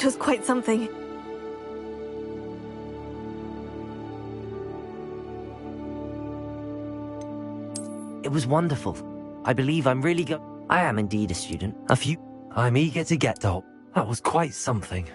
That was quite something. It was wonderful. I believe I'm really I am indeed a student. I'm eager to get to... That was quite something.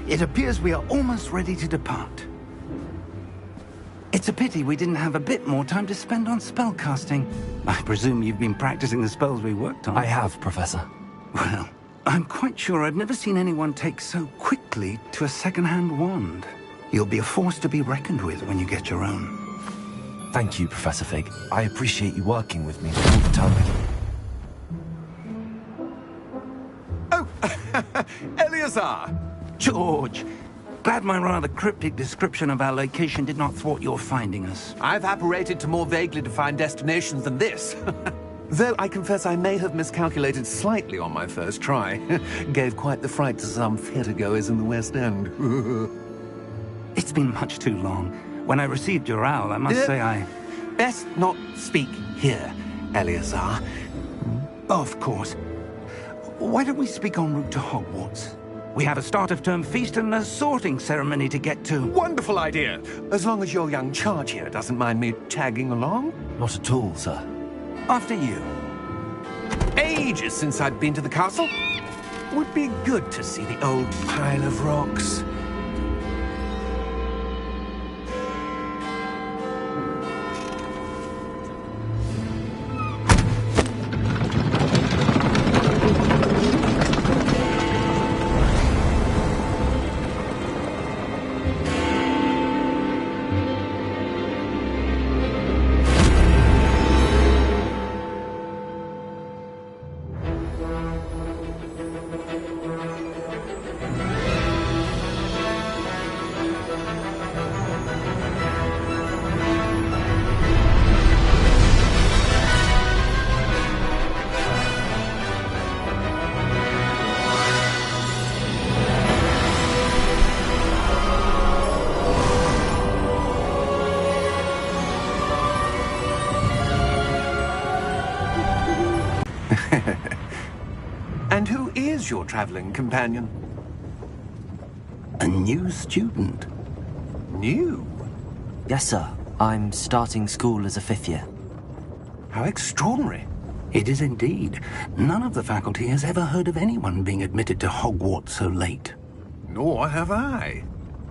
It appears we are almost ready to depart. It's a pity we didn't have a bit more time to spend on spellcasting. I presume you've been practicing the spells we worked on. I have, Professor. Well, I'm quite sure I've never seen anyone take so quickly to a second-hand wand. You'll be a force to be reckoned with when you get your own. Thank you, Professor Fig. I appreciate you working with me all the time. Oh, Eleazar! George! Glad my rather cryptic description of our location did not thwart your finding us. I've apparated to more vaguely defined destinations than this. Though I confess I may have miscalculated slightly on my first try. Gave quite the fright to some theatregoers in the West End. It's been much too long. When I received your owl, I must say I... Best not speak here, Eleazar. Of course. Why don't we speak en route to Hogwarts? We have a start-of-term feast and a sorting ceremony to get to. Wonderful idea! As long as your young charge here doesn't mind me tagging along. Not at all, sir. After you. Ages since I'd been to the castle. Would be good to see the old pile of rocks. And who is your traveling companion? A new student. New? Yes, sir. I'm starting school as a 5th year. How extraordinary. It is indeed. None of the faculty has ever heard of anyone being admitted to Hogwarts so late. Nor have I.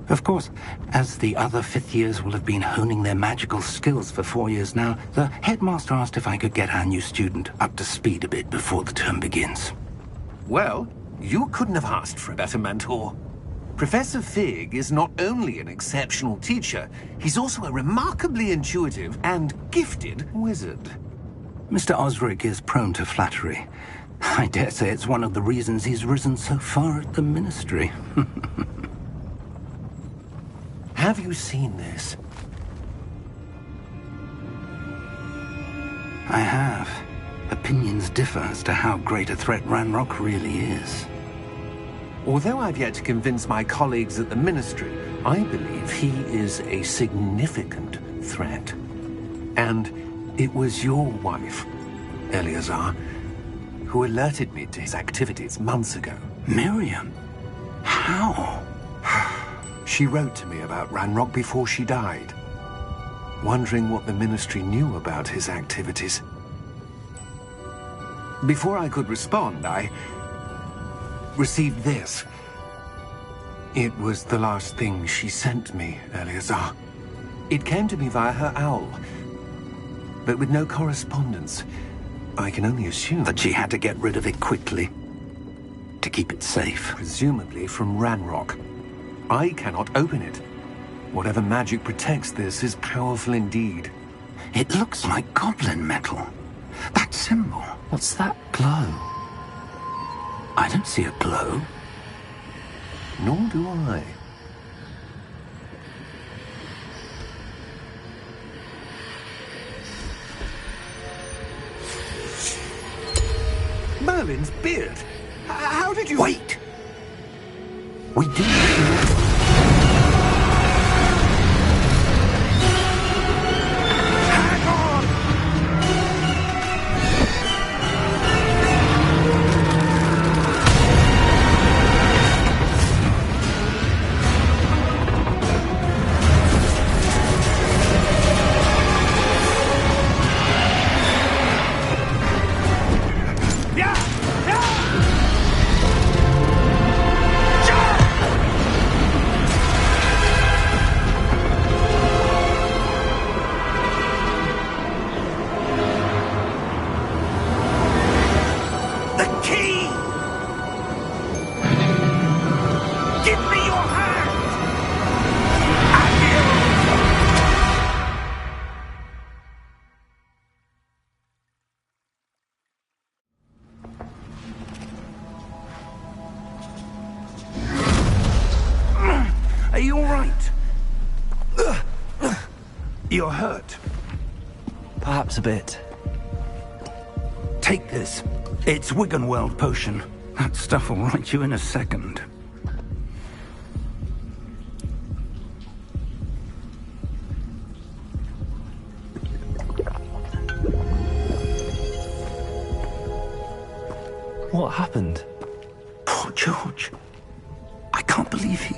Of course, as the other 5th years will have been honing their magical skills for 4 years now, the headmaster asked if I could get our new student up to speed a bit before the term begins. Well, you couldn't have asked for a better mentor. Professor Fig is not only an exceptional teacher, he's also a remarkably intuitive and gifted wizard. Mr. Osric is prone to flattery. I dare say it's one of the reasons he's risen so far at the Ministry. Have you seen this? I have. Opinions differ as to how great a threat Ranrock really is. Although I've yet to convince my colleagues at the Ministry, I believe he is a significant threat. And it was your wife, Eleazar, who alerted me to his activities months ago. Miriam? How? She wrote to me about Ranrock before she died, wondering what the Ministry knew about his activities. Before I could respond, I received this. It was the last thing she sent me, Eleazar. It came to me via her owl, but with no correspondence. I can only assume That she had to get rid of it quickly to keep it safe. presumably from Ranrock. I cannot open it. Whatever magic protects this is powerful indeed. It looks like goblin metal. That symbol. What's that? Glow. I don't see a glow. Nor do I. Merlin's beard! How did you... Wait! We do. Are you all right? You're hurt. Perhaps a bit. Take this. It's Wiggenweld potion. That stuff will right you in a second. What happened? Poor George. I can't believe he...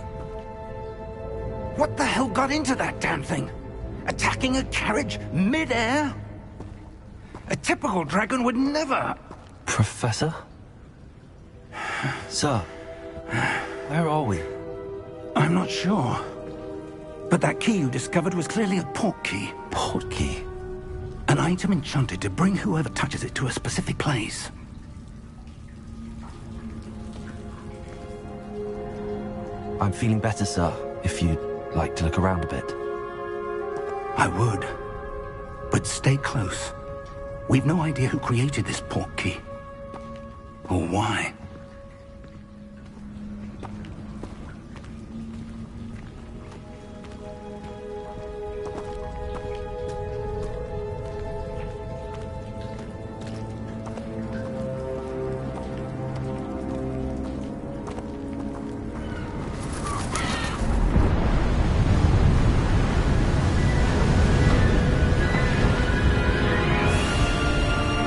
What the hell got into that damn thing? Attacking a carriage mid-air? A typical dragon would never... Professor? Sir, where are we? I'm not sure. But that key you discovered was clearly a port key. Port key? An item enchanted to bring whoever touches it to a specific place. I'm feeling better, sir, if you'd like to look around a bit. I would. But stay close. We've no idea who created this port key. Or why.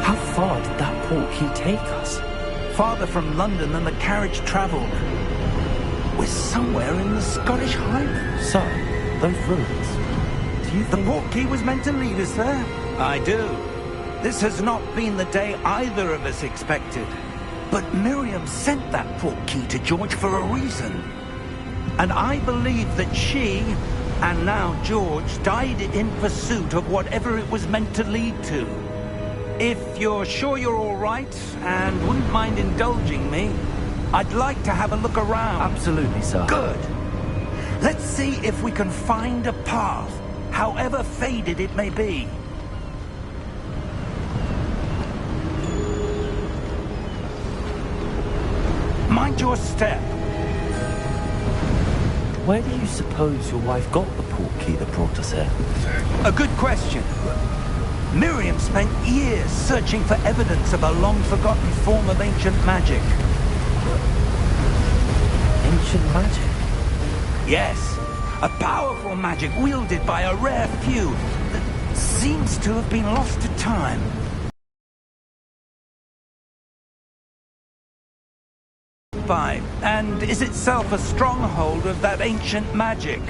How far did that port key take us? Farther from London than the carriage travelled. We're somewhere in the Scottish Highlands. Sir, those ruins. Do you The think... port key was meant to lead us there? I do. This has not been the day either of us expected. But Miriam sent that port key to George for a reason. And I believe that she, and now George, died in pursuit of whatever it was meant to lead to. If you're sure you're all right, and wouldn't mind indulging me, I'd like to have a look around. Absolutely, sir. Good. Let's see if we can find a path, however faded it may be. Mind your step. Where do you suppose your wife got the port key that brought us here? A good question. Miriam spent years searching for evidence of a long-forgotten form of ancient magic. ancient magic. Yes, a powerful magic wielded by a rare few that seems to have been lost to time. And is itself a stronghold of that ancient magic.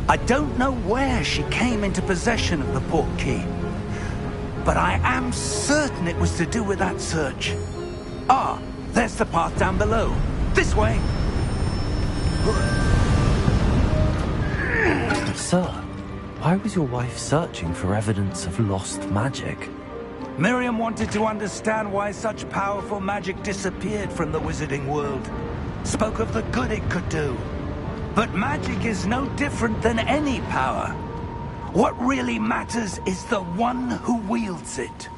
I don't know where she came into possession of the portkey, but I am certain it was to do with that search. Ah, there's the path down below. This way. Sir, why was your wife searching for evidence of lost magic? Miriam wanted to understand why such powerful magic disappeared from the wizarding world. Spoke of the good it could do. But magic is no different than any power. What really matters is the one who wields it.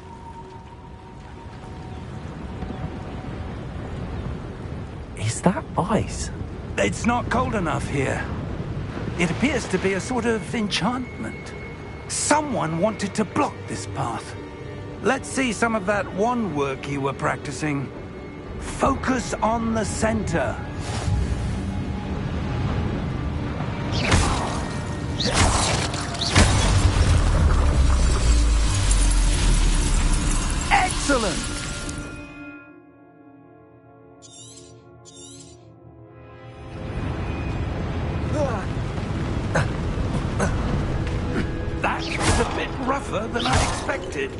Is that ice? It's not cold enough here. It appears to be a sort of enchantment. Someone wanted to block this path. Let's see some of that wand work you were practicing. Focus on the center. Excellent! That was a bit rougher than I expected.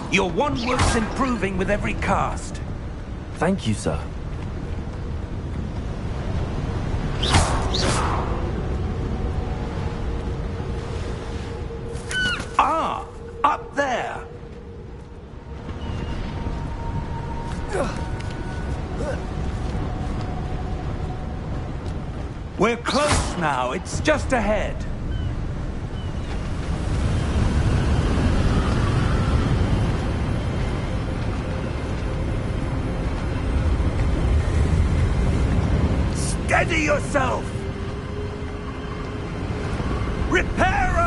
Your wand work's improving with every cast. Thank you, sir. Ah, up there. We're close now. It's just ahead. Steady yourself! Reparo!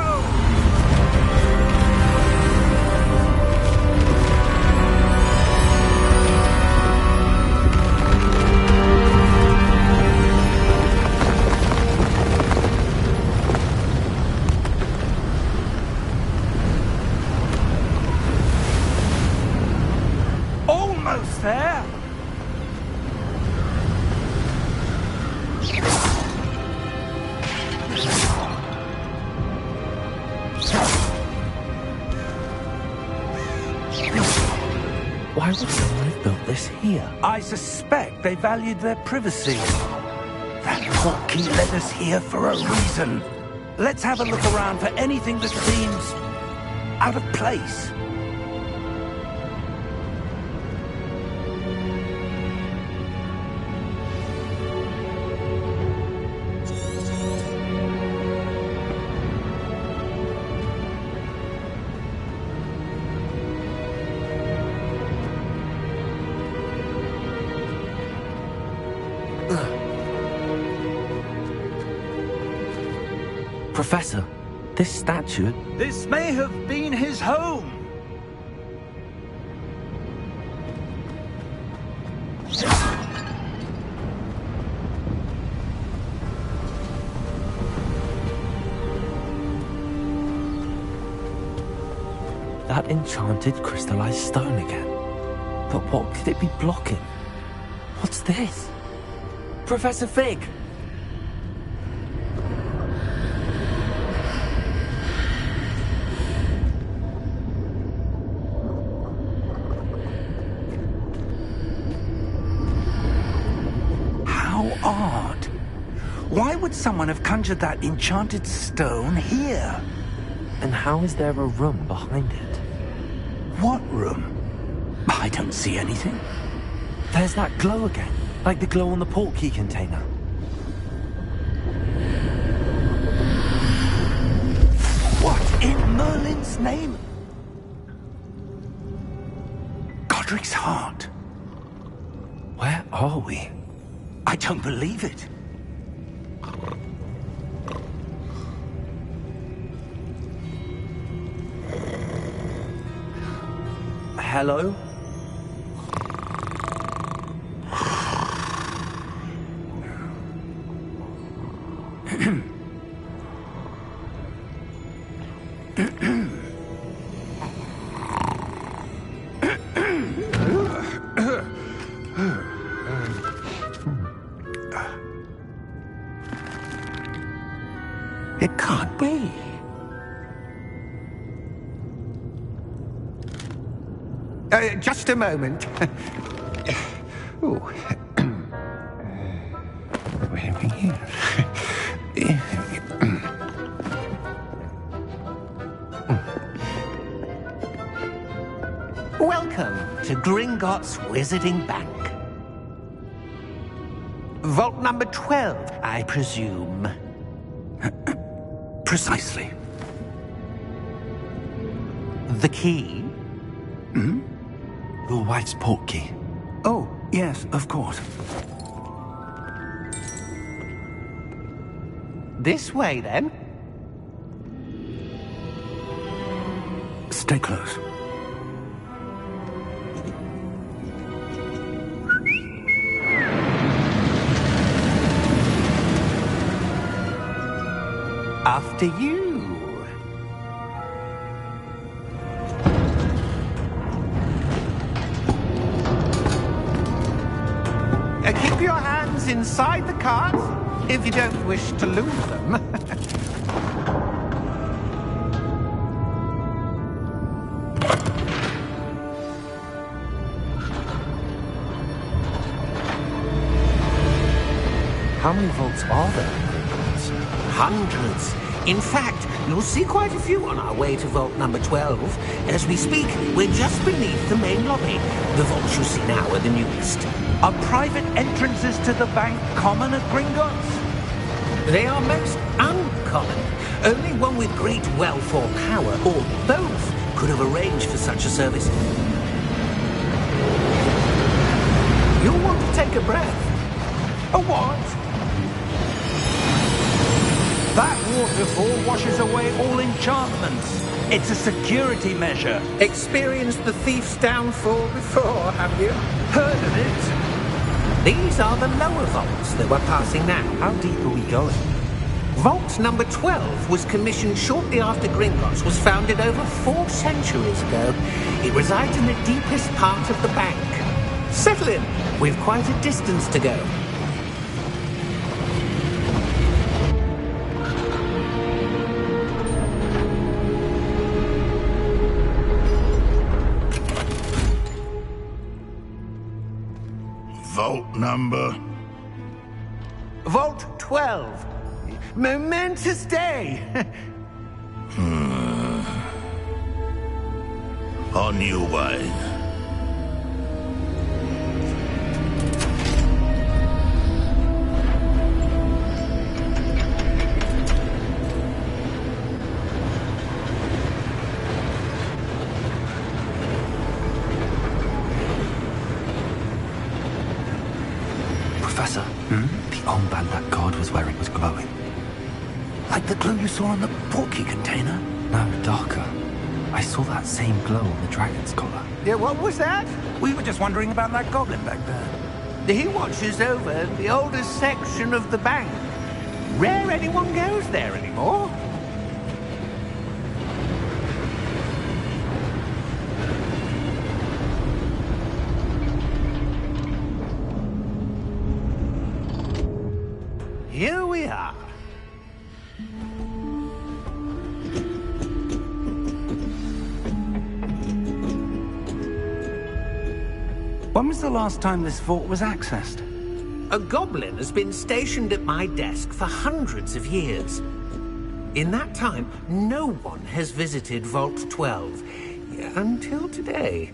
Almost there! Why would someone have built this here? I suspect they valued their privacy. That portkey led us here for a reason. Let's have a look around for anything that seems out of place. Professor, this statue... This may have been his home. That enchanted crystallized stone again. But what could it be blocking? What's this? Professor Fig! How odd. Why would someone have conjured that enchanted stone here? And how is there a room behind it? What room? I don't see anything. There's that glow again, like the glow on the portkey container. What in Merlin's name? Godric's heart. Where are we? I don't believe it. Hello? be? Just a moment. Ooh. Wait a minute. Welcome to Gringotts Wizarding Bank. Vault number 12, I presume. Precisely. The key? Your wife's portkey. Oh, yes, of course. This way, then. Stay close. After you. Keep your hands inside the cart if you don't wish to lose them. How many vaults are there in Gringotts? Hundreds. In fact, you'll see quite a few on our way to vault number 12. As we speak, we're just beneath the main lobby. The vaults you see now are the newest. Are private entrances to the bank common at Gringotts? They are most uncommon. Only one with great wealth or power, or both, could have arranged for such a service. You'll want to take a breath. A what? That waterfall washes away all enchantments. It's a security measure. Experienced the thief's downfall before, have you? Heard of it? These are the lower vaults that we're passing now. How deep are we going? Vault number 12 was commissioned shortly after Gringotts was founded over 4 centuries ago. It resides in the deepest part of the bank. Settle in. We've quite a distance to go. Vault number? Vault 12. Momentous day. On your way. Professor, the armband that guard was wearing was glowing. Like the glow you saw on the portkey container? No, darker. I saw that same glow on the dragon's collar. Yeah, what was that? We were just wondering about that goblin back there. He watches over the oldest section of the bank. Rare anyone goes there anymore. Here we are. When was the last time this vault was accessed? A goblin has been stationed at my desk for hundreds of years. In that time, no one has visited Vault 12. Until today.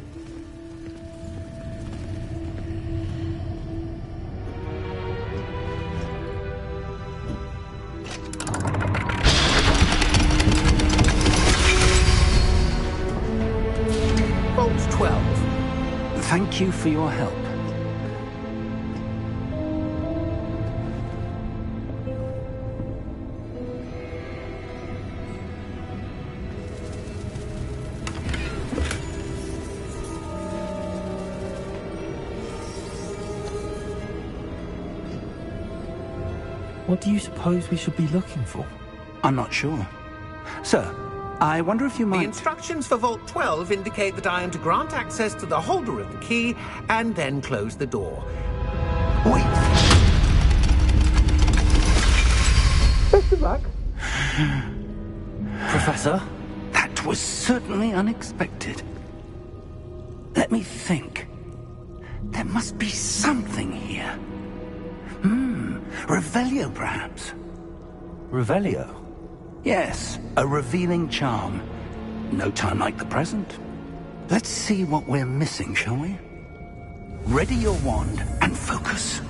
Vault 12. Thank you for your help. What do you suppose we should be looking for? I'm not sure. Sir, I wonder if you The might... instructions for Vault 12 indicate that I am to grant access to the holder of the key and then close the door. Wait! Best of luck. Professor? That was certainly unexpected. Let me think. There must be something here. Revelio, perhaps. Revelio? Yes, a revealing charm. No time like the present. Let's see what we're missing, shall we? Ready your wand and focus.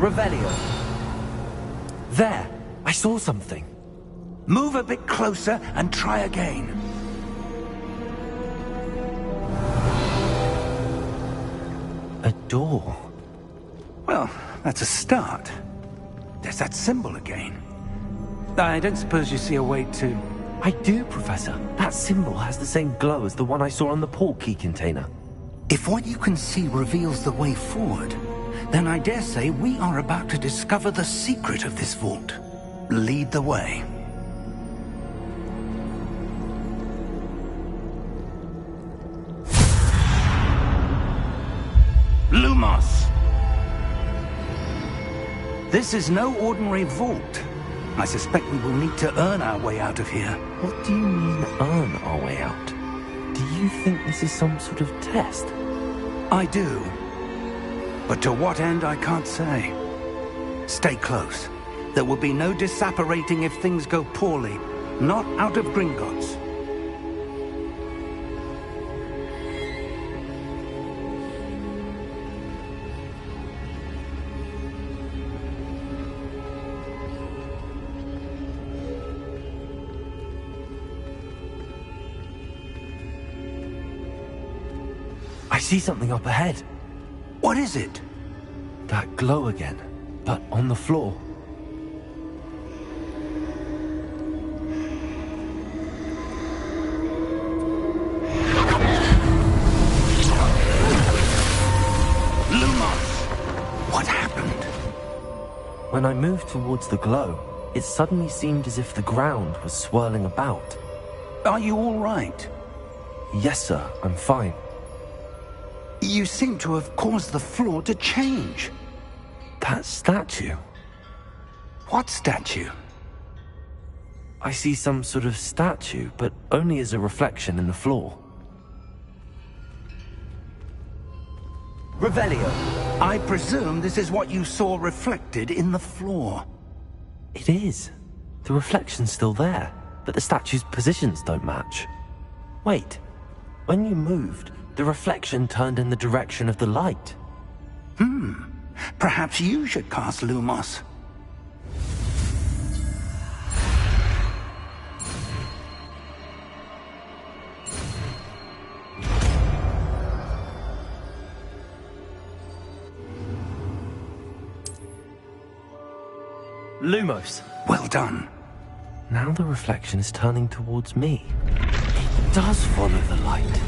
Revelio. There! I saw something. Move a bit closer and try again. A door. Well, that's a start. There's that symbol again. I don't suppose you see a way to... I do, Professor. That symbol has the same glow as the one I saw on the portkey container. If what you can see reveals the way forward, then I dare say we are about to discover the secret of this vault. Lead the way. Lumos! This is no ordinary vault. I suspect we will need to earn our way out of here. What do you mean, earn our way out? Do you think this is some sort of test? I do. But to what end, I can't say. Stay close. There will be no disapparating if things go poorly. Not out of Gringotts. I see something up ahead. What is it? That glow again, but on the floor. Lumos! What happened? When I moved towards the glow, it suddenly seemed as if the ground was swirling about. Are you all right? Yes, sir, I'm fine. You seem to have caused the floor to change. That statue. What statue? I see some sort of statue, but only as a reflection in the floor. Revelio, I presume this is what you saw reflected in the floor. It is. The reflection's still there, but the statue's positions don't match. Wait, when you moved, the reflection turned in the direction of the light. Perhaps you should cast Lumos. Lumos! Well done. Now the reflection is turning towards me. It does follow the light.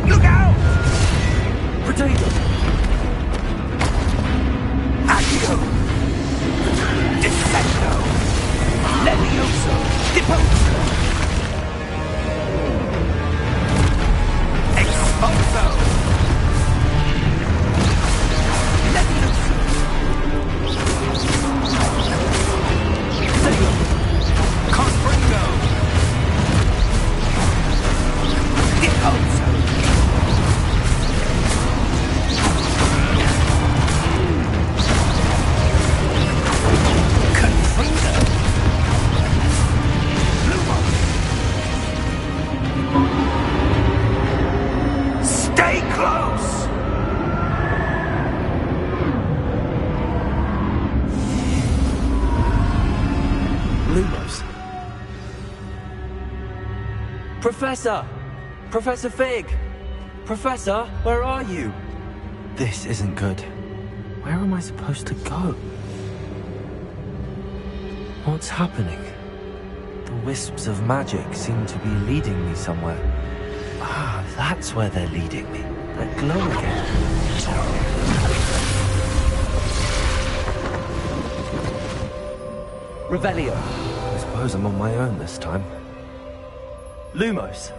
Look out! Potato! Accio! Descendo! Levioso! Deposo! Expulso! Levioso! Confringo! Deposo! Confringo! Stay close! Lumos. Professor! Professor Fig! Professor, where are you? This isn't good. Where am I supposed to go? What's happening? The wisps of magic seem to be leading me somewhere. Ah, that's where they're leading me. That glow again. Revelio. I suppose I'm on my own this time. Lumos.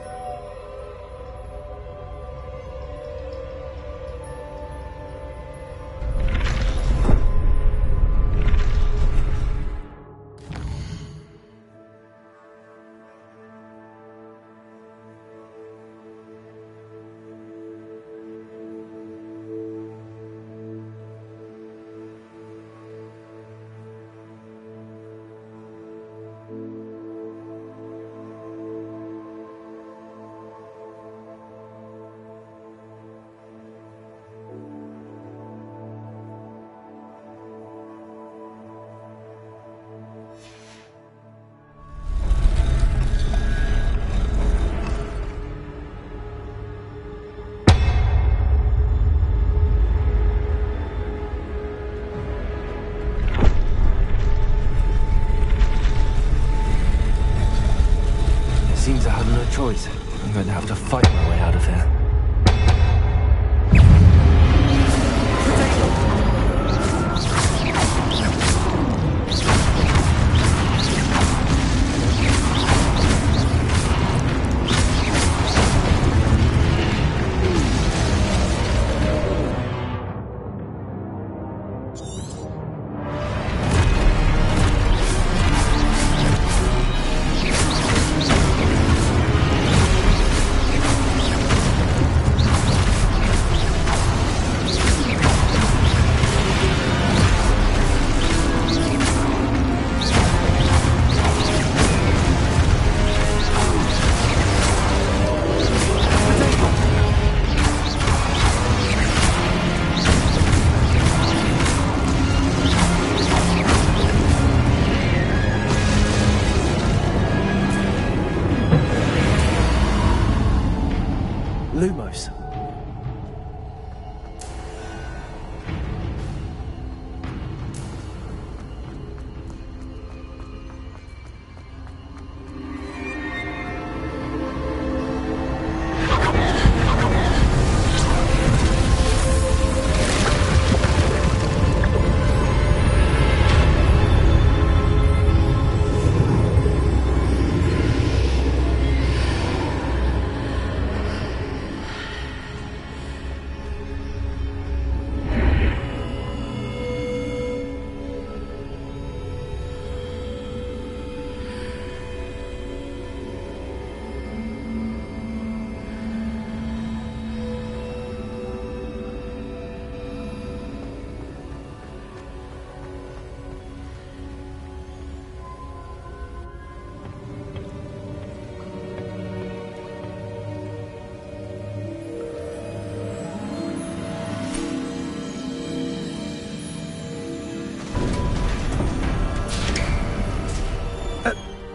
choice. I'm going to have to fight my way out of here. Lumos.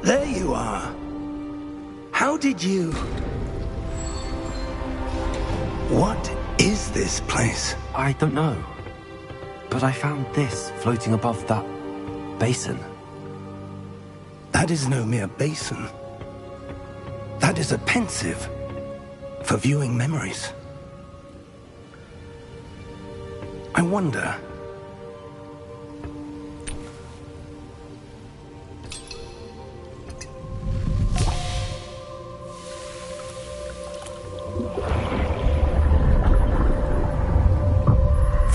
There you are. How did you... What is this place? I don't know. But I found this floating above that basin. That is no mere basin. That is a pensive for viewing memories. I wonder...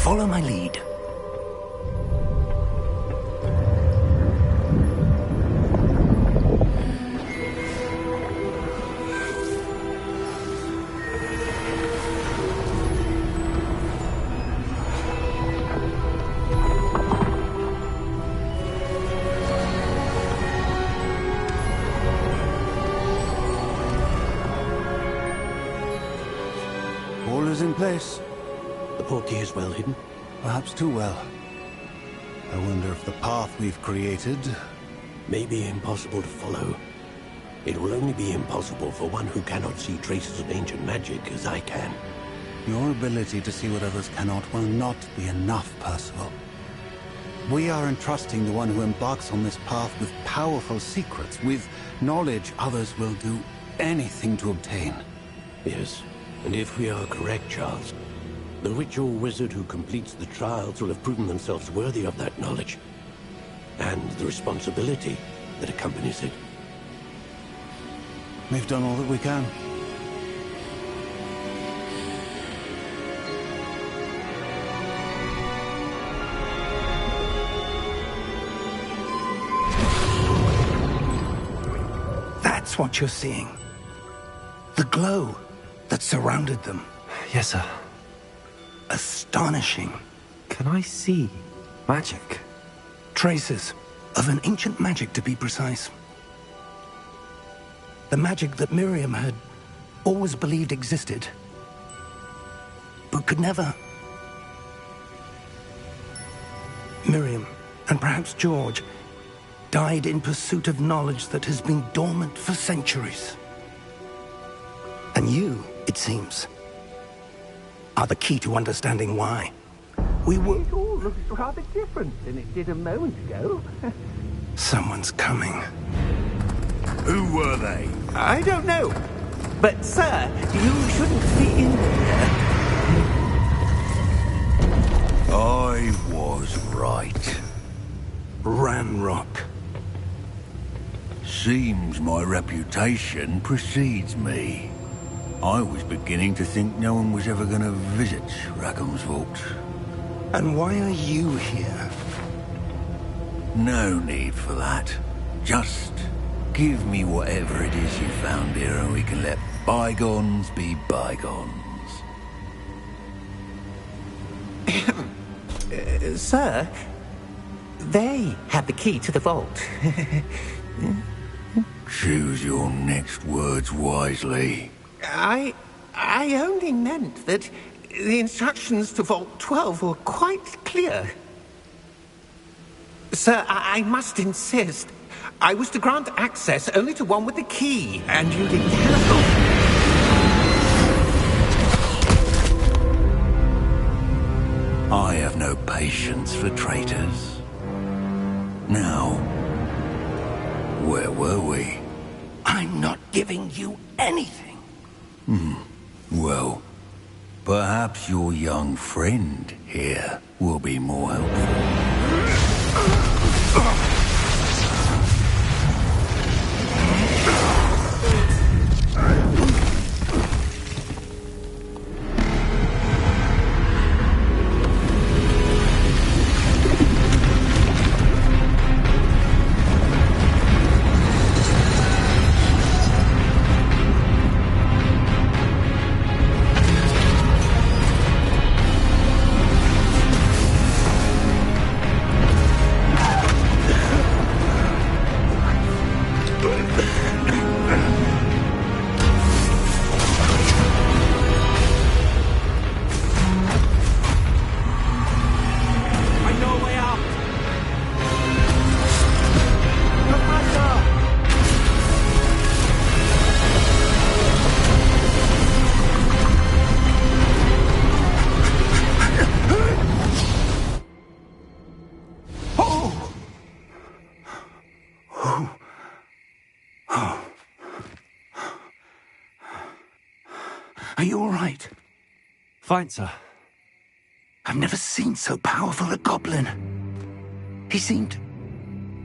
Follow my lead. All is in place. The portkey is well hidden. Perhaps too well. I wonder if the path we've created... May be impossible to follow. It will only be impossible for one who cannot see traces of ancient magic as I can. Your ability to see what others cannot will not be enough, Percival. We are entrusting the one who embarks on this path with powerful secrets, with knowledge others will do anything to obtain. Yes, and if we are correct, Charles, the ritual wizard who completes the trials will have proven themselves worthy of that knowledge, and the responsibility that accompanies it. We've done all that we can. That's what you're seeing. The glow that surrounded them. Yes, sir. Astonishing. Can I see magic? Traces of an ancient magic, to be precise. The magic that Miriam had always believed existed, but could never. Miriam, and perhaps George, died in pursuit of knowledge that has been dormant for centuries. And you, it seems, are the key to understanding why. It all looks rather different than it did a moment ago. Someone's coming. Who were they? I don't know. But, sir, you shouldn't be in here. I was right. Ranrock. Seems my reputation precedes me. I was beginning to think no one was ever going to visit Rackham's vault. And why are you here? No need for that. Just give me whatever it is you found here and we can let bygones be bygones. Sir, they had the key to the vault. Choose your next words wisely. I only meant that the instructions to Vault 12 were quite clear. Sir, I must insist. I was to grant access only to one with the key, and you didn't have. I have no patience for traitors. Now, where were we? I'm not giving you anything. Well, perhaps your young friend here will be more helpful. Are you all right? Fine, sir. I've never seen so powerful a goblin. He seemed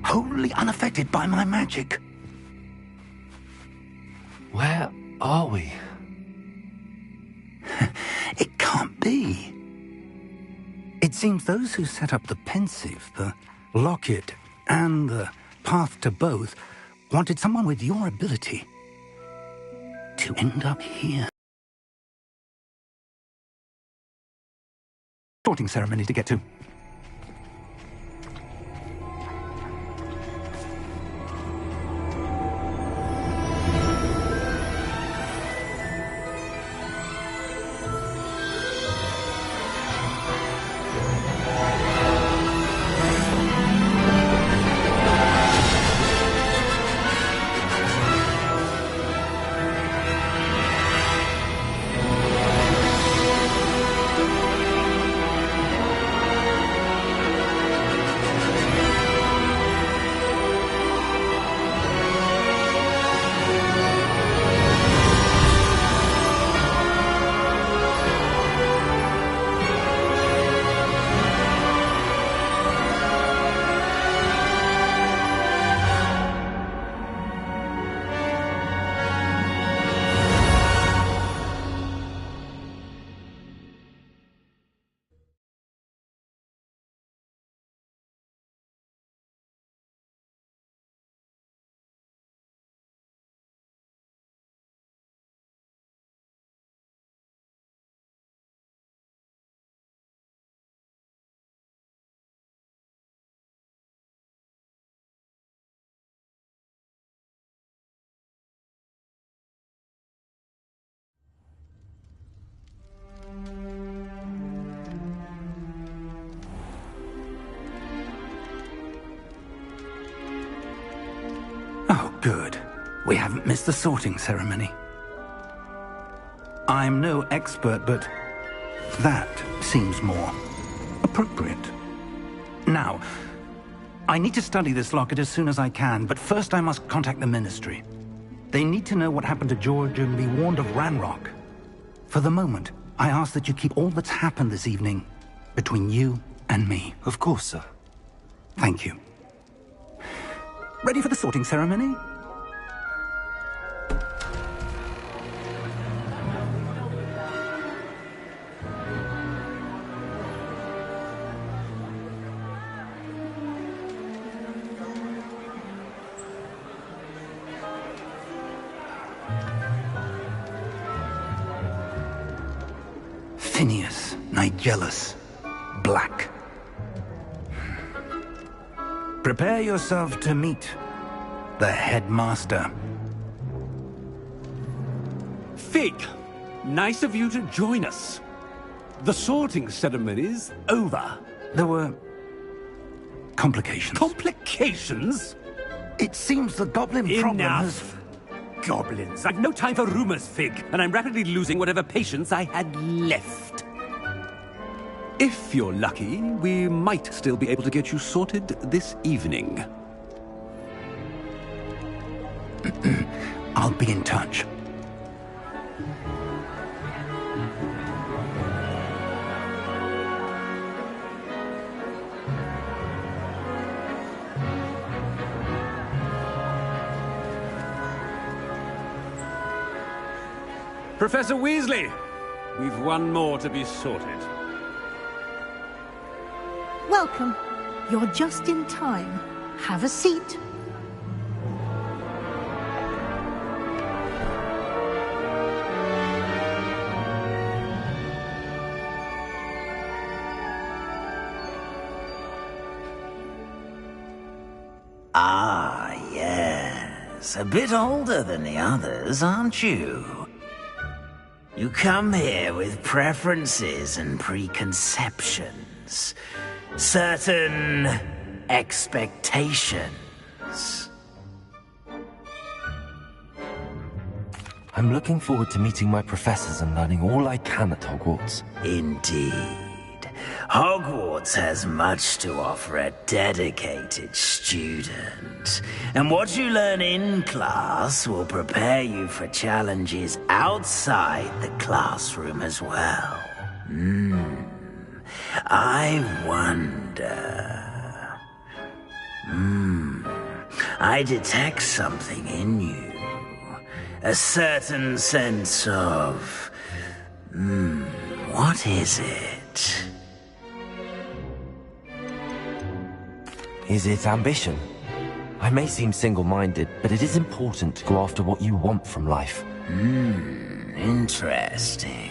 wholly unaffected by my magic. Where are we? It can't be. It seems those who set up the Pensieve, the Locket, and the Path to Both wanted someone with your ability to end up here. Sorting ceremony to get to. Oh, good. We haven't missed the sorting ceremony. I'm no expert, but that seems more appropriate. Now, I need to study this locket as soon as I can, but first I must contact the Ministry. They need to know what happened to George and be warned of Ranrock. For the moment, I ask that you keep all that's happened this evening between you and me. Of course, sir. Thank you. Ready for the sorting ceremony? Phineas Nigellus Black. Prepare yourself to meet the headmaster. Fig, nice of you to join us. The sorting ceremony's over. There were complications. Complications? It seems the goblin problem has... Enough! Goblins. I've no time for rumors, Fig, and I'm rapidly losing whatever patience I had left. If you're lucky, we might still be able to get you sorted this evening. I'll be in touch. Professor Weasley, we've one more to be sorted. Welcome. You're just in time. Have a seat. Ah, yes. A bit older than the others, aren't you? You come here with preferences and preconceptions. Certain expectations. I'm looking forward to meeting my professors and learning all I can at Hogwarts. Indeed. Hogwarts has much to offer a dedicated student. And what you learn in class will prepare you for challenges outside the classroom as well. I wonder... I detect something in you. A certain sense of... what is it? Is it ambition? I may seem single-minded, but it is important to go after what you want from life. Interesting.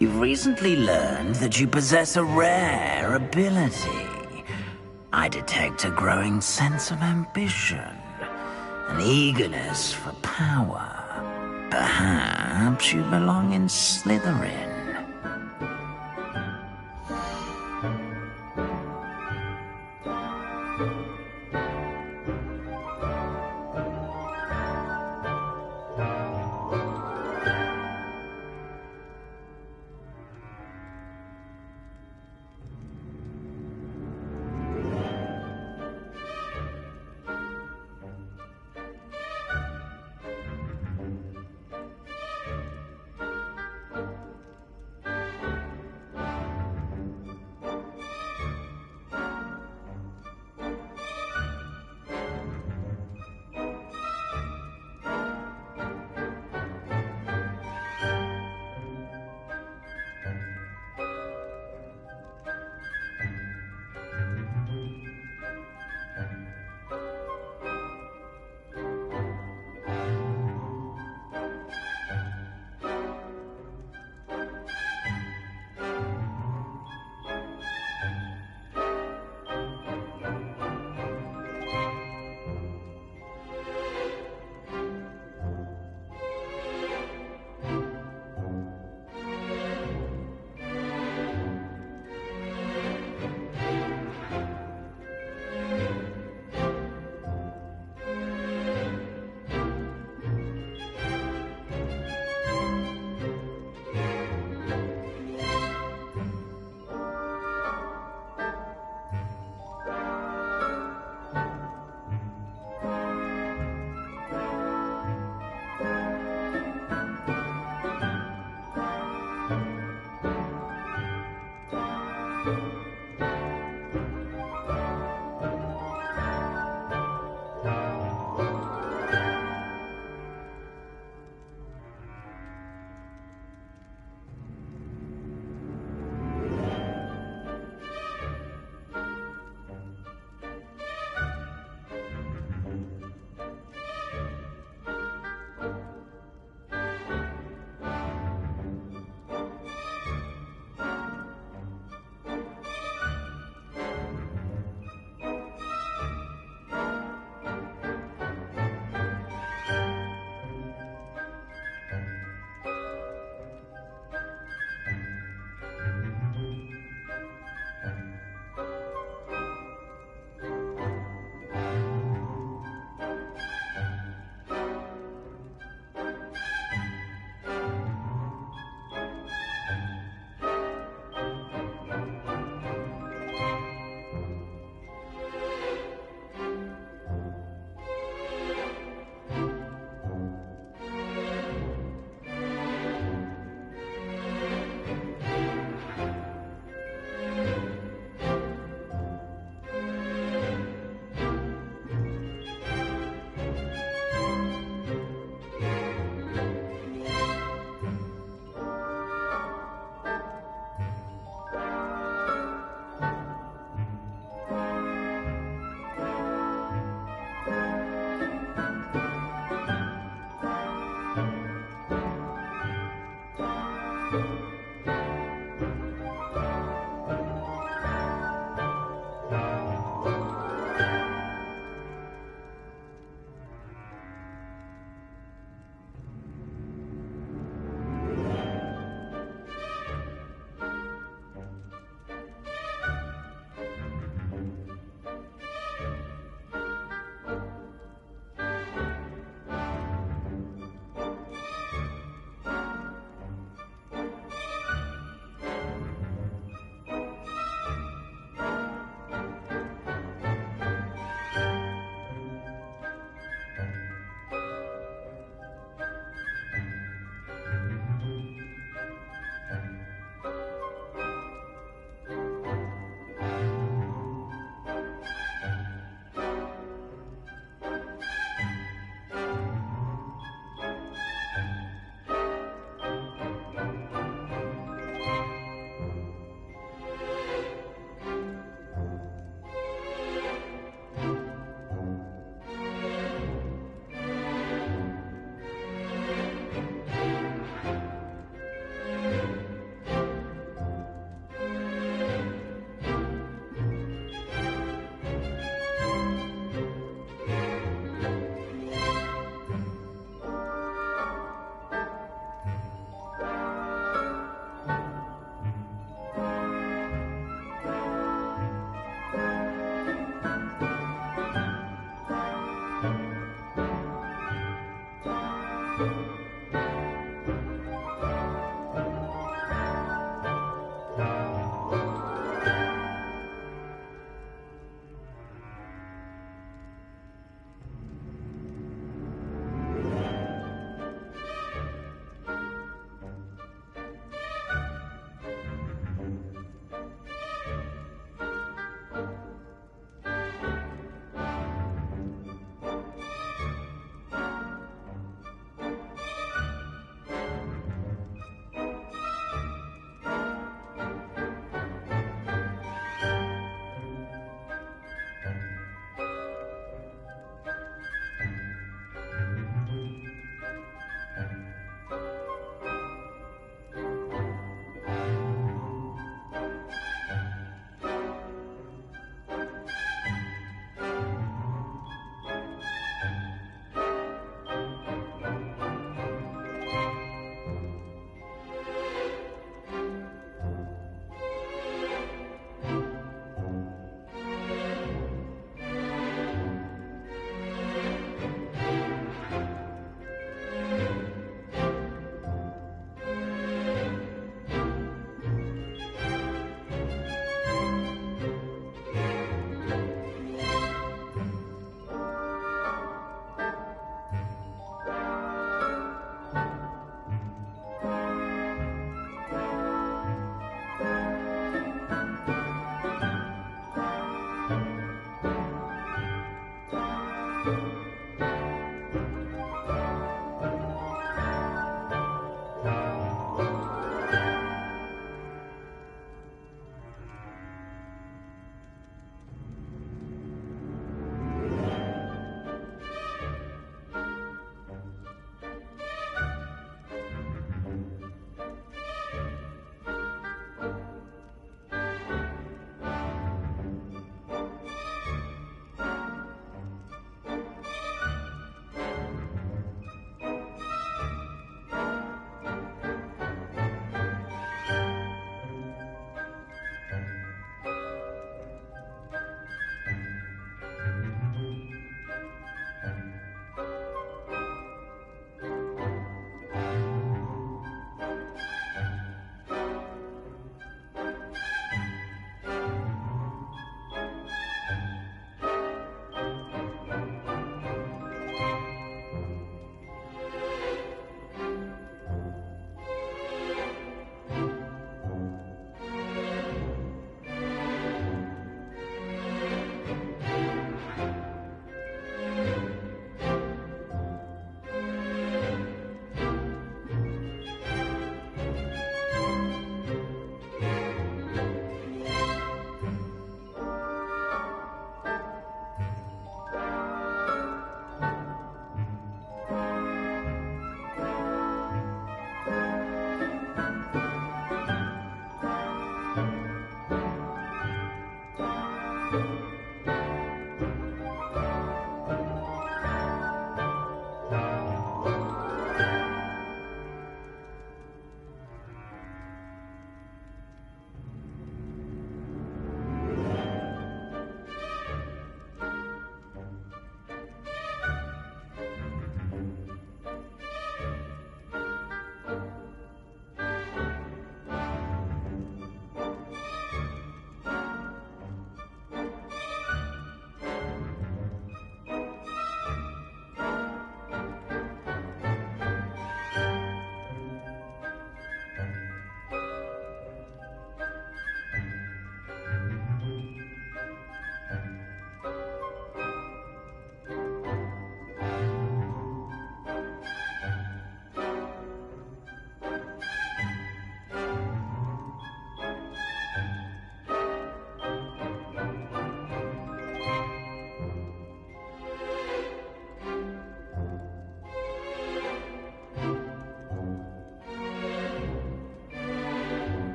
You've recently learned that you possess a rare ability. I detect a growing sense of ambition, an eagerness for power. Perhaps you belong in Slytherin.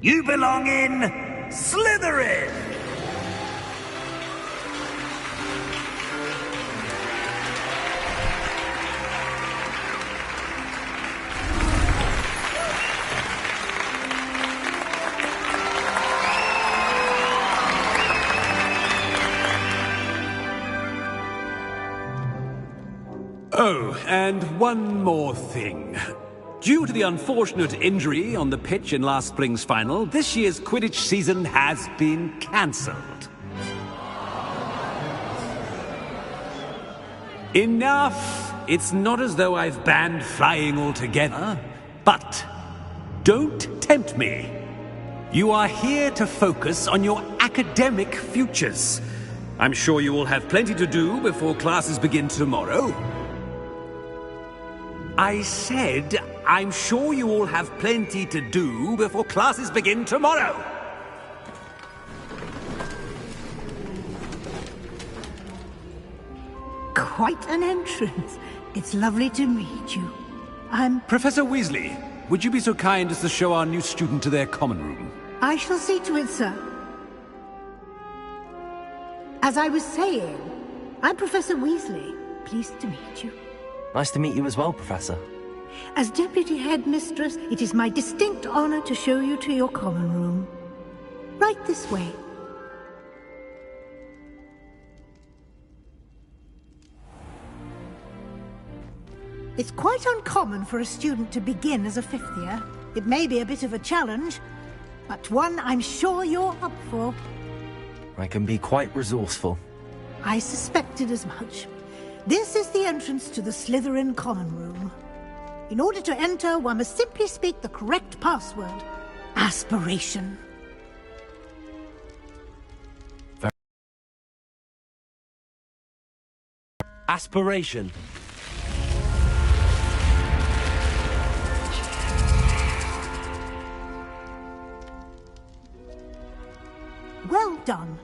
You belong in Slytherin! Oh, and one more thing. Due to the unfortunate injury on the pitch in last spring's final, this year's Quidditch season has been cancelled. Enough! It's not as though I've banned flying altogether, but don't tempt me. You are here to focus on your academic futures. I'm sure you will have plenty to do before classes begin tomorrow. I said, I'm sure you all have plenty to do before classes begin tomorrow. Quite an entrance. It's lovely to meet you. I'm... Professor Weasley, would you be so kind as to show our new student to their common room? I shall see to it, sir. As I was saying, I'm Professor Weasley. Pleased to meet you. Nice to meet you as well, Professor. As Deputy Headmistress, it is my distinct honor to show you to your common room. Right this way. It's quite uncommon for a student to begin as a fifth year. It may be a bit of a challenge, but one I'm sure you're up for. I can be quite resourceful. I suspected as much. This is the entrance to the Slytherin common room. In order to enter, one must simply speak the correct password. Aspiration. Aspiration. Well done.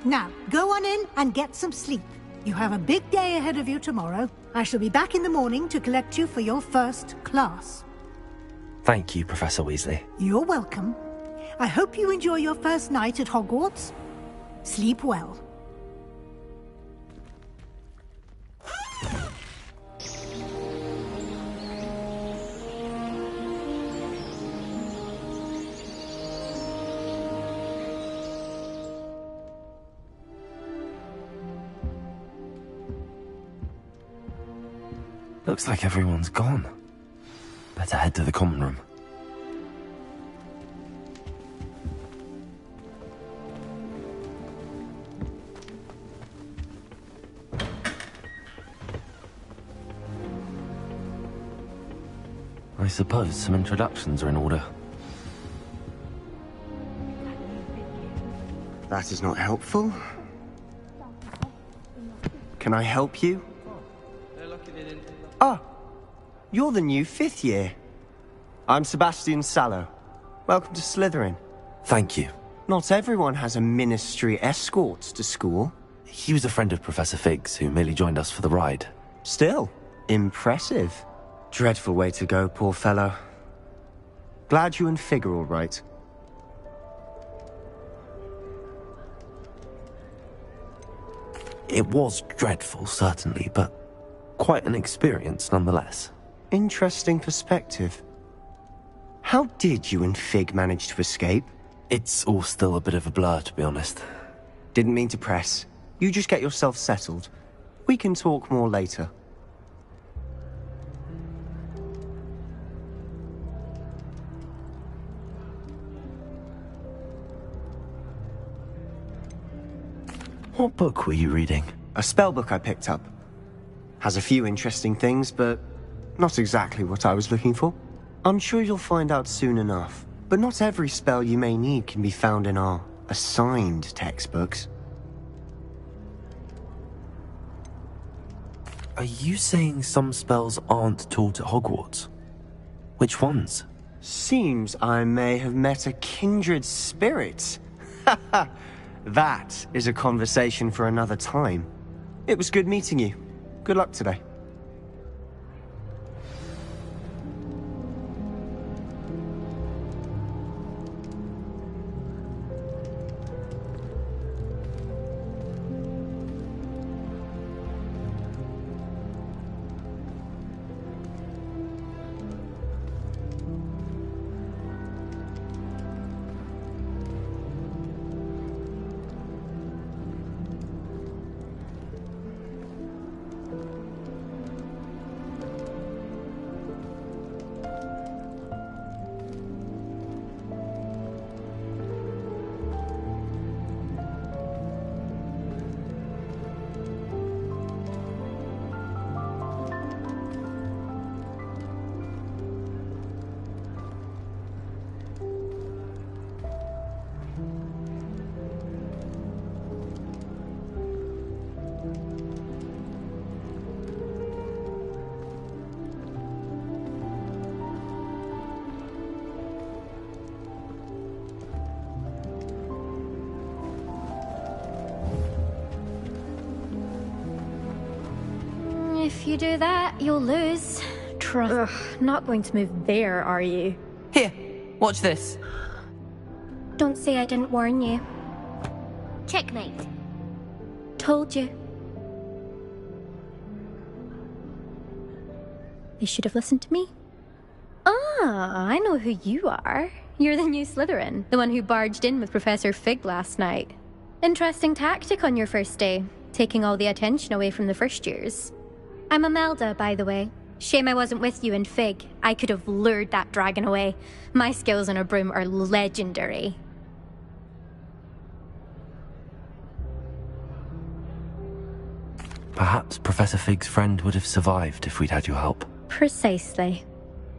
Now, go on in and get some sleep. You have a big day ahead of you tomorrow. I shall be back in the morning to collect you for your first class. Thank you, Professor Weasley. You're welcome. I hope you enjoy your first night at Hogwarts. Sleep well. Looks like everyone's gone. Better head to the common room. I suppose some introductions are in order. That is not helpful. Can I help you? Ah, you're the new 5th year. I'm Sebastian Sallow. Welcome to Slytherin. Thank you. Not everyone has a ministry escort to school. He was a friend of Professor Fig's who merely joined us for the ride. Still, impressive. Dreadful way to go, poor fellow. Glad you and Fig are all right. It was dreadful, certainly, but quite an experience nonetheless. Interesting perspective. How did you and Fig manage to escape? It's all still a bit of a blur, to be honest. Didn't mean to press. You just get yourself settled. We can talk more later. What book were you reading? A spell book I picked up. Has a few interesting things, but not exactly what I was looking for. I'm sure you'll find out soon enough. But not every spell you may need can be found in our assigned textbooks. Are you saying some spells aren't taught at Hogwarts? Which ones? Seems I may have met a kindred spirit. That is a conversation for another time. It was good meeting you. Good luck today. If you do that, you'll lose. Ugh, not going to move there, are you? Here, watch this. Don't say I didn't warn you. Checkmate. Told you. They should have listened to me. Ah, I know who you are. You're the new Slytherin, the one who barged in with Professor Fig last night. Interesting tactic on your first day, taking all the attention away from the first years. I'm Imelda, by the way. Shame I wasn't with you and Fig. I could have lured that dragon away. My skills on a broom are legendary. Perhaps Professor Fig's friend would have survived if we'd had your help. Precisely.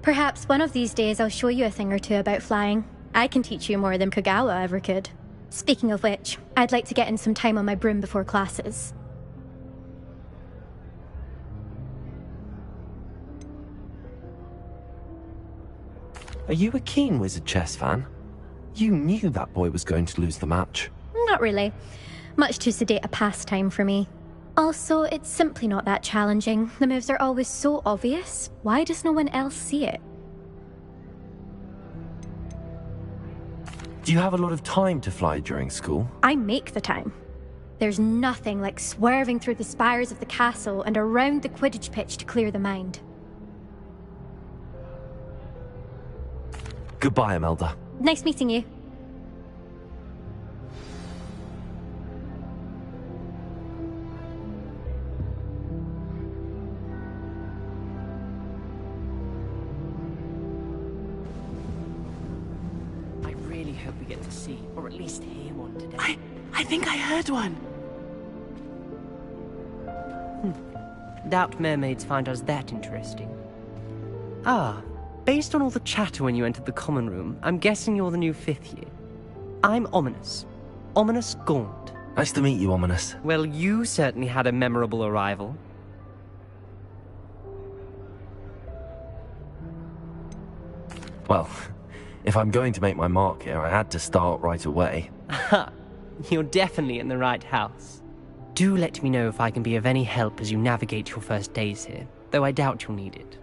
Perhaps one of these days I'll show you a thing or two about flying. I can teach you more than Kogawa ever could. Speaking of which, I'd like to get in some time on my broom before classes. Are you a keen Wizard chess fan? You knew that boy was going to lose the match. Not really. Much too sedate a pastime for me. Also, it's simply not that challenging. The moves are always so obvious. Why does no one else see it? Do you have a lot of time to fly during school? I make the time. There's nothing like swerving through the spires of the castle and around the Quidditch pitch to clear the mind. Goodbye, Imelda. Nice meeting you. I really hope we get to see, or at least hear one today. I think I heard one. Doubt mermaids find us that interesting. Ah, based on all the chatter when you entered the common room, I'm guessing you're the new 5th year. I'm Ominous. Ominous Gaunt. Nice to meet you, Ominous. Well, you certainly had a memorable arrival. Well, if I'm going to make my mark here, I had to start right away. Aha, you're definitely in the right house. Do let me know if I can be of any help as you navigate your first days here, though I doubt you'll need it.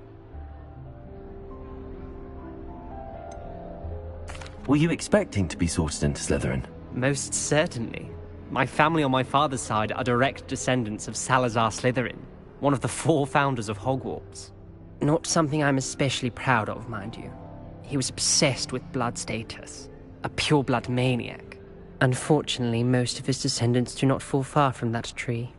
Were you expecting to be sorted into Slytherin? Most certainly. My family on my father's side are direct descendants of Salazar Slytherin, one of the 4 founders of Hogwarts. Not something I'm especially proud of, mind you. He was obsessed with blood status, a pure-blood maniac. Unfortunately, most of his descendants do not fall far from that tree.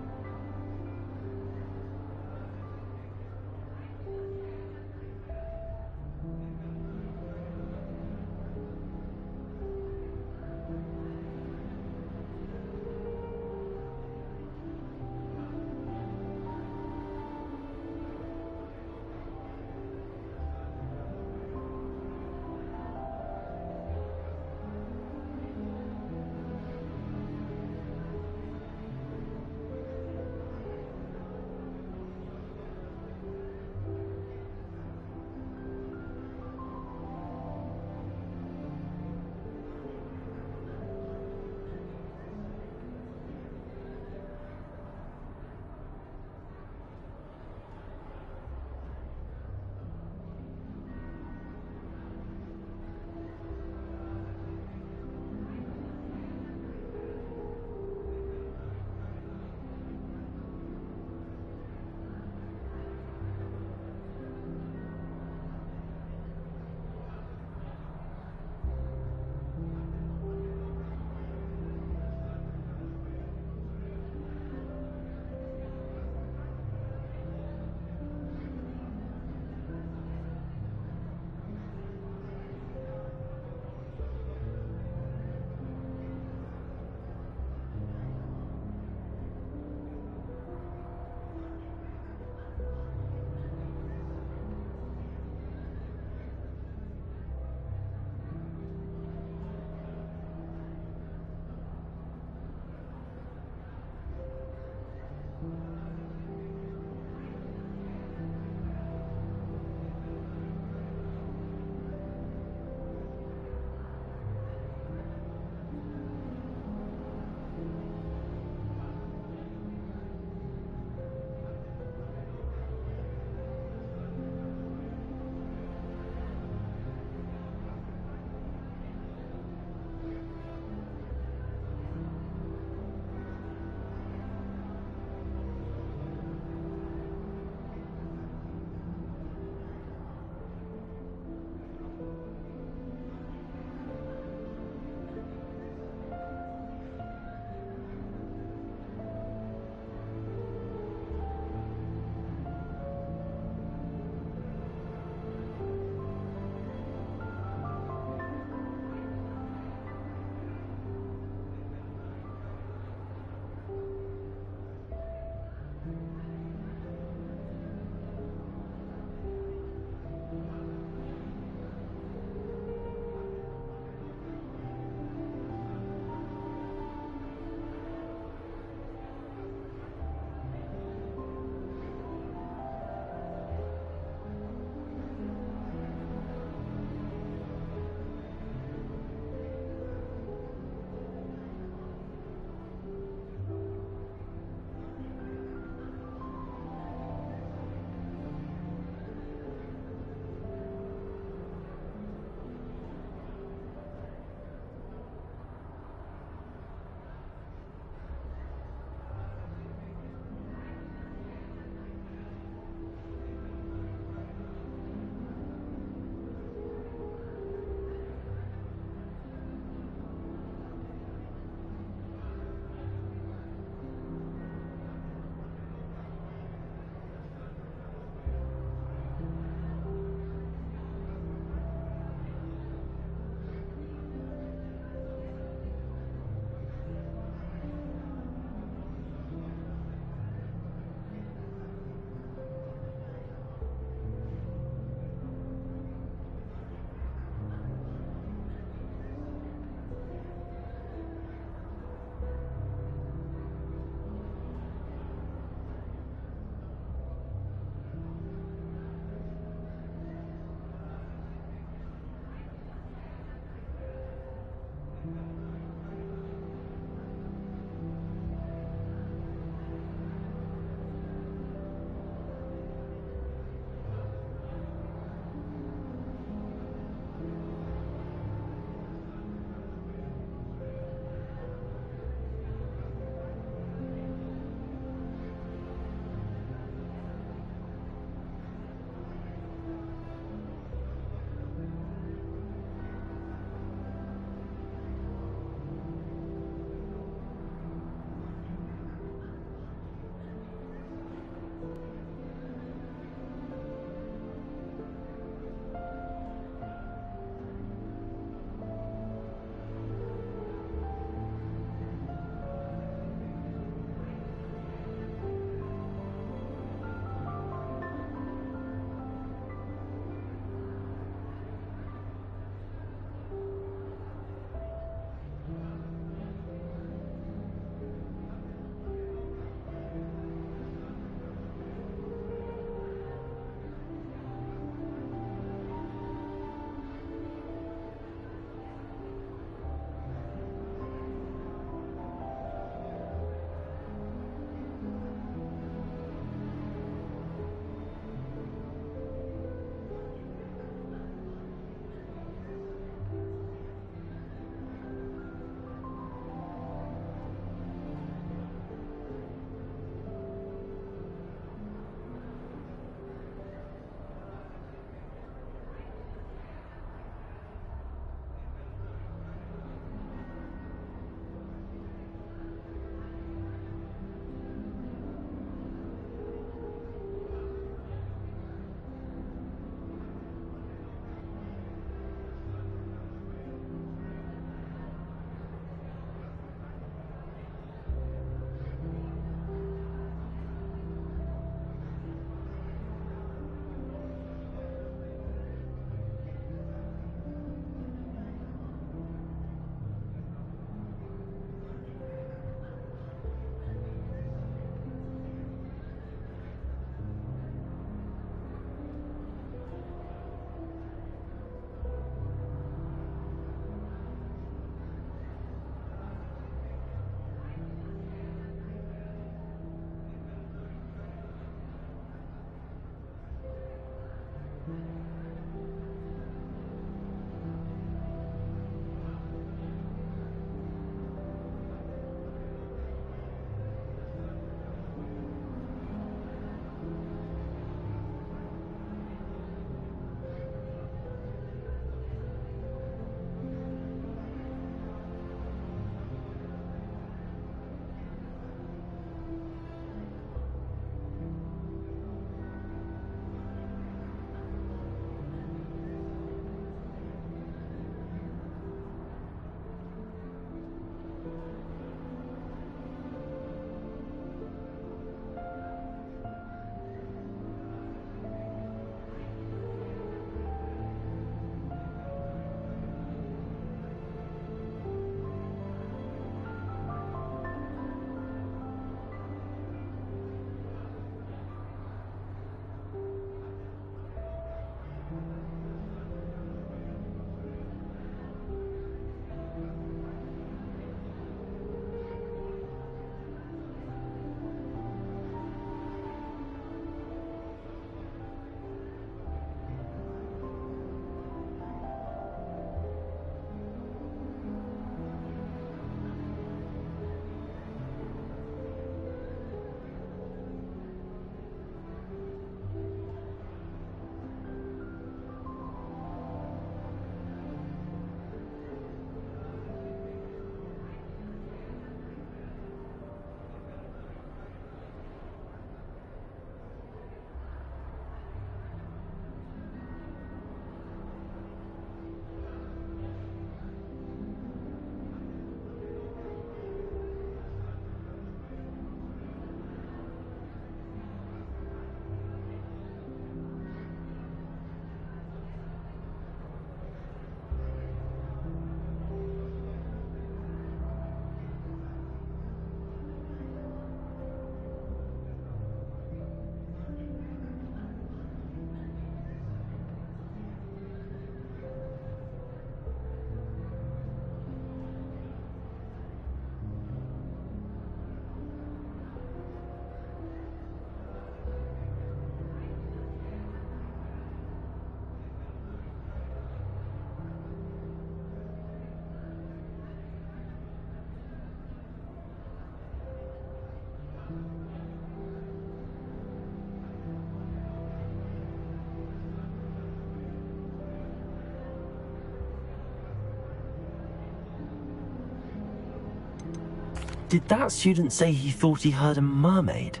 Did that student say he thought he heard a mermaid?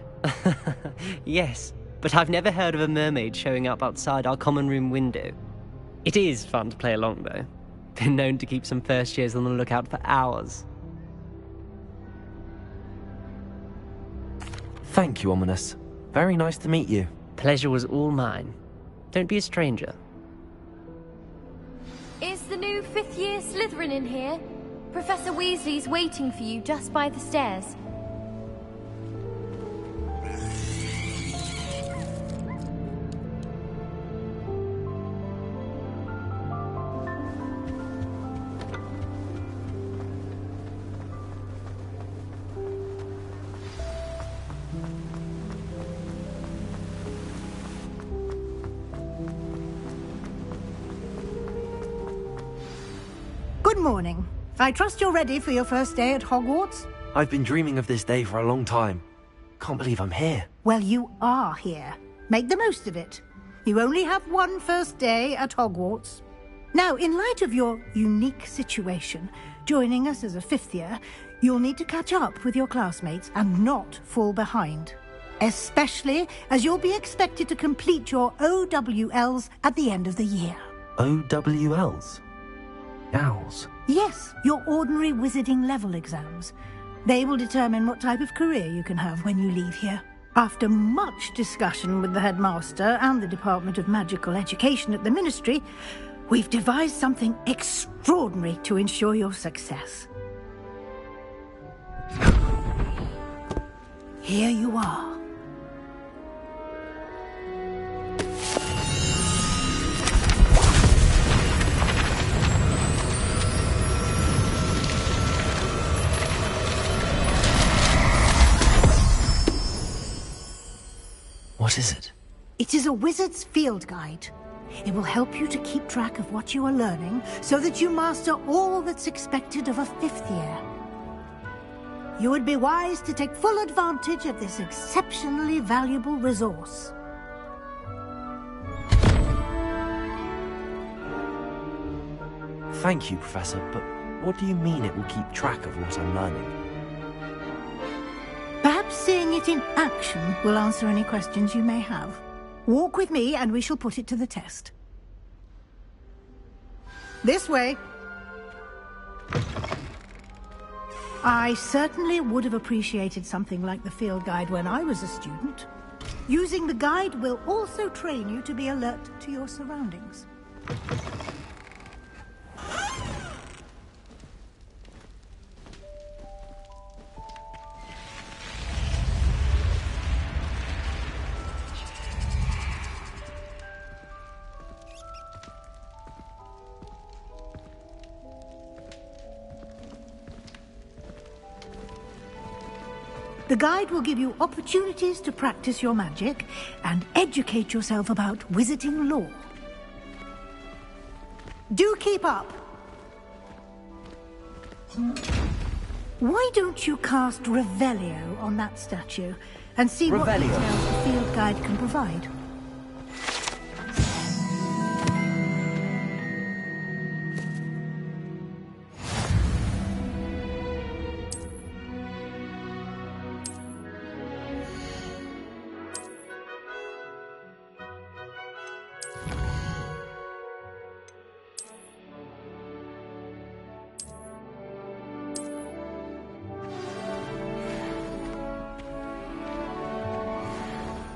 Yes, but I've never heard of a mermaid showing up outside our common room window. It is fun to play along, though. Been known to keep some first years on the lookout for hours. Thank you, Ominous. Very nice to meet you. Pleasure was all mine. Don't be a stranger. Is the new fifth-year Slytherin in here? Professor Weasley's waiting for you just by the stairs. Good morning. I trust you're ready for your first day at Hogwarts? I've been dreaming of this day for a long time. Can't believe I'm here. Well, you are here. Make the most of it. You only have one first day at Hogwarts. Now, in light of your unique situation, joining us as a fifth year, you'll need to catch up with your classmates and not fall behind. Especially as you'll be expected to complete your OWLs at the end of the year. OWLs? Owls? Yes, your ordinary wizarding level exams. They will determine what type of career you can have when you leave here. After much discussion with the headmaster and the Department of Magical Education at the Ministry, we've devised something extraordinary to ensure your success. Here you are. What is it? It is a wizard's field guide. It will help you to keep track of what you are learning so that you master all that's expected of a fifth year. You would be wise to take full advantage of this exceptionally valuable resource. Thank you, Professor, but what do you mean it will keep track of what I'm learning? Perhaps seeing it in action will answer any questions you may have. Walk with me and we shall put it to the test. This way. I certainly would have appreciated something like the field guide when I was a student. Using the guide will also train you to be alert to your surroundings. The guide will give you opportunities to practice your magic and educate yourself about wizarding lore. Do keep up! Why don't you cast Revelio on that statue and see what details the field guide can provide?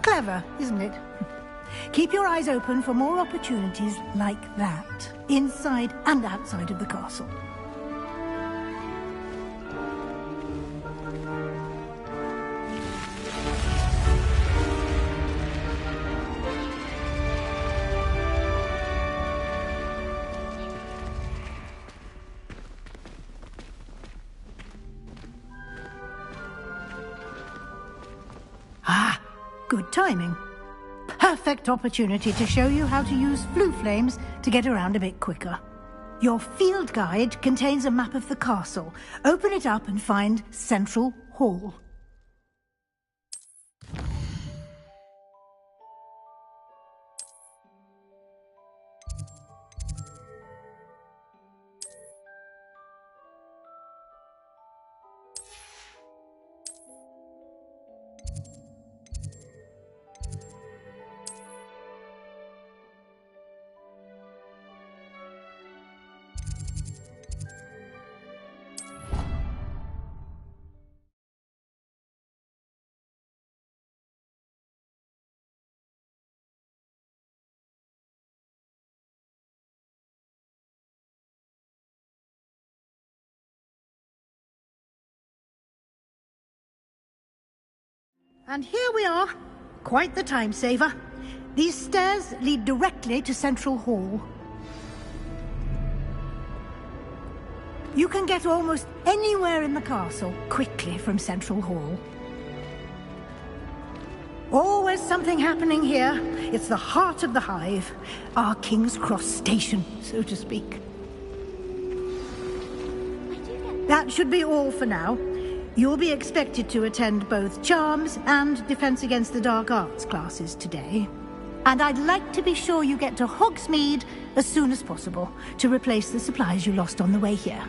Clever, isn't it? Keep your eyes open for more opportunities like that, inside and outside of the castle. Good timing. Perfect opportunity to show you how to use Floo flames to get around a bit quicker. Your field guide contains a map of the castle. Open it up and find Central Hall. And here we are. Quite the time saver. These stairs lead directly to Central Hall. You can get almost anywhere in the castle quickly from Central Hall. Always something happening here. It's the heart of the Hive. Our King's Cross station, so to speak. That should be all for now. You'll be expected to attend both Charms and Defense Against the Dark Arts classes today. And I'd like to be sure you get to Hogsmeade as soon as possible to replace the supplies you lost on the way here.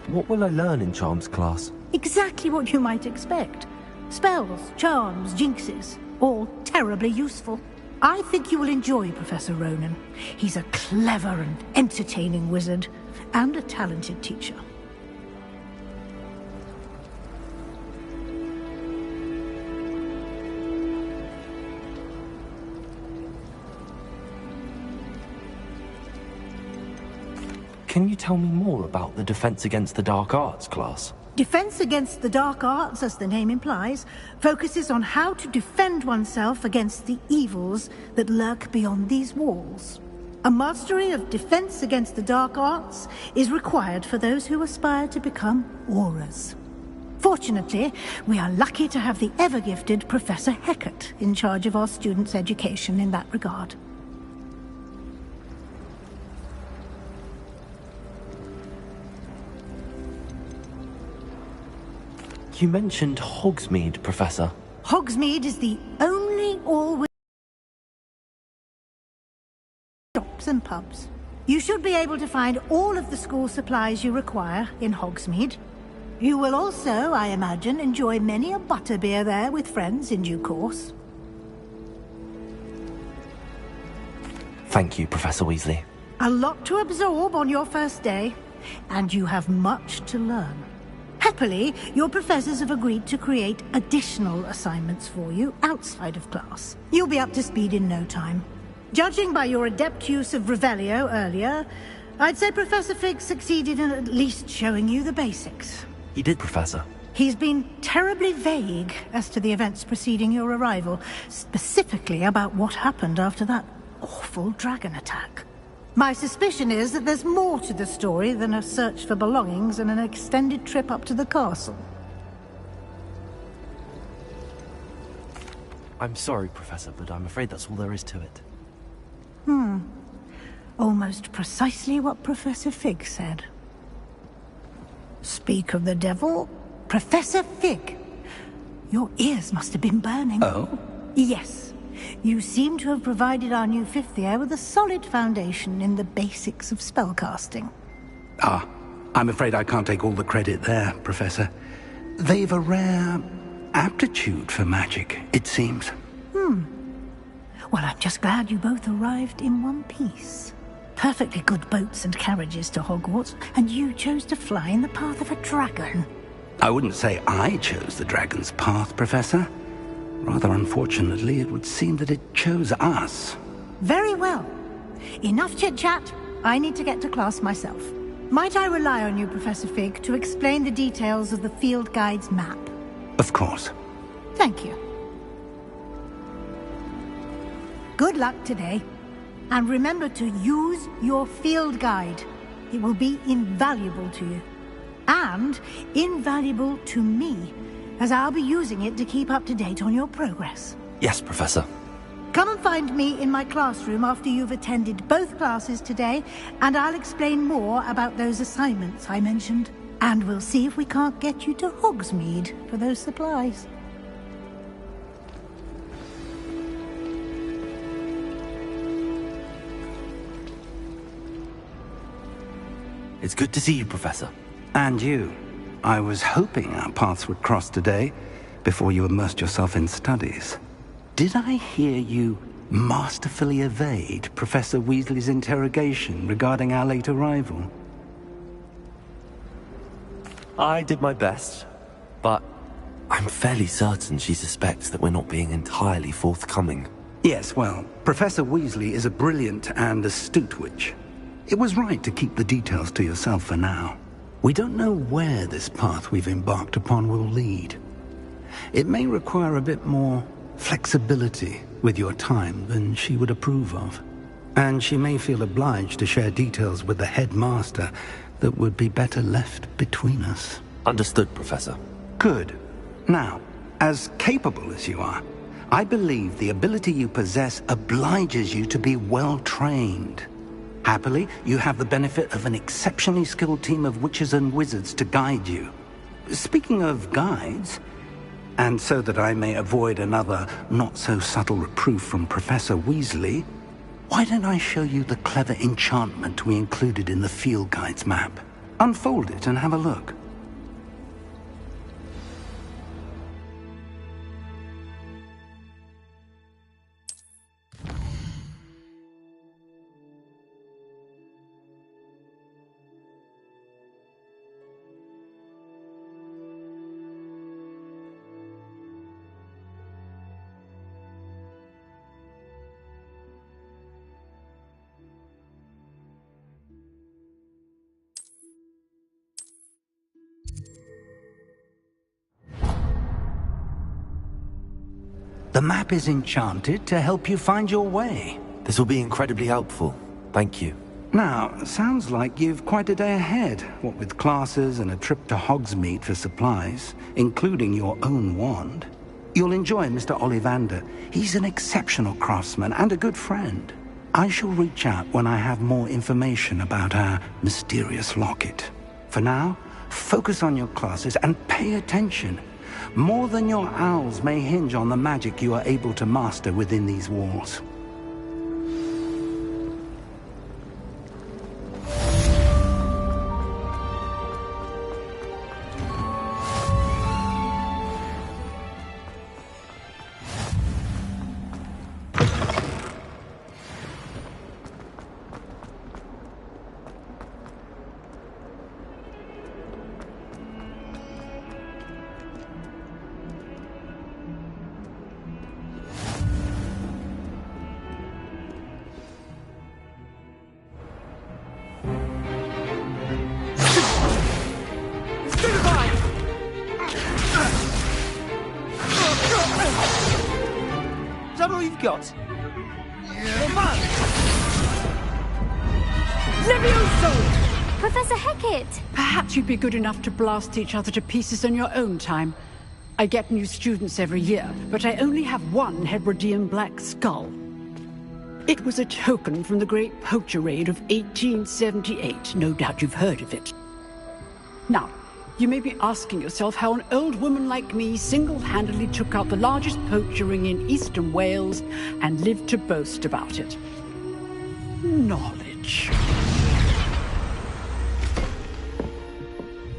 What will I learn in Charms class? Exactly what you might expect. Spells, charms, jinxes, all terribly useful. I think you will enjoy Professor Ronen. He's a clever and entertaining wizard, and a talented teacher. Can you tell me more about the Defense Against the Dark Arts class? Defense Against the Dark Arts, as the name implies, focuses on how to defend oneself against the evils that lurk beyond these walls. A mastery of Defense Against the Dark Arts is required for those who aspire to become Aurors. Fortunately, we are lucky to have the ever-gifted Professor Hecat in charge of our students' education in that regard. You mentioned Hogsmeade, Professor. Hogsmeade is the only all shops and pubs. You should be able to find all of the school supplies you require in Hogsmeade. You will also, I imagine, enjoy many a butterbeer there with friends in due course. Thank you, Professor Weasley. A lot to absorb on your first day, and you have much to learn. Happily, your professors have agreed to create additional assignments for you outside of class. You'll be up to speed in no time. Judging by your adept use of Revelio earlier, I'd say Professor Fig succeeded in at least showing you the basics. He did, Professor. He's been terribly vague as to the events preceding your arrival, specifically about what happened after that awful dragon attack. My suspicion is that there's more to the story than a search for belongings and an extended trip up to the castle. I'm sorry, Professor, but I'm afraid that's all there is to it. Almost precisely what Professor Fig said. Speak of the devil, Professor Fig. Your ears must have been burning. Oh? Yes. You seem to have provided our new fifth year with a solid foundation in the basics of spellcasting. Ah, I'm afraid I can't take all the credit there, Professor. They've a rare aptitude for magic, it seems. Well, I'm just glad you both arrived in one piece. Perfectly good boats and carriages to Hogwarts, and you chose to fly in the path of a dragon. I wouldn't say I chose the dragon's path, Professor. Rather unfortunately, it would seem that it chose us. Very well. Enough chit-chat. I need to get to class myself. Might I rely on you, Professor Fig, to explain the details of the field guide's map? Of course. Thank you. Good luck today. And remember to use your field guide. It will be invaluable to you. And invaluable to me, as I'll be using it to keep up to date on your progress. Yes, Professor. Come and find me in my classroom after you've attended both classes today, and I'll explain more about those assignments I mentioned. And we'll see if we can't get you to Hogsmeade for those supplies. It's good to see you, Professor. And you. I was hoping our paths would cross today, before you immersed yourself in studies. Did I hear you masterfully evade Professor Weasley's interrogation regarding our late arrival? I did my best, but I'm fairly certain she suspects that we're not being entirely forthcoming. Yes, well, Professor Weasley is a brilliant and astute witch. It was right to keep the details to yourself for now. We don't know where this path we've embarked upon will lead. It may require a bit more flexibility with your time than she would approve of. And she may feel obliged to share details with the headmaster that would be better left between us. Understood, Professor. Good. Now, as capable as you are, I believe the ability you possess obliges you to be well trained. Happily, you have the benefit of an exceptionally skilled team of witches and wizards to guide you. Speaking of guides, and so that I may avoid another not-so-subtle reproof from Professor Weasley, why don't I show you the clever enchantment we included in the field guide's map? Unfold it and have a look. The map is enchanted to help you find your way. This will be incredibly helpful. Thank you. Now, sounds like you've quite a day ahead, what with classes and a trip to Hogsmeade for supplies, including your own wand. You'll enjoy Mr. Ollivander. He's an exceptional craftsman and a good friend. I shall reach out when I have more information about our mysterious locket. For now, focus on your classes and pay attention. More than your owls may hinge on the magic you are able to master within these walls. Got. Levioso! Professor Hecat! Perhaps you'd be good enough to blast each other to pieces in your own time. I get new students every year, but I only have one Hebridean black skull. It was a token from the Great Poacher Raid of 1878. No doubt you've heard of it. Now, you may be asking yourself how an old woman like me single-handedly took out the largest poacher ring in eastern Wales and lived to boast about it. Knowledge.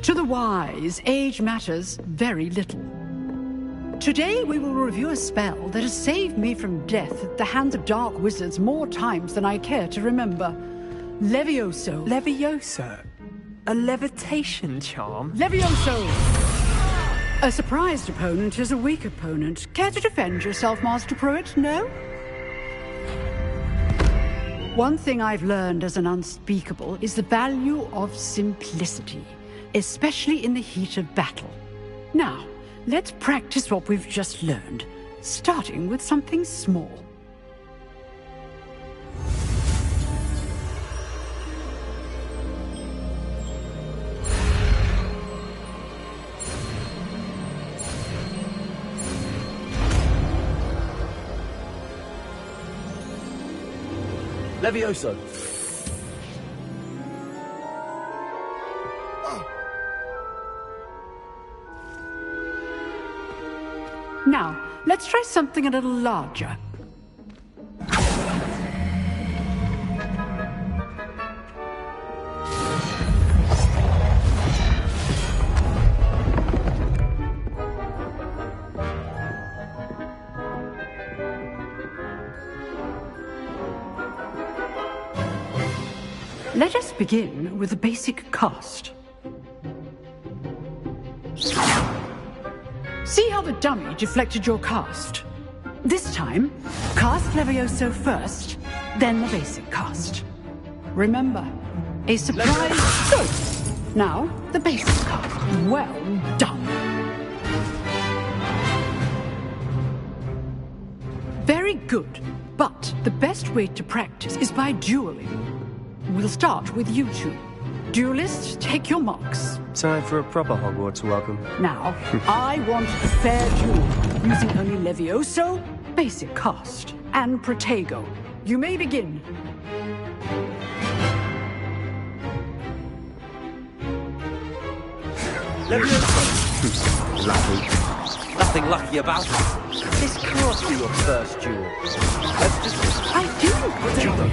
To the wise, age matters very little. Today we will review a spell that has saved me from death at the hands of dark wizards more times than I care to remember. Levioso. Levioso? A levitation charm? Levioso! A surprised opponent is a weak opponent. Care to defend yourself, Master Pruitt? No? One thing I've learned as an unspeakable is the value of simplicity, especially in the heat of battle. Now, let's practice what we've just learned, starting with something small. Levioso! Now, let's try something a little larger. Let us begin with a basic cast. See how the dummy deflected your cast? This time, cast Levioso first, then the basic cast. Remember, a surprise... Now, the basics card. Well done. Very good. But the best way to practice is by dueling. We'll start with you two. Duelists, take your marks. Time for a proper Hogwarts welcome. Now, I want a fair duel, using only Levioso, basic cast, and Protego. You may begin. Lucky. Nothing lucky about it. This can't be your first duel. I didn't Levioso.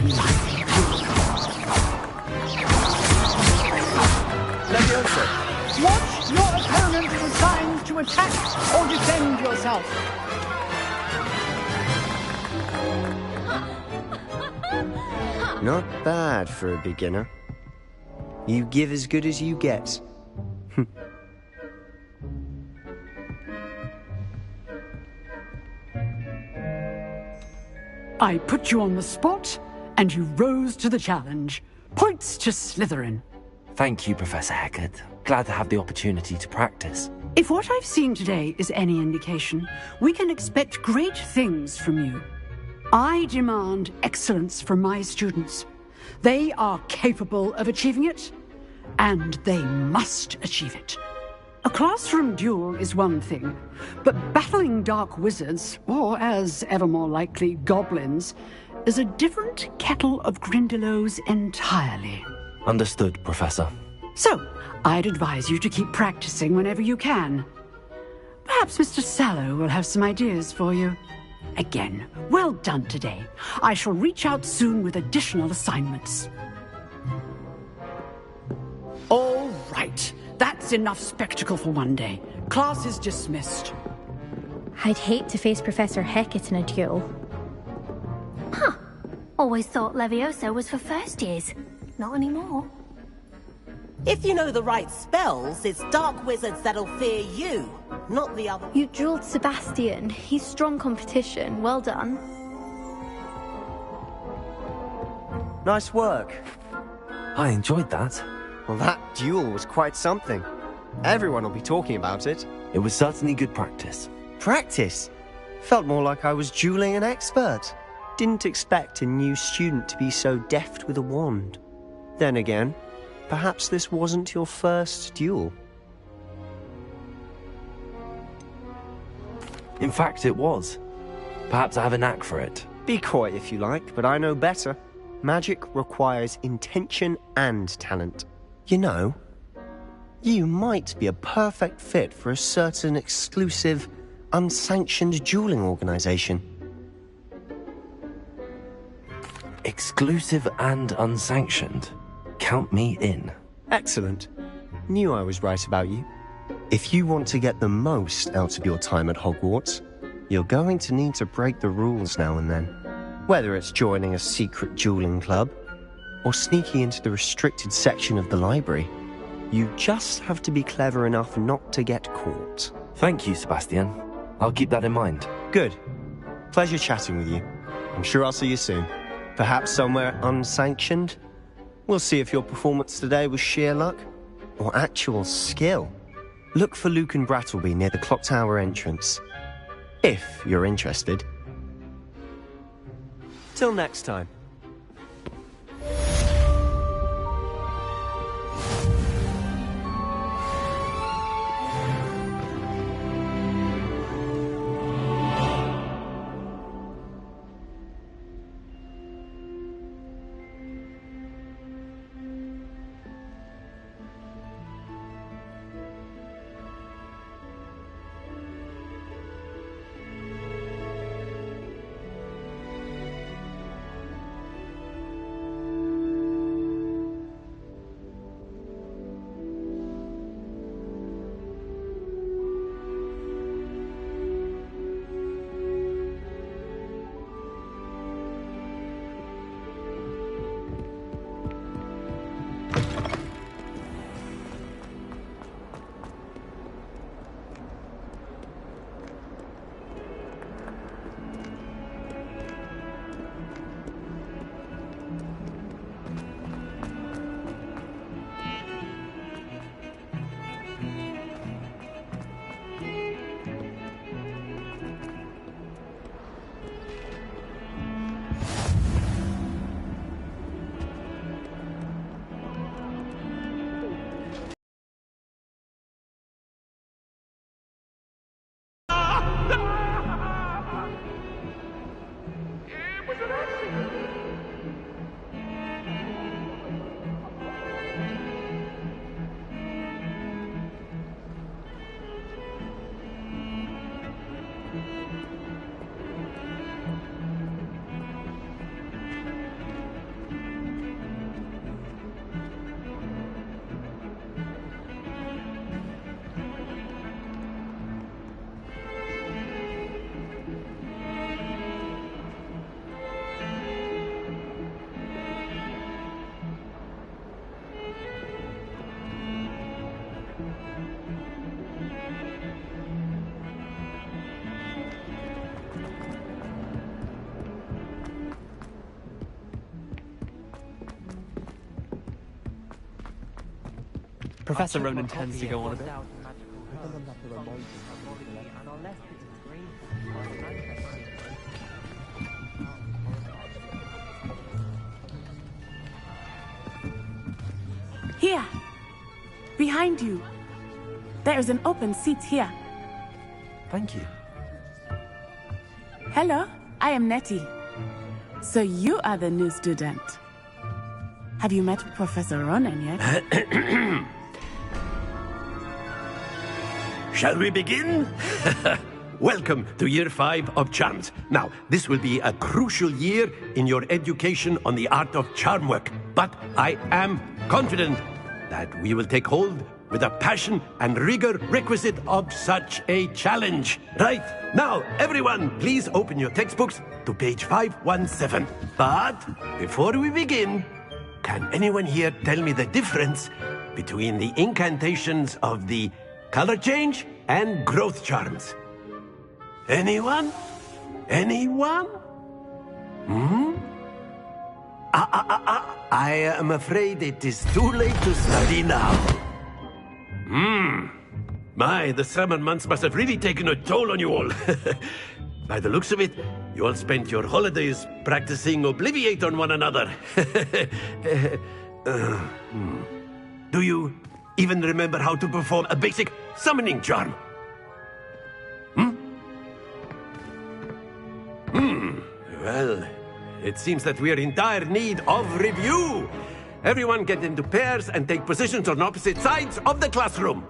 Watch your opponent assigned to attack or defend yourself. Not bad for a beginner. You give as good as you get. I put you on the spot, and you rose to the challenge. Points to Slytherin. Thank you, Professor Hecat. Glad to have the opportunity to practice. If what I've seen today is any indication, we can expect great things from you. I demand excellence from my students. They are capable of achieving it, and they must achieve it. A classroom duel is one thing, but battling dark wizards, or as ever more likely, goblins, is a different kettle of Grindylows entirely. Understood, Professor. So, I'd advise you to keep practicing whenever you can. Perhaps Mr. Sallow will have some ideas for you. Again, well done today. I shall reach out soon with additional assignments. All right. That's enough spectacle for one day. Class is dismissed. I'd hate to face Professor Hecat in a duel. Huh. Always thought Levioso was for first years. Not anymore. If you know the right spells, it's dark wizards that'll fear you, not the other. You dueled Sebastian. He's strong competition. Well done. Nice work. I enjoyed that. Well, that duel was quite something. Everyone will be talking about it. It was certainly good practice. Practice? Felt more like I was dueling an expert. Didn't expect a new student to be so deft with a wand. Then again, perhaps this wasn't your first duel. In fact, it was. Perhaps I have a knack for it. Be coy if you like, but I know better. Magic requires intention and talent. You know, you might be a perfect fit for a certain exclusive, unsanctioned dueling organization. Exclusive and unsanctioned? Count me in. Excellent. Knew I was right about you. If you want to get the most out of your time at Hogwarts, you're going to need to break the rules now and then. Whether it's joining a secret dueling club, or sneaking into the restricted section of the library, you just have to be clever enough not to get caught. Thank you, Sebastian. I'll keep that in mind. Good. Pleasure chatting with you. I'm sure I'll see you soon. Perhaps somewhere unsanctioned? We'll see if your performance today was sheer luck or actual skill. Look for Luke and Brattleby near the Clock Tower entrance. If you're interested. Till next time. Professor Ronan tends to go on a bit. Here. Behind you. There is an open seat here. Thank you. Hello, I am Nettie. So you are the new student. Have you met Professor Ronan yet? Shall we begin? Welcome to Year 5 of Charms. Now, this will be a crucial year in your education on the art of charm work. But I am confident that we will take hold with the passion and rigor requisite of such a challenge. Right, now, everyone, please open your textbooks to page 517. But before we begin, can anyone here tell me the difference between the incantations of the color change and growth charms? Anyone? Anyone? I am afraid it is too late to study now. My, the summer months must have really taken a toll on you all. By the looks of it, you all spent your holidays practicing Obliviate on one another. Do you even remember how to perform a basic summoning charm? Well, it seems that we are in dire need of review. Everyone get into pairs and take positions on opposite sides of the classroom.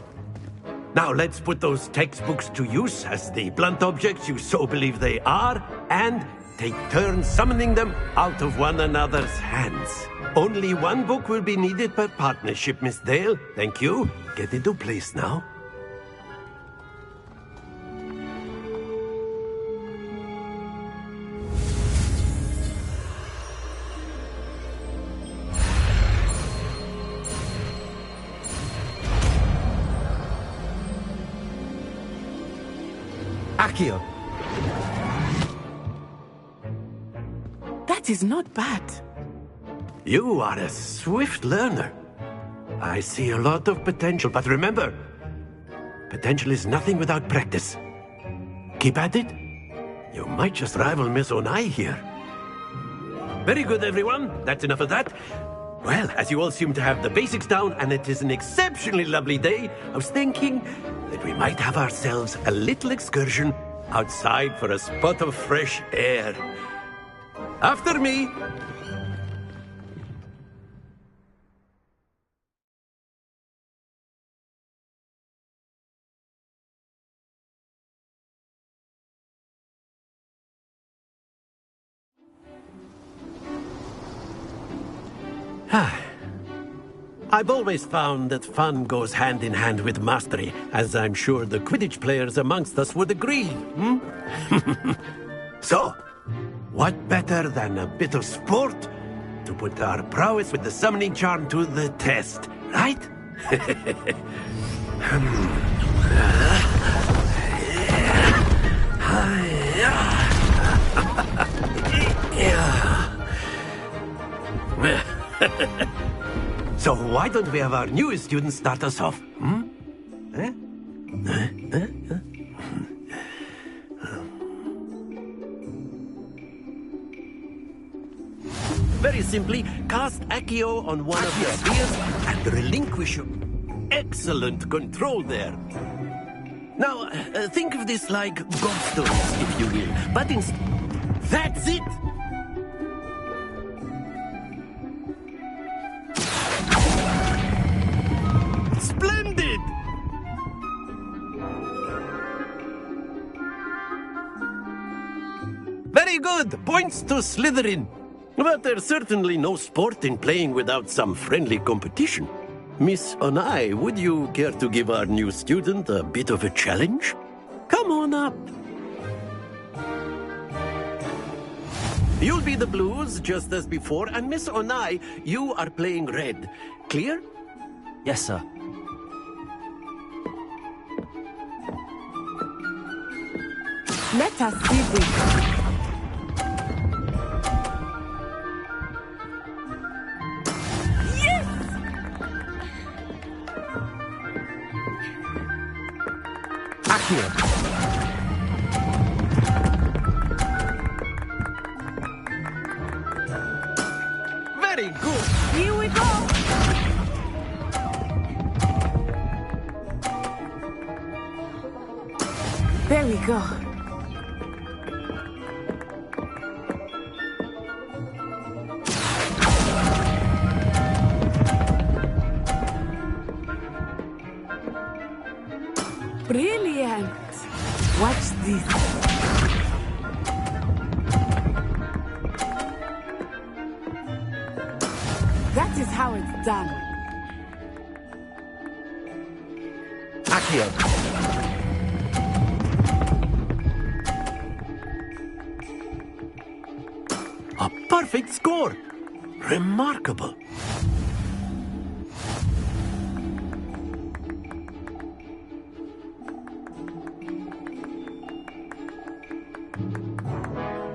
Now let's put those textbooks to use as the blunt objects you so believe they are, and take turns summoning them out of one another's hands. Only one book will be needed per partnership, Miss Dale. Thank you. Get into place now. Accio. That is not bad. You are a swift learner. I see a lot of potential, but remember, potential is nothing without practice. Keep at it. You might just rival Miss Onai here. Very good, everyone. That's enough of that. Well, as you all seem to have the basics down, and it is an exceptionally lovely day, I was thinking that we might have ourselves a little excursion outside for a spot of fresh air. After me. I've always found that fun goes hand in hand with mastery, as I'm sure the Quidditch players amongst us would agree. So, what better than a bit of sport to put our prowess with the summoning charm to the test, right? So why don't we have our newest student start us off? Very simply, cast Accio on one of your spheres and relinquish your... Excellent control there. Now, think of this like gobstones, if you will. But instead... That's it! Splendid! Very good! Points to Slytherin. But there's certainly no sport in playing without some friendly competition. Miss Onai, would you care to give our new student a bit of a challenge? Come on up. You'll be the blues, just as before, and Miss Onai, you are playing red. Clear? Yes, sir. Let us see this. Accio. Very good. Here we go. There we go. Brilliant. Watch this. That is how it's done. Accio. A perfect score. Remarkable.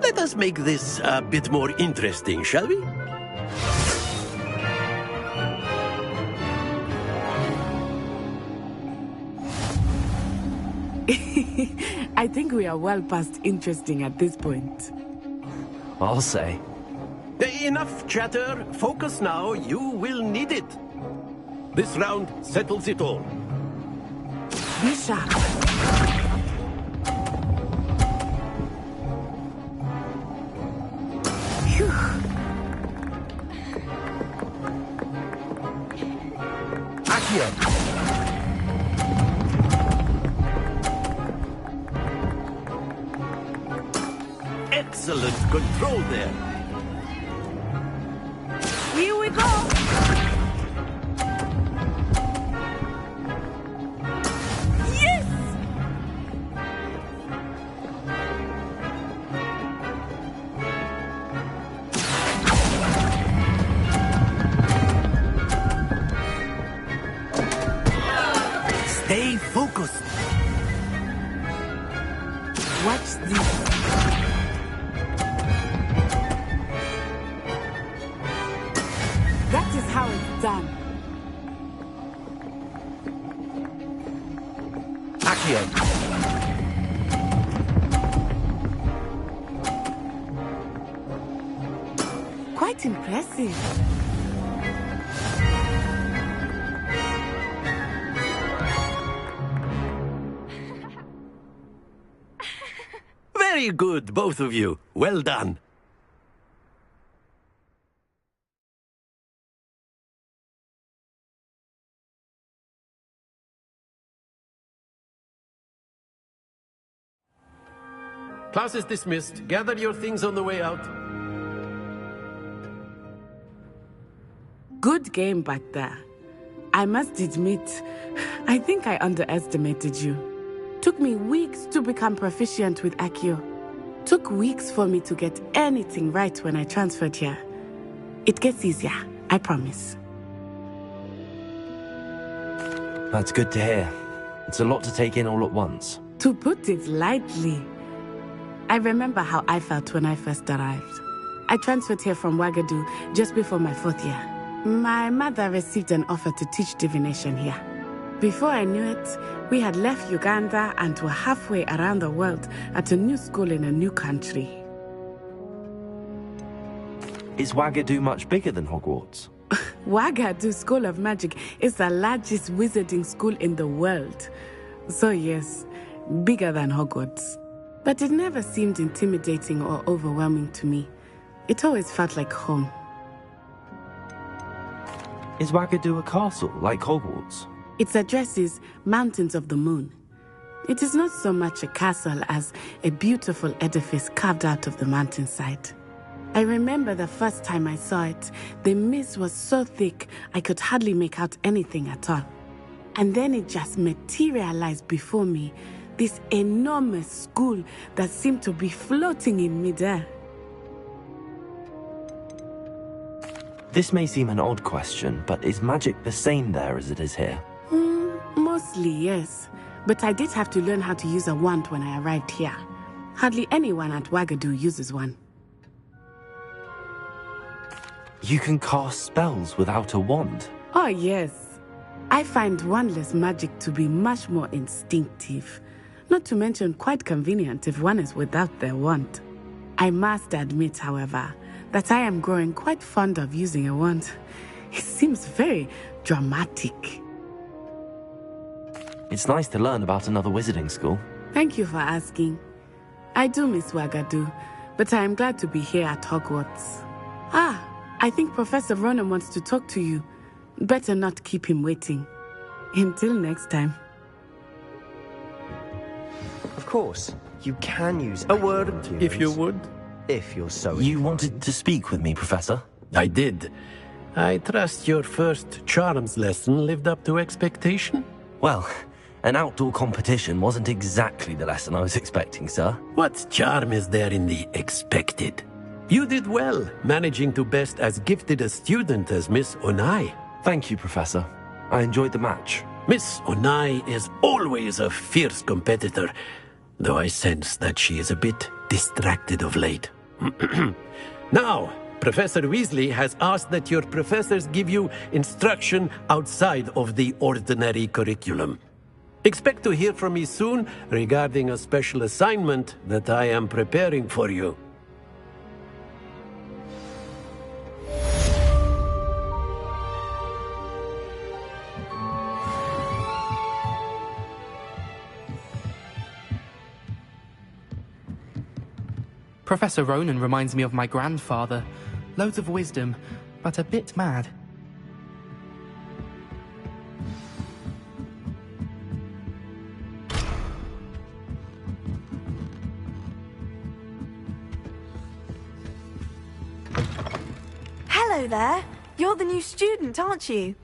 Let us make this a bit more interesting, shall we? I think we are well past interesting at this point. I'll say. Enough chatter. Focus now. You will need it. This round settles it all. Be sharp. Phew. Accio. Excellent control there. Here we go. Yes! Stay focused. Watch this. That is how it's done. Accio. Quite impressive. Very good, both of you. Well done. Class is dismissed. Gather your things on the way out. Good game back there. I must admit, I think I underestimated you. Took me weeks to become proficient with Accio. Took weeks for me to get anything right when I transferred here. It gets easier, I promise. That's good to hear. It's a lot to take in all at once. To put it lightly, I remember how I felt when I first arrived. I transferred here from Wagadu just before my 4th year. My mother received an offer to teach divination here. Before I knew it, we had left Uganda and were halfway around the world at a new school in a new country. Is Wagadu much bigger than Hogwarts? Wagadu School of Magic is the largest wizarding school in the world. So yes, bigger than Hogwarts. But it never seemed intimidating or overwhelming to me. It always felt like home. Is Wagadu a castle, like Hogwarts? Its address is Mountains of the Moon. It is not so much a castle as a beautiful edifice carved out of the mountainside. I remember the first time I saw it, the mist was so thick I could hardly make out anything at all. And then it just materialized before me, this enormous school that seemed to be floating in midair. This may seem an odd question, but is magic the same there as it is here? Mostly, yes. But I did have to learn how to use a wand when I arrived here. Hardly anyone at Wagadu uses one. You can cast spells without a wand? Oh, yes. I find wandless magic to be much more instinctive. Not to mention quite convenient if one is without their wand. I must admit, however, that I am growing quite fond of using a wand. It seems very dramatic. It's nice to learn about another wizarding school. Thank you for asking. I do miss Ouagadougou, but I am glad to be here at Hogwarts. I think Professor Ronen wants to talk to you. Better not keep him waiting. Until next time. Of course, you can use a word, if you would. If you're so You wanted to speak with me, Professor? I did. I trust your first charms lesson lived up to expectation? Well, an outdoor competition wasn't exactly the lesson I was expecting, sir. What charm is there in the expected? You did well, managing to best as gifted a student as Miss Onai. Thank you, Professor. I enjoyed the match. Miss Onai is always a fierce competitor, though I sense that she is a bit distracted of late. Now, Professor Weasley has asked that your professors give you instruction outside of the ordinary curriculum. Expect to hear from me soon regarding a special assignment that I am preparing for you. Professor Ronen reminds me of my grandfather. Loads of wisdom, but a bit mad. Hello there. You're the new student, aren't you?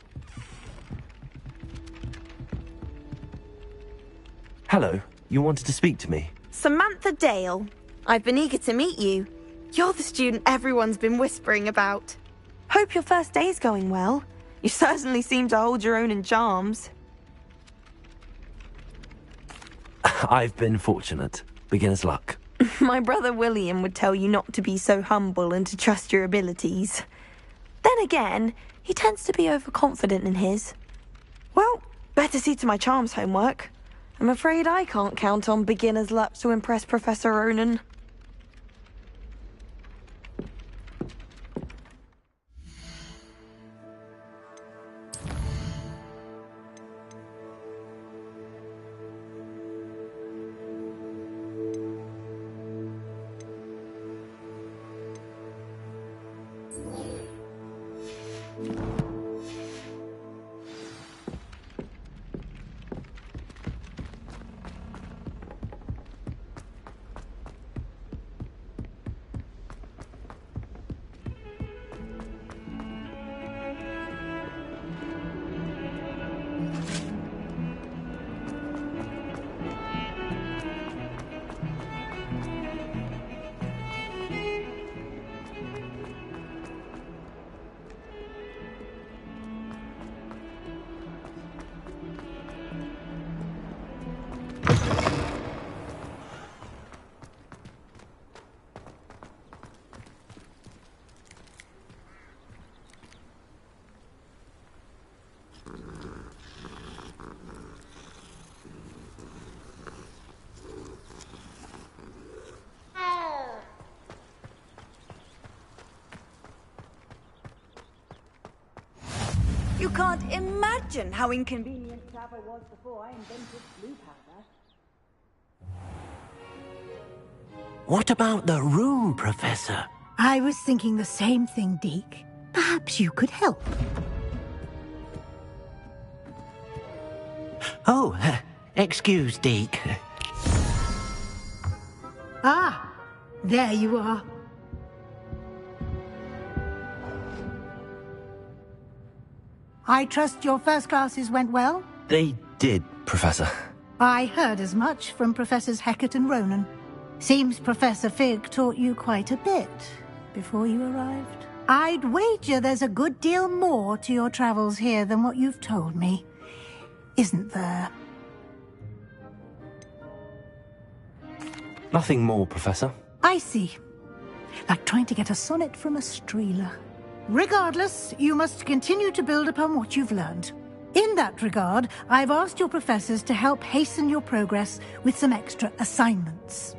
Hello. You wanted to speak to me? Samantha Dale. I've been eager to meet you. You're the student everyone's been whispering about. Hope your first day's going well. You certainly seem to hold your own in charms. I've been fortunate. Beginner's luck. My brother William would tell you not to be so humble and to trust your abilities. Then again, he tends to be overconfident in his. Well, better see to my charms homework. I'm afraid I can't count on beginner's luck to impress Professor Ronen. You can't imagine how inconvenient Saba was before I invented blue powder. What about the room, Professor? I was thinking the same thing, Deke. Perhaps you could help. Oh, excuse, Deke. Ah, there you are. I trust your first classes went well? They did, Professor. I heard as much from Professors Hecat and Ronen. Seems Professor Fig taught you quite a bit before you arrived. I'd wager there's a good deal more to your travels here than what you've told me. Isn't there? Nothing more, Professor. I see. Like trying to get a sonnet from a streeler. Regardless, you must continue to build upon what you've learned. In that regard, I've asked your professors to help hasten your progress with some extra assignments.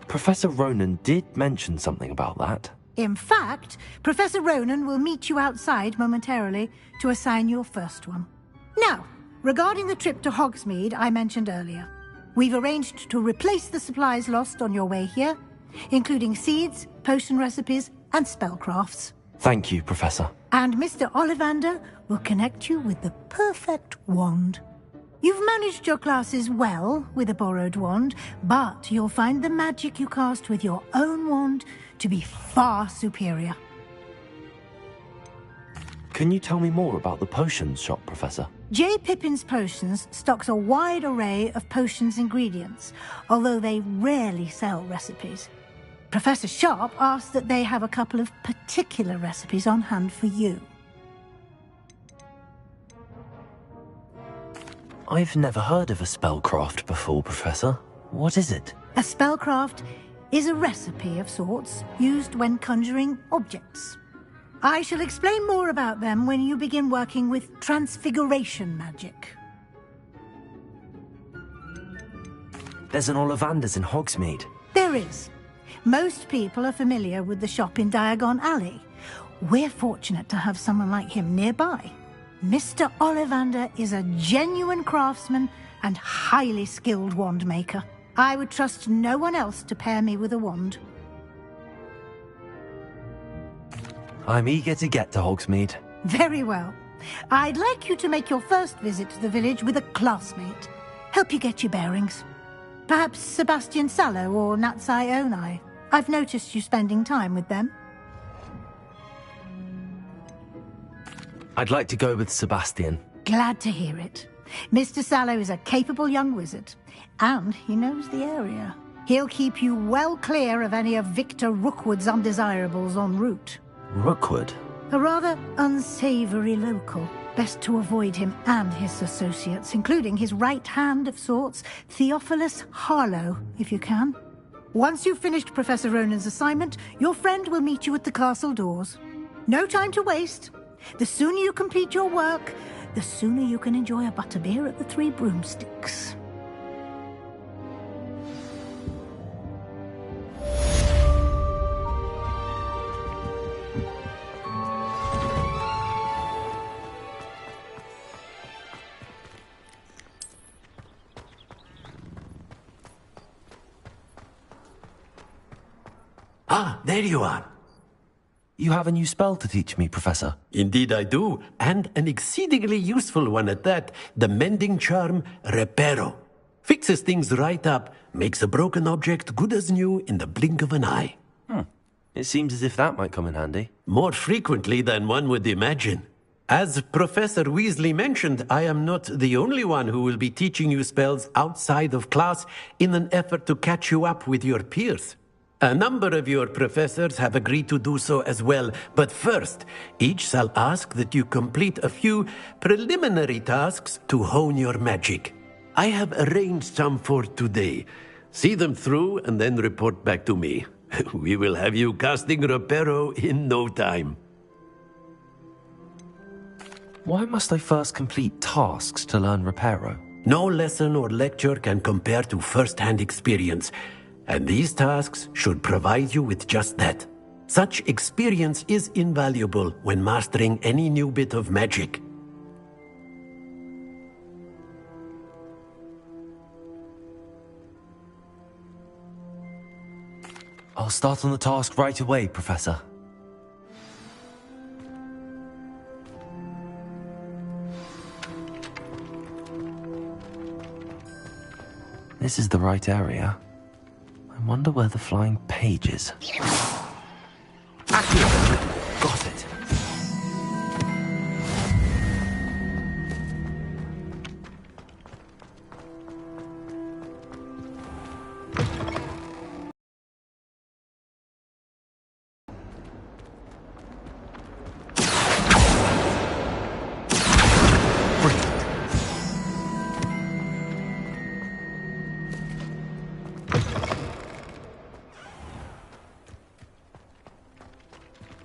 Professor Ronan did mention something about that. In fact, Professor Ronan will meet you outside momentarily to assign your first one. Now, regarding the trip to Hogsmeade I mentioned earlier, we've arranged to replace the supplies lost on your way here, including seeds, potion recipes, and spellcrafts. Thank you, Professor. And Mr. Ollivander will connect you with the perfect wand. You've managed your classes well with a borrowed wand, but you'll find the magic you cast with your own wand to be far superior. Can you tell me more about the potions shop, Professor? J. Pippin's Potions stocks a wide array of potions ingredients, although they rarely sell recipes. Professor Sharp asks that they have a couple of particular recipes on hand for you. I've never heard of a spellcraft before, Professor. What is it? A spellcraft is a recipe of sorts used when conjuring objects. I shall explain more about them when you begin working with transfiguration magic. There's an Ollivander's in Hogsmeade. There is. Most people are familiar with the shop in Diagon Alley. We're fortunate to have someone like him nearby. Mr. Ollivander is a genuine craftsman and highly skilled wand maker. I would trust no one else to pair me with a wand. I'm eager to get to Hogsmeade. Very well. I'd like you to make your first visit to the village with a classmate. Help you get your bearings. Perhaps Sebastian Sallow or Natsai Onai. I've noticed you spending time with them. I'd like to go with Sebastian. Glad to hear it. Mr. Sallow is a capable young wizard, and he knows the area. He'll keep you well clear of any of Victor Rookwood's undesirables en route. Rookwood? A rather unsavory local. Best to avoid him and his associates, including his right hand of sorts, Theophilus Harlow, if you can. Once you've finished Professor Ronan's assignment, your friend will meet you at the castle doors. No time to waste. The sooner you complete your work, the sooner you can enjoy a butterbeer at the Three Broomsticks. Ah, there you are. You have a new spell to teach me, Professor. Indeed I do, and an exceedingly useful one at that. The mending charm, Reparo. Fixes things right up, makes a broken object good as new in the blink of an eye. It seems as if that might come in handy. More frequently than one would imagine. As Professor Weasley mentioned, I am not the only one who will be teaching you spells outside of class in an effort to catch you up with your peers. A number of your professors have agreed to do so as well, but first, each shall ask that you complete a few preliminary tasks to hone your magic. I have arranged some for today. See them through and then report back to me. We will have you casting Reparo in no time. Why must I first complete tasks to learn Reparo? No lesson or lecture can compare to first-hand experience. And these tasks should provide you with just that. Such experience is invaluable when mastering any new bit of magic. I'll start on the task right away, Professor. This is the right area. I wonder where the flying page is. Got it.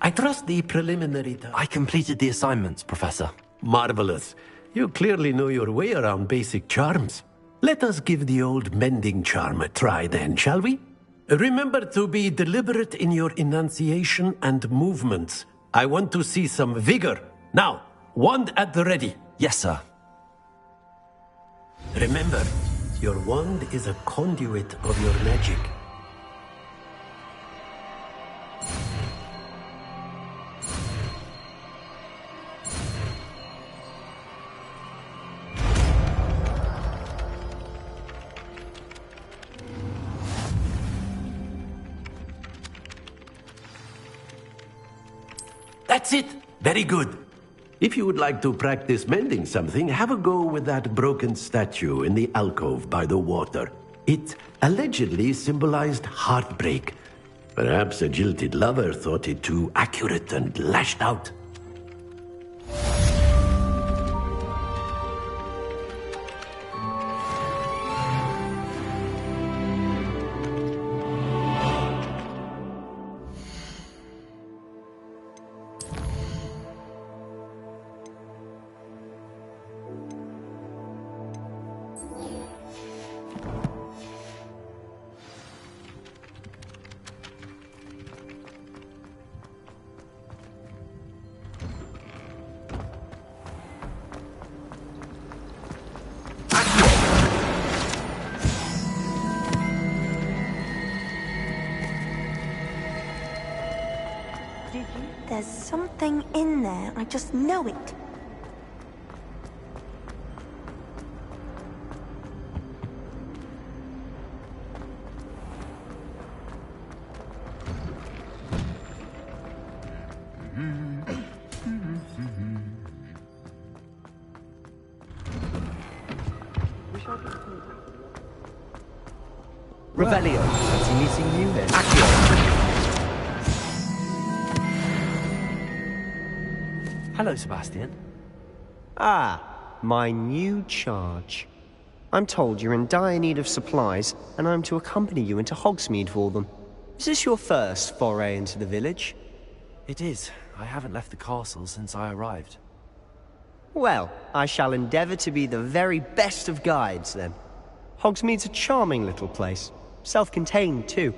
I trust the preliminary... I completed the assignments, Professor. Marvelous. You clearly know your way around basic charms. Let us give the old mending charm a try then, shall we? Remember to be deliberate in your enunciation and movements. I want to see some vigor. Now, wand at the ready. Yes, sir. Remember, your wand is a conduit of your magic. That's it! Very good. If you would like to practice mending something, have a go with that broken statue in the alcove by the water. It allegedly symbolized heartbreak. Perhaps a jilted lover thought it too accurate and lashed out. There's something in there. I just know it. Revelio. Fancy meeting you then. Hello, Sebastian. Ah, my new charge. I'm told you're in dire need of supplies, and I'm to accompany you into Hogsmeade for them. Is this your first foray into the village? It is. I haven't left the castle since I arrived. Well, I shall endeavour to be the very best of guides, then. Hogsmeade's a charming little place. Self-contained, too.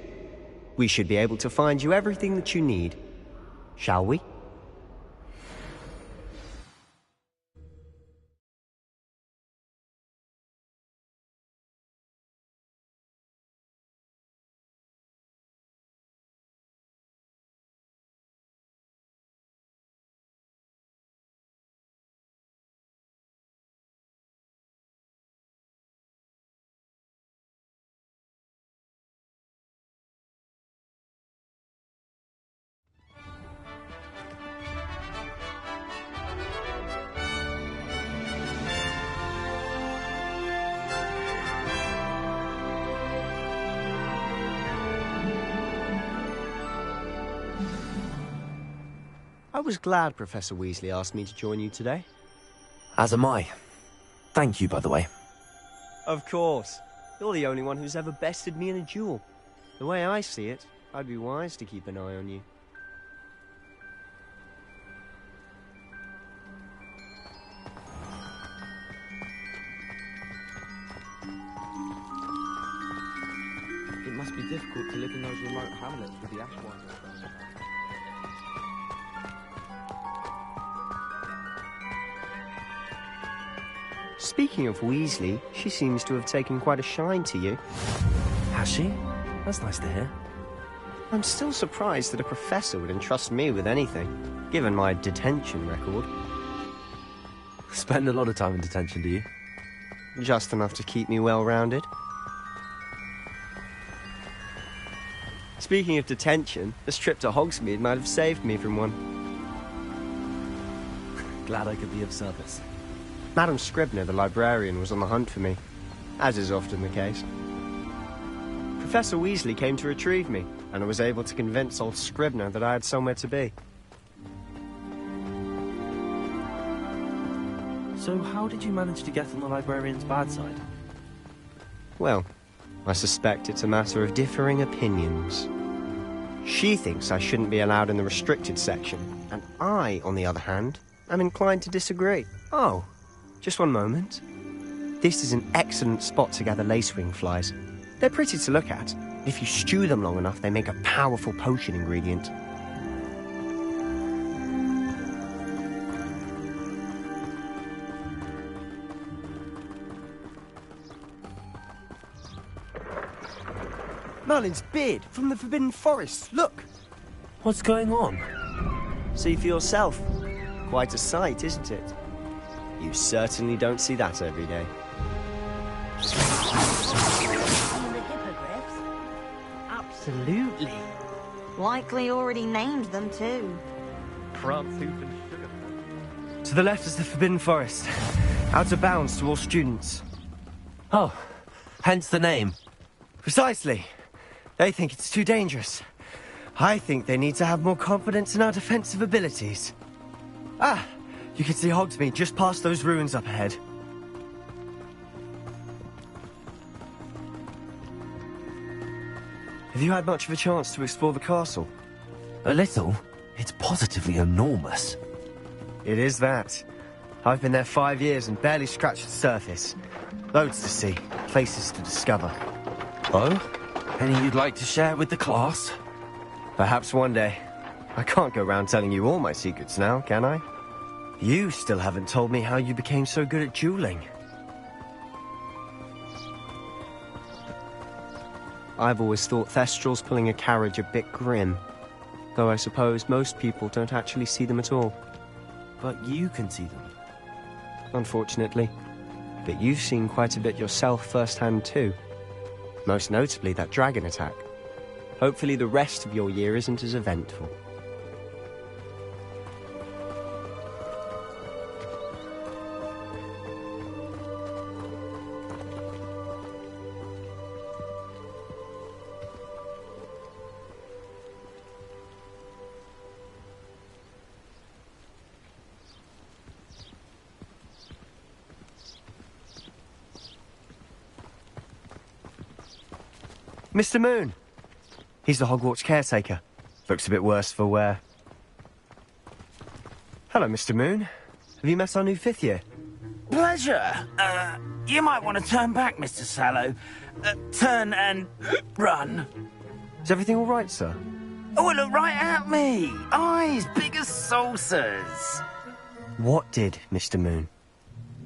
We should be able to find you everything that you need. Shall we? I was glad Professor Weasley asked me to join you today. As am I. Thank you, by the way. Of course. You're the only one who's ever bested me in a duel. The way I see it, I'd be wise to keep an eye on you. It must be difficult to live in those remote hamlets with the Ashwine. Speaking of Weasley, she seems to have taken quite a shine to you. Has she? That's nice to hear. I'm still surprised that a professor would entrust me with anything, given my detention record. Spend a lot of time in detention, do you? Just enough to keep me well-rounded. Speaking of detention, this trip to Hogsmeade might have saved me from one. Glad I could be of service. Madam Scribner, the librarian, was on the hunt for me, as is often the case. Professor Weasley came to retrieve me, and I was able to convince old Scribner that I had somewhere to be. So how did you manage to get on the librarian's bad side? Well, I suspect it's a matter of differing opinions. She She thinks I shouldn't be allowed in the restricted section, and I, on the other hand, am inclined to disagree. Oh, just one moment. This is an excellent spot to gather lacewing flies. They're pretty to look at. If you stew them long enough, they make a powerful potion ingredient. Merlin's beard from the Forbidden Forest. Look! What's going on? See for yourself. Quite a sight, isn't it? You certainly don't see that every day. The hippogriffs? Absolutely. Likely already named them too. Prance, hoof and sugar. To the left is the Forbidden Forest. Out of bounds to all students. Oh, hence the name. Precisely. They think it's too dangerous. I think they need to have more confidence in our defensive abilities. Ah, you can see Hogsmeade just past those ruins up ahead. Have you had much of a chance to explore the castle? A little. It's positively enormous. It is that. I've been there 5 years and barely scratched the surface. Loads to see, places to discover. Oh? Any you'd like to share with the class? Perhaps one day. I can't go around telling you all my secrets now, can I? You still haven't told me how you became so good at dueling. I've always thought Thestrals pulling a carriage a bit grim. Though I suppose most people don't actually see them at all. But you can see them. Unfortunately. But you've seen quite a bit yourself firsthand too. Most notably that dragon attack. Hopefully the rest of your year isn't as eventful. Mr. Moon! He's the Hogwarts caretaker. Looks a bit worse for wear. Hello, Mr. Moon. Have you met our new 5th year? Pleasure. You might want to turn back, Mr. Sallow. Turn and run. Is everything all right, sir? Oh, look right at me. Eyes big as saucers. What did, Mr. Moon?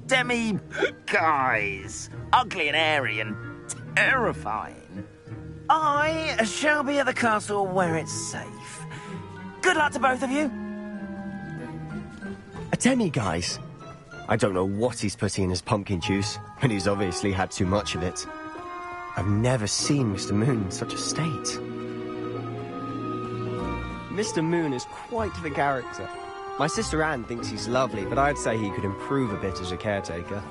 Demi guys. Ugly and airy and terrifying. I shall be at the castle where it's safe. Good luck to both of you. A demi-guise? I don't know what he's putting in his pumpkin juice, but he's obviously had too much of it. I've never seen Mr. Moon in such a state. Mr. Moon is quite the character. My sister Anne thinks he's lovely, but I'd say he could improve a bit as a caretaker.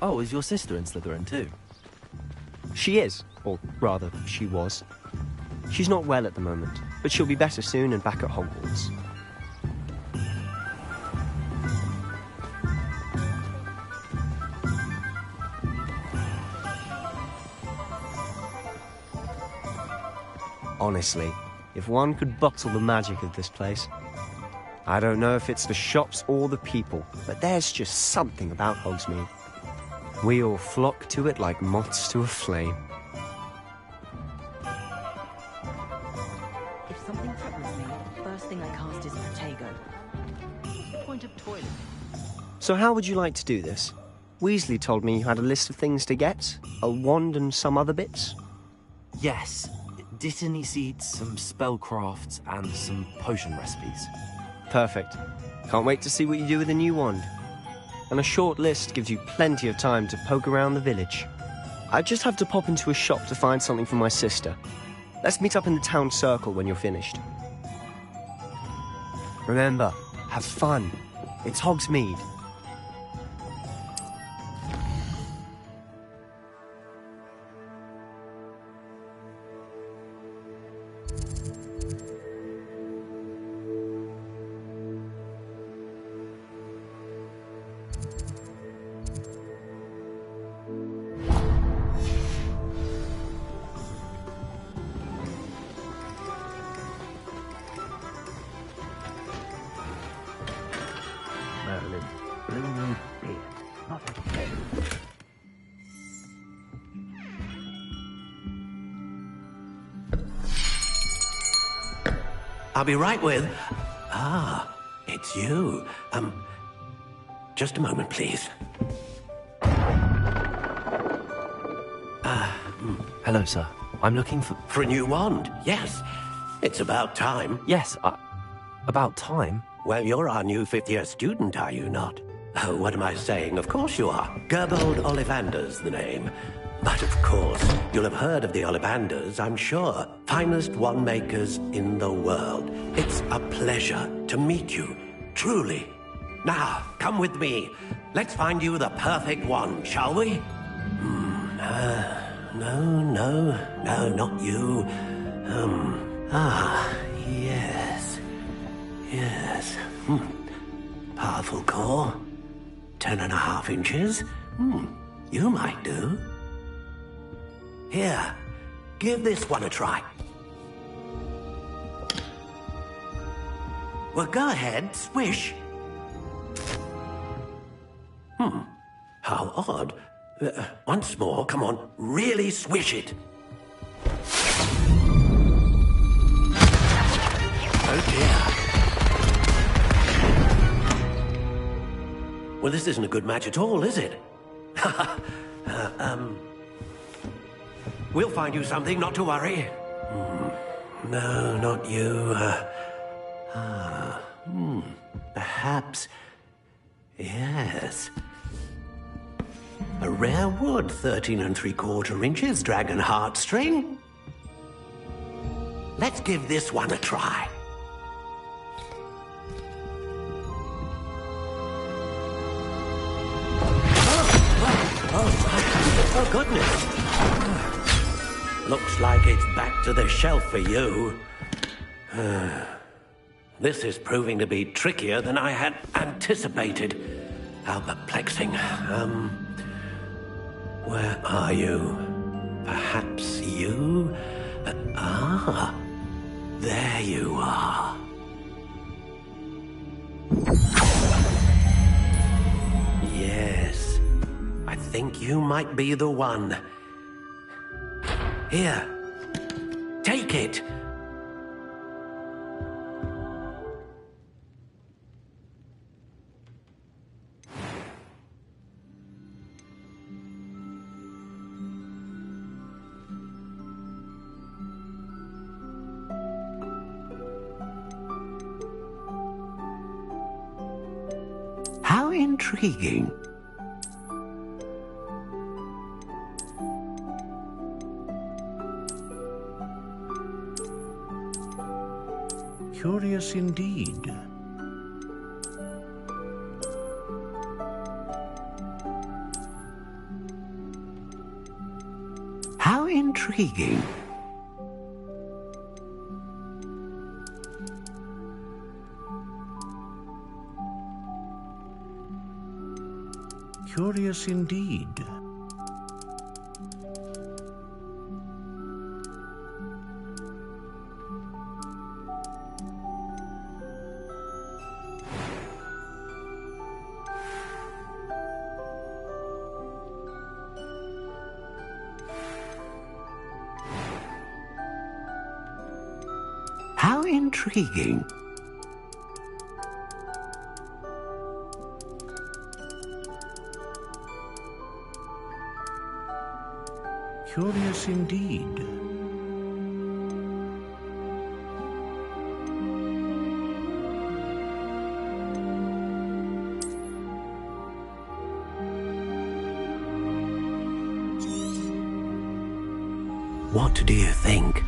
Oh, is your sister in Slytherin too? She is. Or rather, she was. She's not well at the moment, but she'll be better soon and back at Hogwarts. Honestly, if one could bottle the magic of this place. I don't know if it's the shops or the people, but there's just something about Hogsmeade. We all flock to it like moths to a flame. If something threatens me, the first thing I cast is Protego. What's the point of toilet? So how would you like to do this? Weasley told me you had a list of things to get, a wand and some other bits. Yes. Dittany seeds, some spellcrafts, and some potion recipes. Perfect. Can't wait to see what you do with the new wand. And a short list gives you plenty of time to poke around the village. I just have to pop into a shop to find something for my sister. Let's meet up in the town circle when you're finished. Remember, have fun. It's Hogsmeade. I'll be right with... Ah, it's you. Just a moment, please. Hello, sir. I'm looking for... For a new wand, yes. It's about time. Yes, about time? Well, you're our new fifth-year student, are you not? Oh, what am I saying? Of course you are. Gerbold Ollivander's the name. But of course, you'll have heard of the Ollivanders, I'm sure. Finest wand makers in the world. It's a pleasure to meet you, truly. Now, come with me. Let's find you the perfect wand, shall we? No, not you. Yes. Powerful core. 10.5 inches. You might do. Here, give this one a try. Well, go ahead, swish. How odd. Once more, come on, really swish it. Oh dear. Well, this isn't a good match at all, is it? We'll find you something, not to worry. No, not you. Perhaps... Yes. A rare wood, 13 3/4 inches, dragon heartstring. Let's give this one a try. Oh, goodness. Looks like it's back to the shelf for you. This is proving to be trickier than I had anticipated. How perplexing. Where are you? Perhaps you? There you are. Yes. I think you might be the one. Here. Take it. How intriguing. Curious indeed. How intriguing. Curious indeed. How intriguing. Curious indeed. What do you think?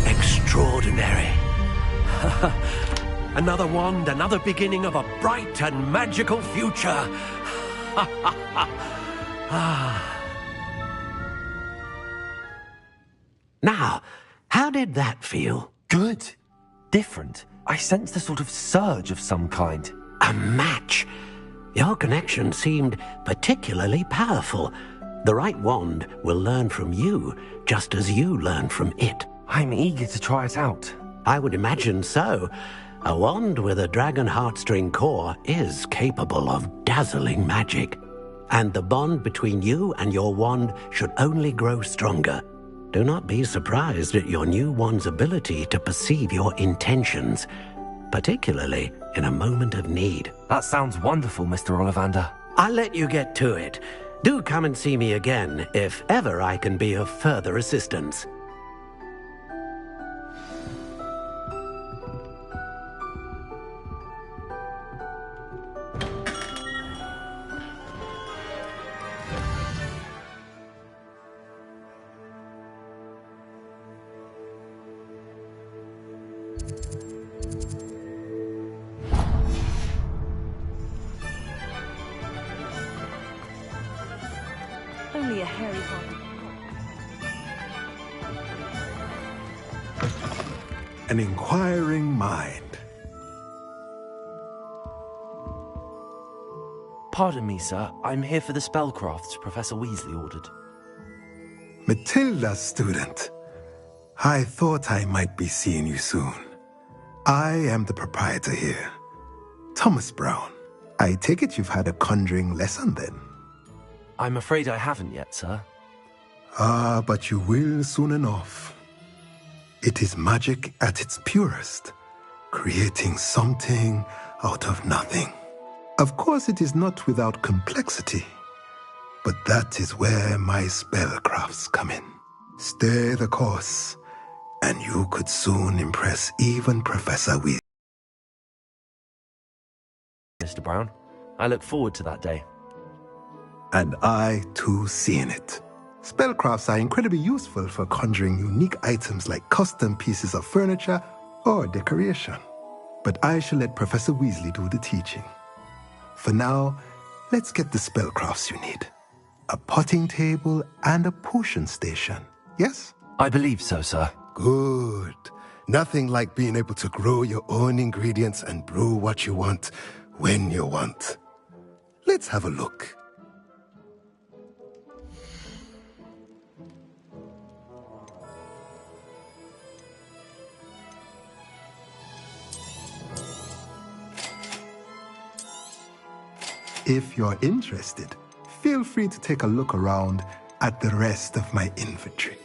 Extraordinary. Another wand, another beginning of a bright and magical future. Now, how did that feel? Good. Different. I sensed a sort of surge of some kind. A match. Your connection seemed particularly powerful. The right wand will learn from you, just as you learn from it. I'm eager to try it out. I would imagine so. A wand with a dragon heartstring core is capable of dazzling magic. and the bond between you and your wand should only grow stronger. Do not be surprised at your new wand's ability to perceive your intentions, particularly in a moment of need. That sounds wonderful, Mr. Ollivander. I'll let you get to it. Do come and see me again if ever I can be of further assistance. Only a hairy heart. An inquiring mind. Pardon me, sir. I'm here for the spellcrafts Professor Weasley ordered. Matilda, student. I thought I might be seeing you soon. I am the proprietor here, Thomas Brown. I take it you've had a conjuring lesson then? I'm afraid I haven't yet, sir. Ah, but you will soon enough. It is magic at its purest, creating something out of nothing. Of course, it is not without complexity, but that is where my spellcrafts come in. Stay the course, and you could soon impress even Professor Weasley. Mr. Brown, I look forward to that day. And I, too, seeing it. Spellcrafts are incredibly useful for conjuring unique items like custom pieces of furniture or decoration. But I shall let Professor Weasley do the teaching. For now, let's get the spellcrafts you need. A potting table and a potion station, yes? I believe so, sir. Good. Nothing like being able to grow your own ingredients and brew what you want when you want. Let's have a look. If you're interested, feel free to take a look around at the rest of my inventory.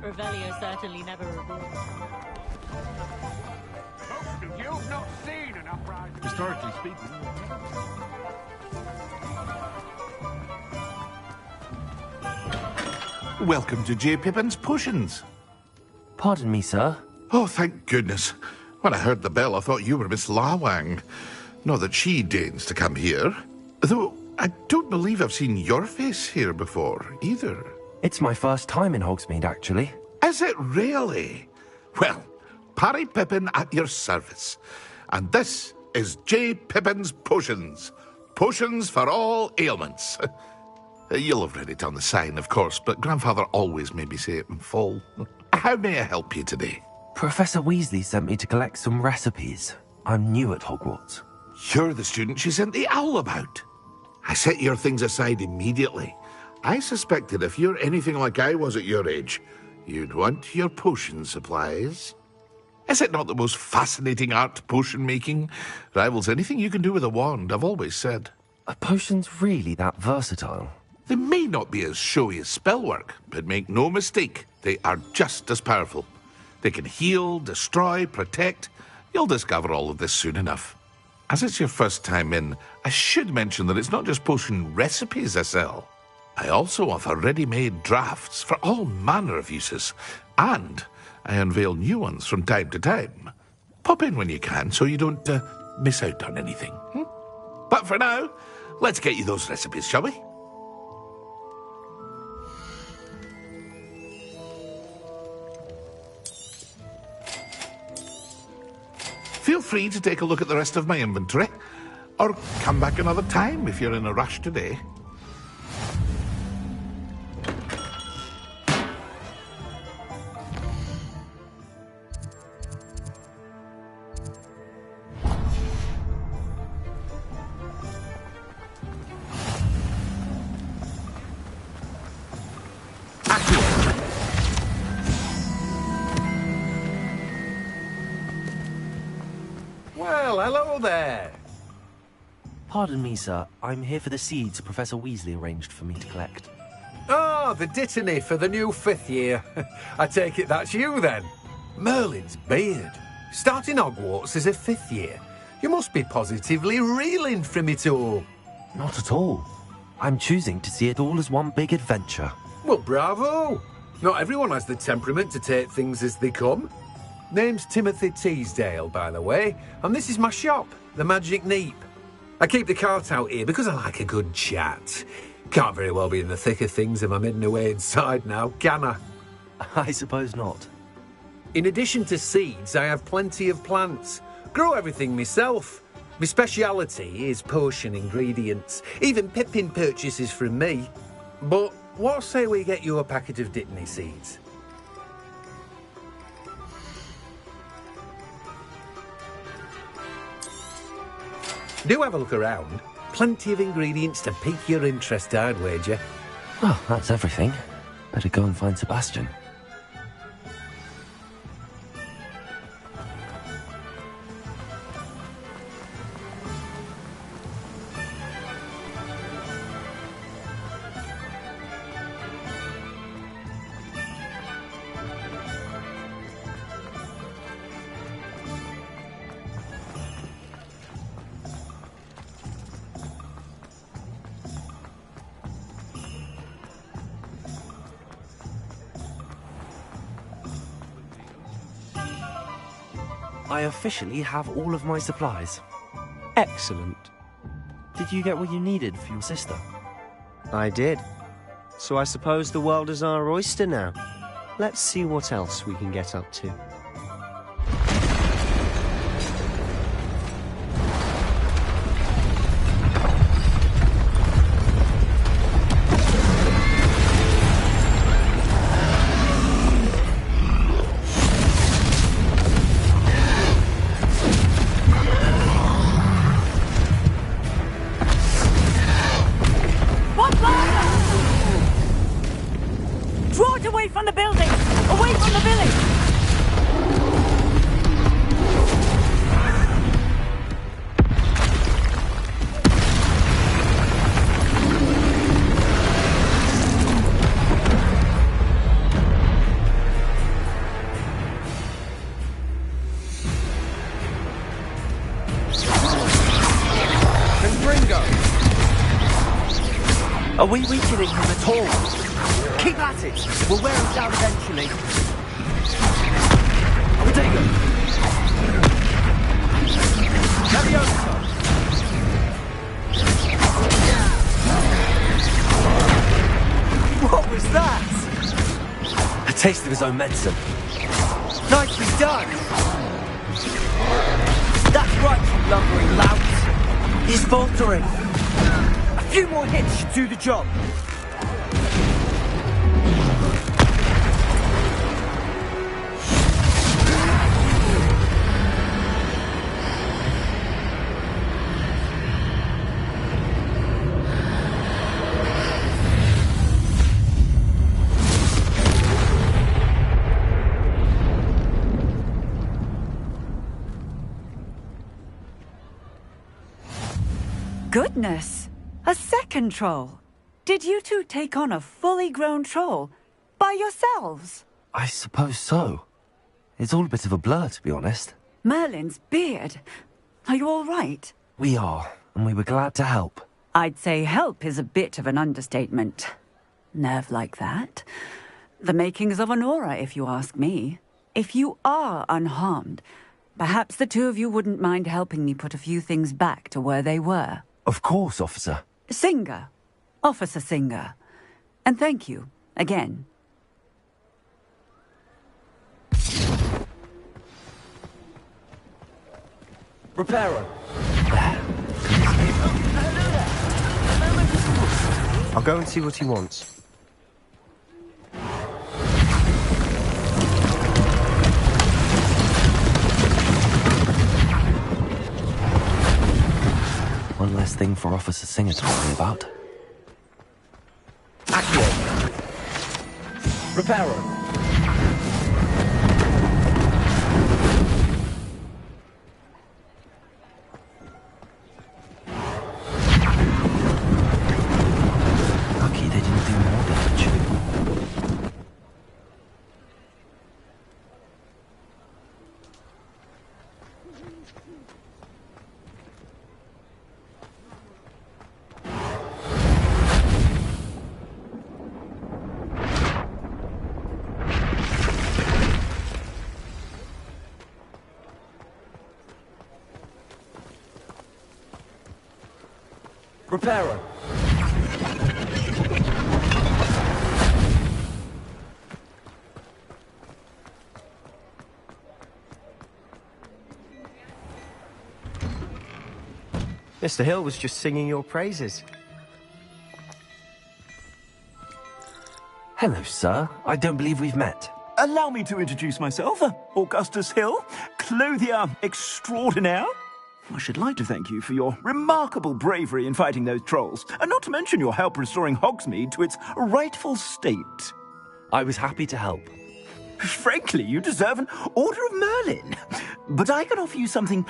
Revelio certainly never reveals. You've not seen an uprising. Historically speaking. Welcome to J. Pippin's Potions. Pardon me, sir. Oh, thank goodness. When I heard the bell, I thought you were Miss Lawang. Not that she deigns to come here. Though, I don't believe I've seen your face here before, either. It's my first time in Hogsmeade, actually. Is it really? Well, Parry Pippin at your service. And this is J. Pippin's Potions. Potions for all ailments. You'll have read it on the sign, of course, but Grandfather always made me say it in full. How may I help you today? Professor Weasley sent me to collect some recipes. I'm new at Hogwarts. You're the student she sent the owl about. I set your things aside immediately. I suspected if you're anything like I was at your age, you'd want your potion supplies. Is it not the most fascinating art, potion making? Rivals anything you can do with a wand, I've always said. Are potions really that versatile? They may not be as showy as spellwork, but make no mistake, they are just as powerful. They can heal, destroy, protect. You'll discover all of this soon enough. As it's your first time in, I should mention that it's not just potion recipes I sell. I also offer ready-made drafts for all manner of uses, and I unveil new ones from time to time. Pop in when you can so you don't miss out on anything. But for now, let's get you those recipes, shall we? Feel free to take a look at the rest of my inventory, or come back another time if you're in a rush today. Well, hello there. Pardon me, sir. I'm here for the seeds Professor Weasley arranged for me to collect. Ah, the dittany for the new 5th year. I take it that's you, then. Merlin's beard. Starting Hogwarts as a 5th year. You must be positively reeling from it all. Not at all. I'm choosing to see it all as one big adventure. Well, bravo. Not everyone has the temperament to take things as they come. Name's Timothy Teasdale, by the way, and this is my shop, the Magic Neep. I keep the cart out here because I like a good chat. Can't very well be in the thick of things if I'm hidden away inside now, can I? I suppose not. In addition to seeds, I have plenty of plants. Grow everything myself. My speciality is potion ingredients. Even Pippin purchases from me. But what say we get you a packet of Dittany seeds? Do have a look around. Plenty of ingredients to pique your interest, I'd wager. Well, that's everything. Better go and find Sebastian. I officially have all of my supplies. Excellent. Did you get what you needed for your sister? I did. So I suppose the world is our oyster now. Let's see what else we can get up to. Draw it away from the building! Away from the village! Confringo! Are we weakening him at all? Keep at it! We'll wear him down eventually. Protego! Leviosa! What was that? A taste of his own medicine. Nicely done! That's right, you lumbering lout! He's faltering. A few more hits should do the job. Goodness! A second troll! Did you two take on a fully grown troll? By yourselves? I suppose so. It's all a bit of a blur, to be honest. Merlin's beard. Are you all right? We are, and we were glad to help. I'd say help is a bit of an understatement. Nerve like that. The makings of an aura, if you ask me. If you are unharmed, perhaps the two of you wouldn't mind helping me put a few things back to where they were. Of course, officer. Singer. Officer Singer. And thank you, again. Reparo. I'll go and see what he wants. One less thing for Officer Singer to worry about. Accio. Reparo. Lucky they didn't do more damage. Reparo. Mr. Hill was just singing your praises. Hello, sir. I don't believe we've met. Allow me to introduce myself, Augustus Hill, clothier extraordinaire. I should like to thank you for your remarkable bravery in fighting those trolls, and not to mention your help restoring Hogsmeade to its rightful state. I was happy to help. Frankly, you deserve an Order of Merlin. But I can offer you something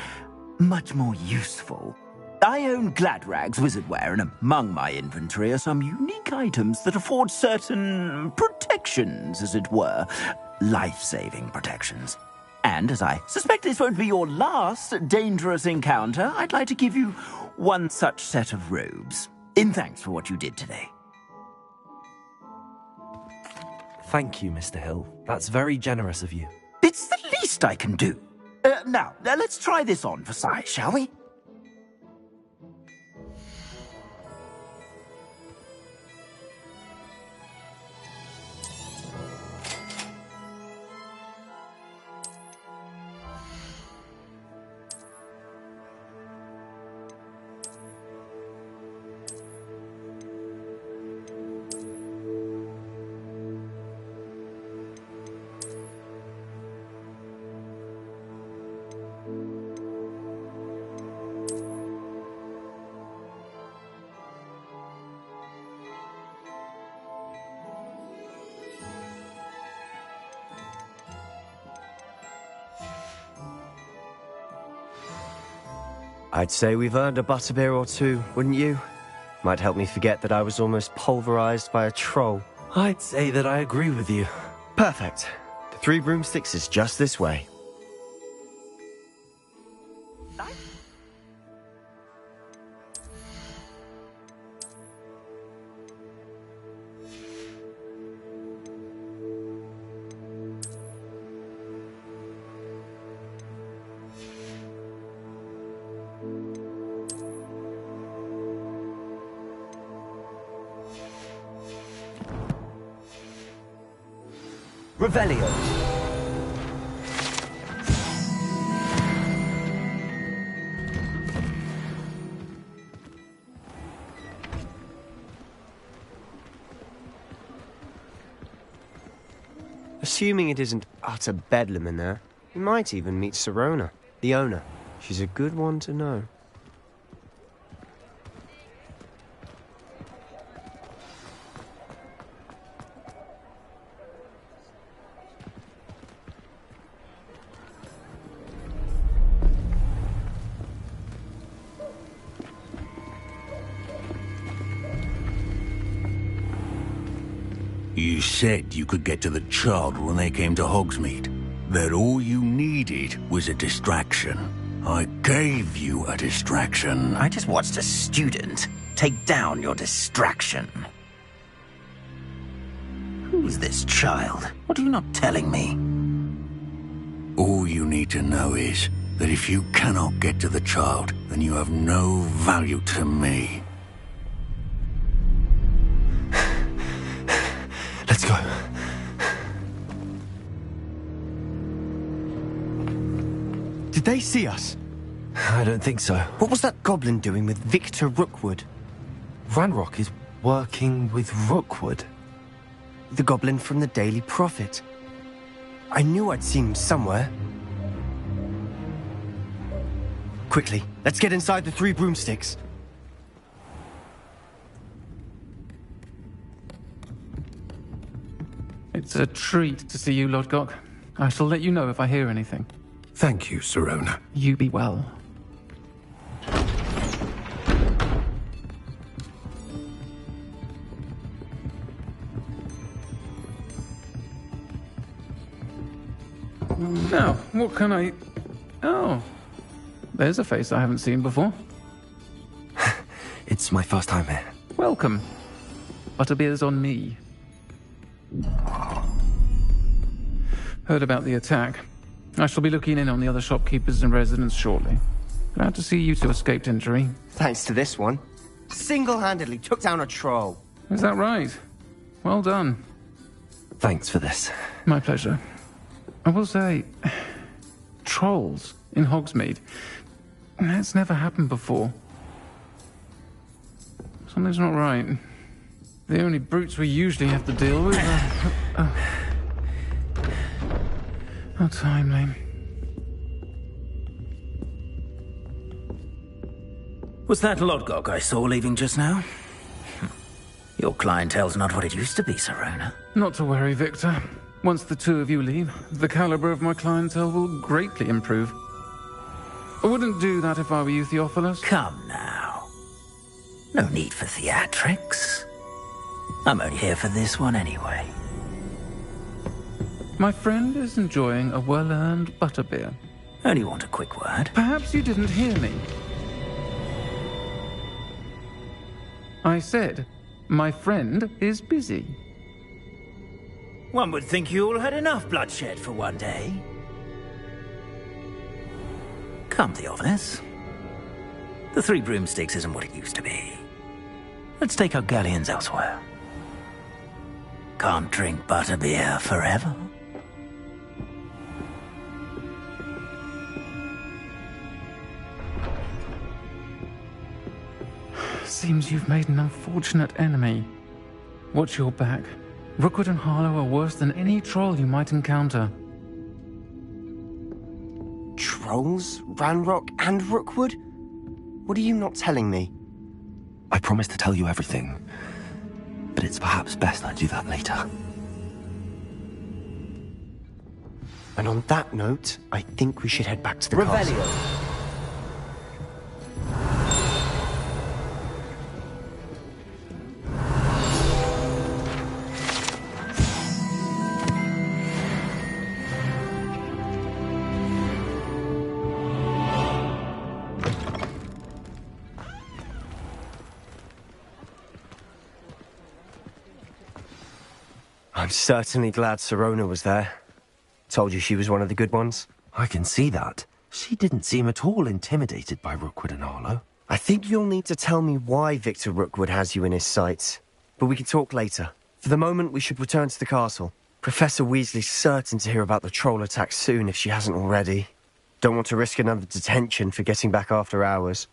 much more useful. I own Gladrag's wizardware, and among my inventory are some unique items that afford certain protections, as it were. Life-saving protections. And as I suspect this won't be your last dangerous encounter, I'd like to give you one such set of robes, in thanks for what you did today. Thank you, Mr. Hill. That's very generous of you. It's the least I can do. Now, let's try this on for size, shall we? I'd say we've earned a butterbeer or two, wouldn't you? Might help me forget that I was almost pulverized by a troll. I'd say that I agree with you. Perfect. The Three Broomsticks is just this way. Revelio. Assuming it isn't utter bedlam in there, we might even meet Sirona, the owner. She's a good one to know. You said you could get to the Chardal when they came to Hogsmeade. That all you needed was a distraction. I gave you a distraction. I just watched a student take down your distraction. Who's this child? What are you not telling me? All you need to know is that if you cannot get to the child, then you have no value to me. Let's go. Did they see us? I don't think so. What was that goblin doing with Victor Rookwood? Ranrock is working with Rookwood. The goblin from the Daily Prophet. I knew I'd seen him somewhere. Quickly, let's get inside the 3 broomsticks. It's a treat to see you, Lodgok. I shall let you know if I hear anything. Thank you, Sirona. You be well. Now, what can I... Oh, there's a face I haven't seen before. It's my first time here. Welcome. Butterbeer's on me. Heard about the attack. I shall be looking in on the other shopkeepers and residents shortly. Glad to see you two escaped injury. Thanks to this one. Single-handedly took down a troll. Is that right? Well done. Thanks for this. My pleasure. I will say, trolls in Hogsmeade. That's never happened before. Something's not right. The only brutes we usually have to deal with are... How timely. Was that Lodgok I saw leaving just now? Your clientele's not what it used to be, Sirona. Not to worry, Victor. Once the 2 of you leave, the caliber of my clientele will greatly improve. I wouldn't do that if I were you, Theophilus. Come now. No need for theatrics. I'm only here for this one anyway. My friend is enjoying a well-earned butterbeer. Only want a quick word. Perhaps you didn't hear me. I said, my friend is busy. One would think you all had enough bloodshed for one day. Come, Theophilus. The 3 broomsticks isn't what it used to be. Let's take our galleons elsewhere. Can't drink butterbeer forever. Seems you've made an unfortunate enemy. Watch your back. Rookwood and Harlow are worse than any troll you might encounter. Trolls? Ranrock and Rookwood? What are you not telling me? I promise to tell you everything, but it's perhaps best I do that later. And on that note, I think we should head back to the castle. Revelio. I'm certainly glad Sirona was there. Told you she was one of the good ones. I can see that. She didn't seem at all intimidated by Rookwood and Harlow. I think you'll need to tell me why Victor Rookwood has you in his sights. But we can talk later. For the moment, we should return to the castle. Professor Weasley's certain to hear about the troll attack soon if she hasn't already. Don't want to risk another detention for getting back after hours.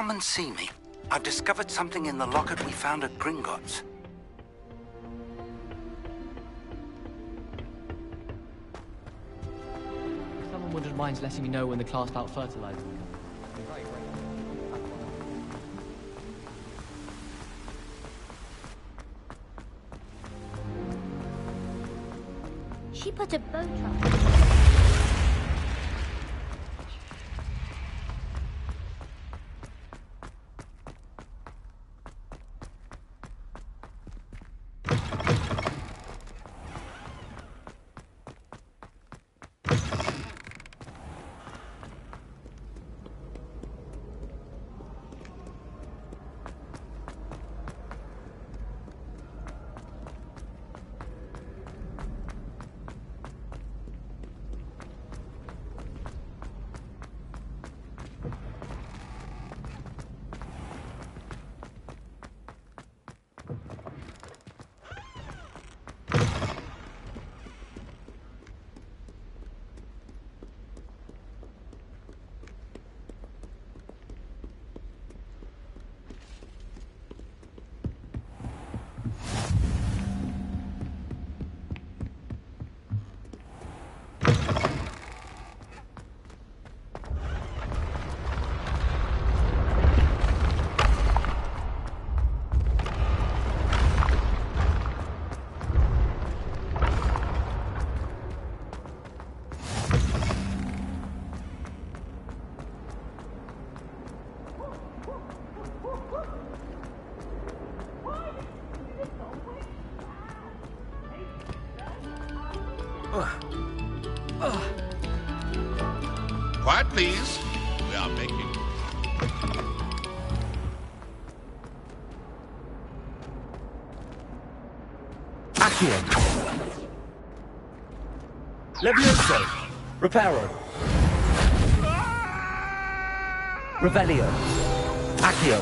come and see me. I've discovered something in the locket we found at Gringotts. If someone wouldn't mind letting me know when the class about fertilizer comes. She put a boat on. Quiet, please. We are making... Accio! Levioso! Reparo! Revelio! Accio!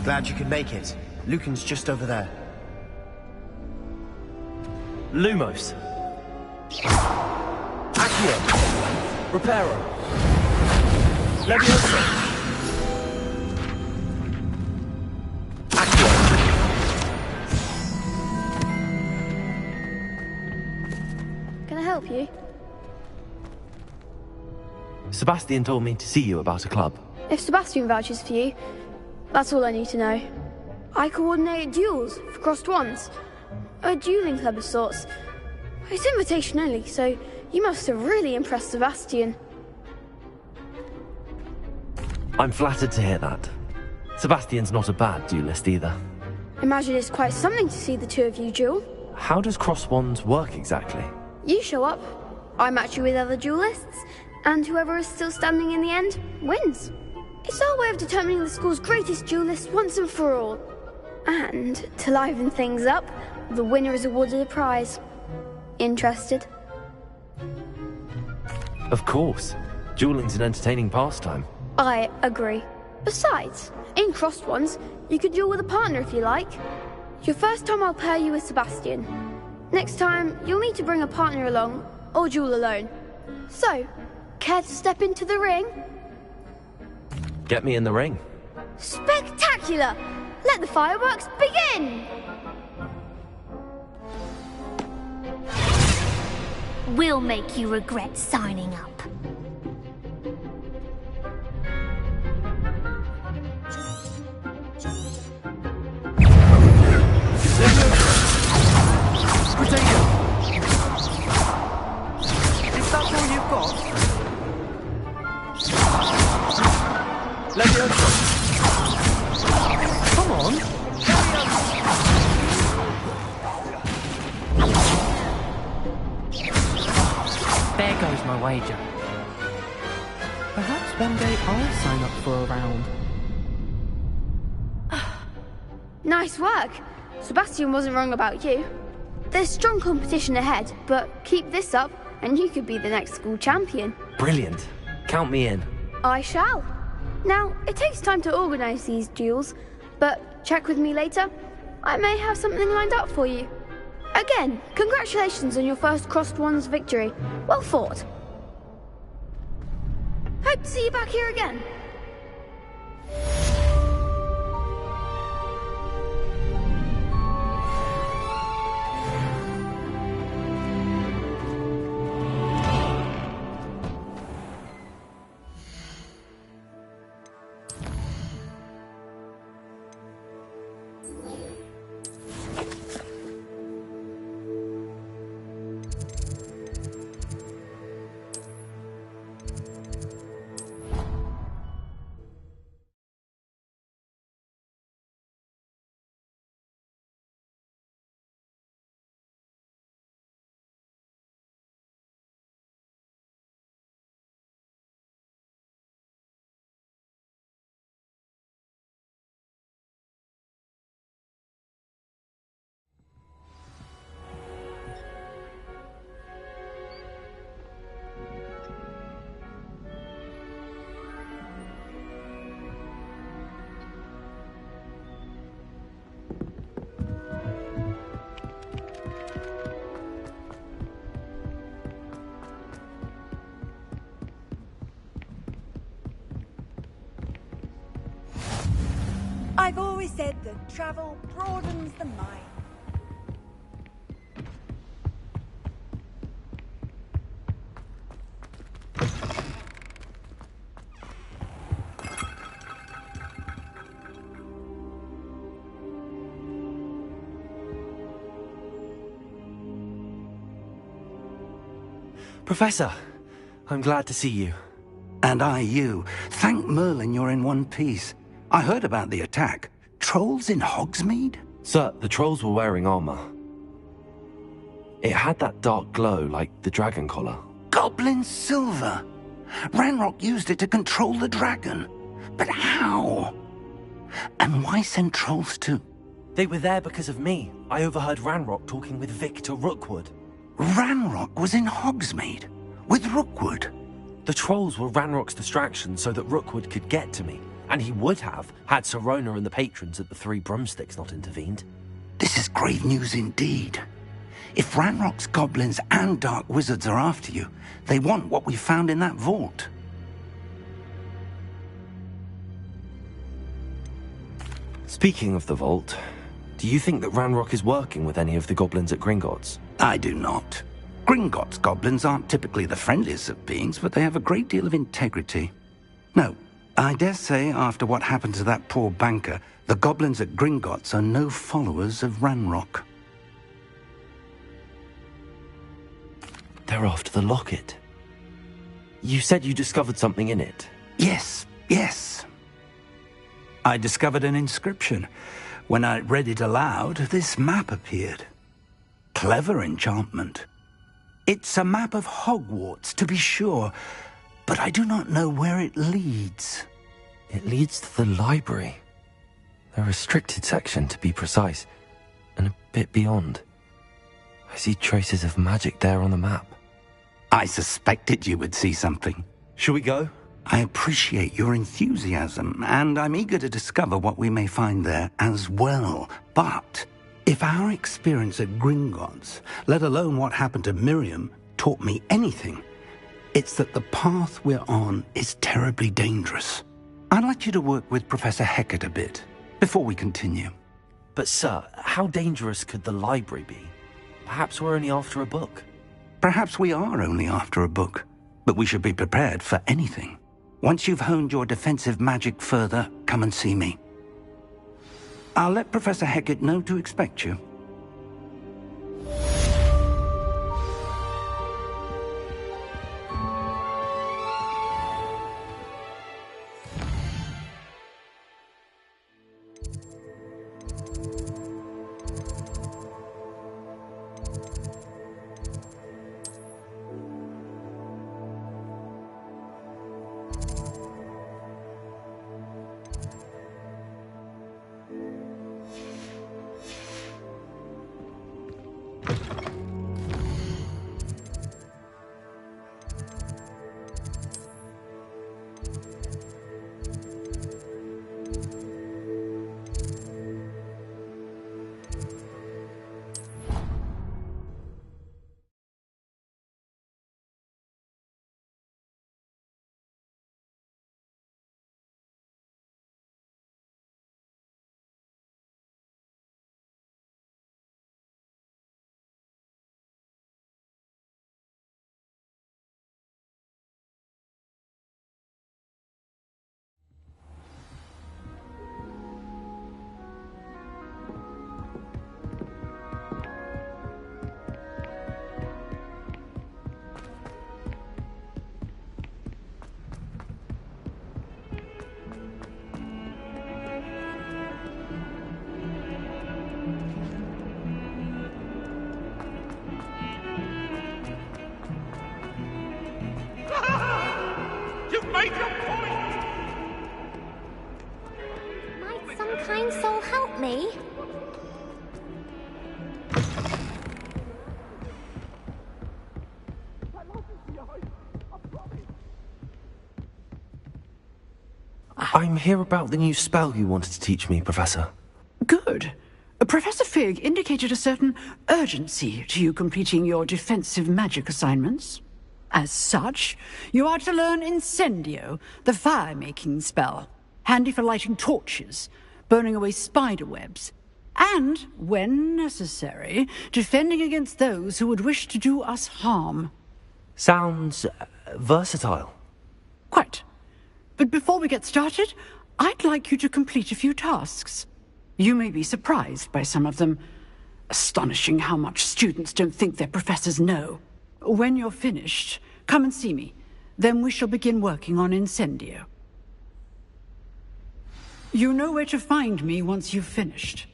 Glad you could make it. Lucan's just over there. Lumos! Accio! Reparo! Levioso! Accio! Can I help you? Sebastian told me to see you about a club. If Sebastian vouches for you, that's all I need to know. I coordinate duels for crossed wands. A dueling club of sorts. It's invitation only, so you must have really impressed Sebastian. I'm flattered to hear that. Sebastian's not a bad duelist either. Imagine it's quite something to see the two of you duel. How does cross wands work exactly? You show up, I match you with other duelists, and whoever is still standing in the end wins. It's our way of determining the school's greatest duelist once and for all. And, to liven things up, the winner is awarded a prize. Interested? Of course. Dueling's an entertaining pastime. I agree. Besides, in crossed ones, you could duel with a partner if you like. Your first time I'll pair you with Sebastian. Next time, you'll need to bring a partner along, or duel alone. So, care to step into the ring? Get me in the ring. Spectacular! Let the fireworks begin! We'll make you regret signing up. Is that all you've got? Come on! There There's my wager. Perhaps one day I'll sign up for a round. Nice work. Sebastian wasn't wrong about you. There's strong competition ahead, but keep this up and you could be the next school champion. Brilliant. Count me in. I shall. Now, it takes time to organise these duels, but check with me later. I may have something lined up for you. Again, congratulations on your first Crossed Wands victory. Well fought. Hope to see you back here again. I've always said that travel broadens the mind. Professor, I'm glad to see you. And I you. Thank Merlin you're in one piece. I heard about the attack. Trolls in Hogsmeade? Sir, the trolls were wearing armor. It had that dark glow like the dragon collar. Goblin silver! Ranrock used it to control the dragon. But how? And why send trolls too? They were there because of me. I overheard Ranrock talking with Victor Rookwood. Ranrock was in Hogsmeade? With Rookwood? The trolls were Ranrock's distraction so that Rookwood could get to me. And he would have, had Sirona and the patrons at the Three Broomsticks not intervened. This is grave news indeed. If Ranrock's goblins and dark wizards are after you, they want what we found in that vault. Speaking of the vault, do you think that Ranrock is working with any of the goblins at Gringotts? I do not. Gringotts goblins aren't typically the friendliest of beings, but they have a great deal of integrity. No. I dare say, after what happened to that poor banker, the goblins at Gringotts are no followers of Ranrock. They're after the locket. You said you discovered something in it. Yes. I discovered an inscription. When I read it aloud, this map appeared. Clever enchantment. It's a map of Hogwarts, to be sure, but I do not know where it leads. It leads to the library. The restricted section, to be precise, and a bit beyond. I see traces of magic there on the map. I suspected you would see something. Shall we go? I appreciate your enthusiasm, and I'm eager to discover what we may find there as well. But if our experience at Gringotts, let alone what happened to Miriam, taught me anything, it's that the path we're on is terribly dangerous. I'd like you to work with Professor Hecat a bit, before we continue. But sir, how dangerous could the library be? Perhaps we're only after a book. Perhaps we are only after a book, but we should be prepared for anything. Once you've honed your defensive magic further, come and see me. I'll let Professor Hecat know to expect you. Make your point! Might some kind soul help me? I'm here about the new spell you wanted to teach me, Professor. Good. Professor Fig indicated a certain urgency to you completing your defensive magic assignments. As such, you are to learn Incendio, the fire-making spell, handy for lighting torches, burning away spider webs, and, when necessary, defending against those who would wish to do us harm. Sounds versatile. Quite. But before we get started, I'd like you to complete a few tasks. You may be surprised by some of them. Astonishing how much students don't think their professors know. When you're finished, come and see me. Then we shall begin working on Incendio. You know where to find me once you've finished.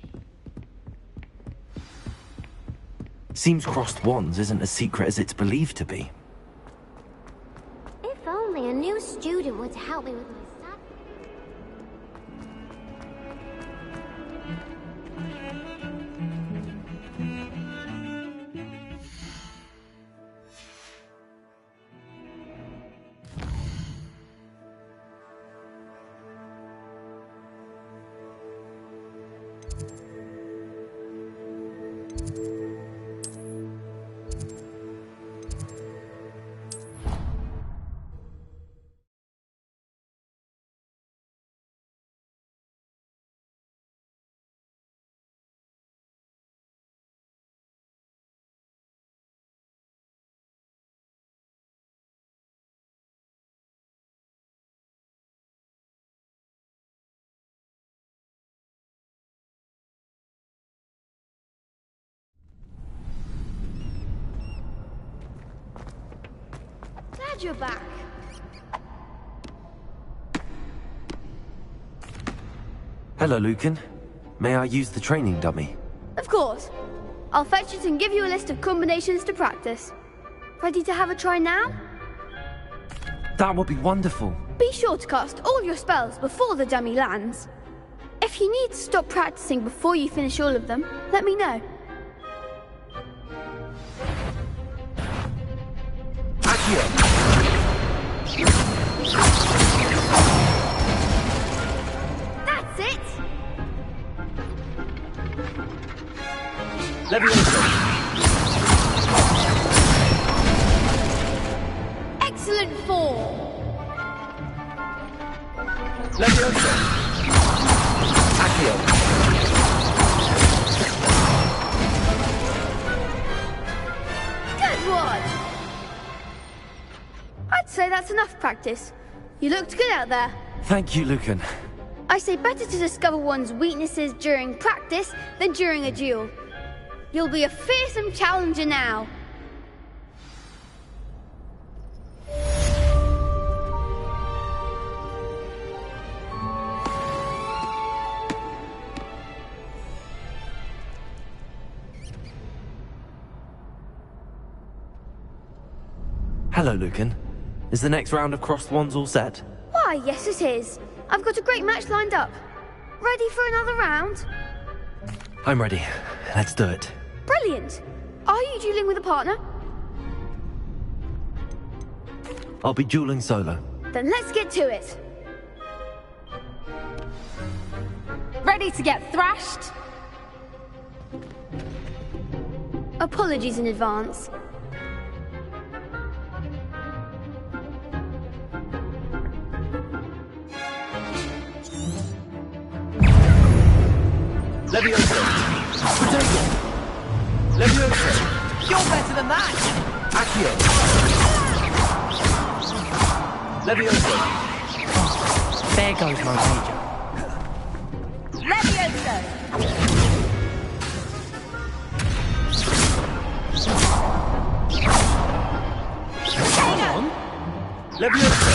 Seems crossed wands isn't as secret as it's believed to be. If only a new student were to help me with my studies. Glad you're back. Hello, Lucan. May I use the training dummy? Of course. I'll fetch it and give you a list of combinations to practice. Ready to have a try now? That would be wonderful. Be sure to cast all your spells before the dummy lands. If you need to stop practicing before you finish all of them, let me know. That's it! Excellent form! Leviosa! Accio! Good one! I'd say that's enough practice. You looked good out there. Thank you, Lucan. I say better to discover one's weaknesses during practice than during a duel. You'll be a fearsome challenger now. Hello, Lucan. Is the next round of crossed wands all set? Why, yes it is. I've got a great match lined up. Ready for another round? I'm ready. Let's do it. Brilliant. Are you dueling with a partner? I'll be dueling solo. Then let's get to it. Ready to get thrashed? Apologies in advance. Leviosa! Potato! Leviosa! You're better than that! Accio! Leviosa! There goes my major. Leviosa! Come on! Leviosa!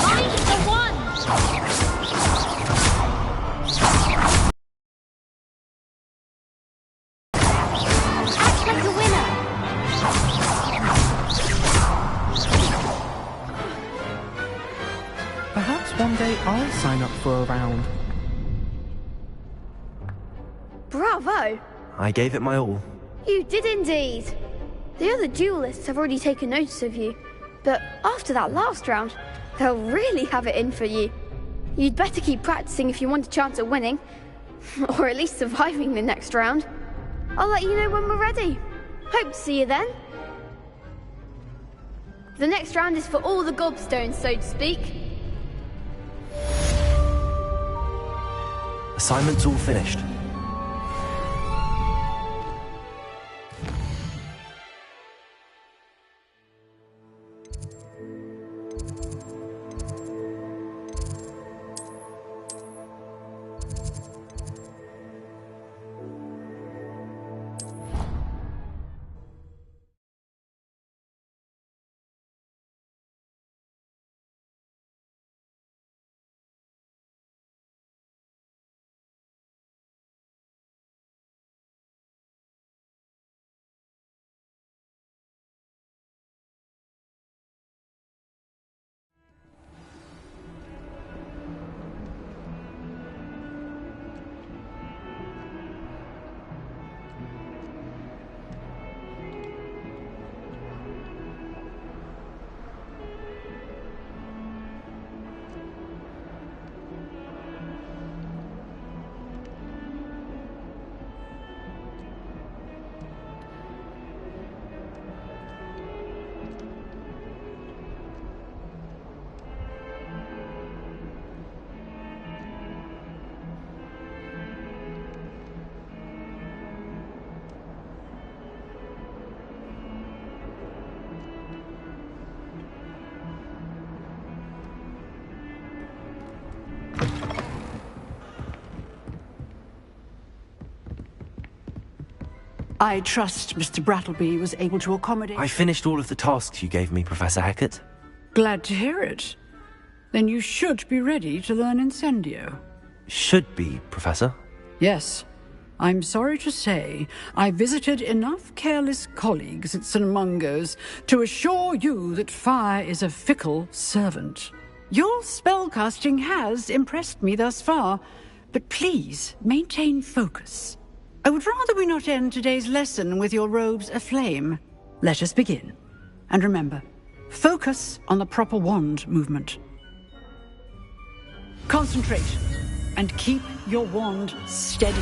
Find the one! Act like a winner! say I'll sign up for a round. Bravo! I gave it my all. You did indeed. The other duelists have already taken notice of you, but after that last round, they'll really have it in for you. You'd better keep practicing if you want a chance at winning, or at least surviving the next round. I'll let you know when we're ready. Hope to see you then. The next round is for all the gobstones, so to speak. Assignment's all finished. I trust Mr. Brattleby was able to accommodate... I finished all of the tasks you gave me, Professor Hackett. Glad to hear it. Then you should be ready to learn Incendio. Should be, Professor. Yes. I'm sorry to say, I visited enough careless colleagues at St. Mungo's to assure you that fire is a fickle servant. Your spellcasting has impressed me thus far, but please maintain focus. I would rather we not end today's lesson with your robes aflame. Let us begin. And remember, focus on the proper wand movement. Concentrate, and keep your wand steady.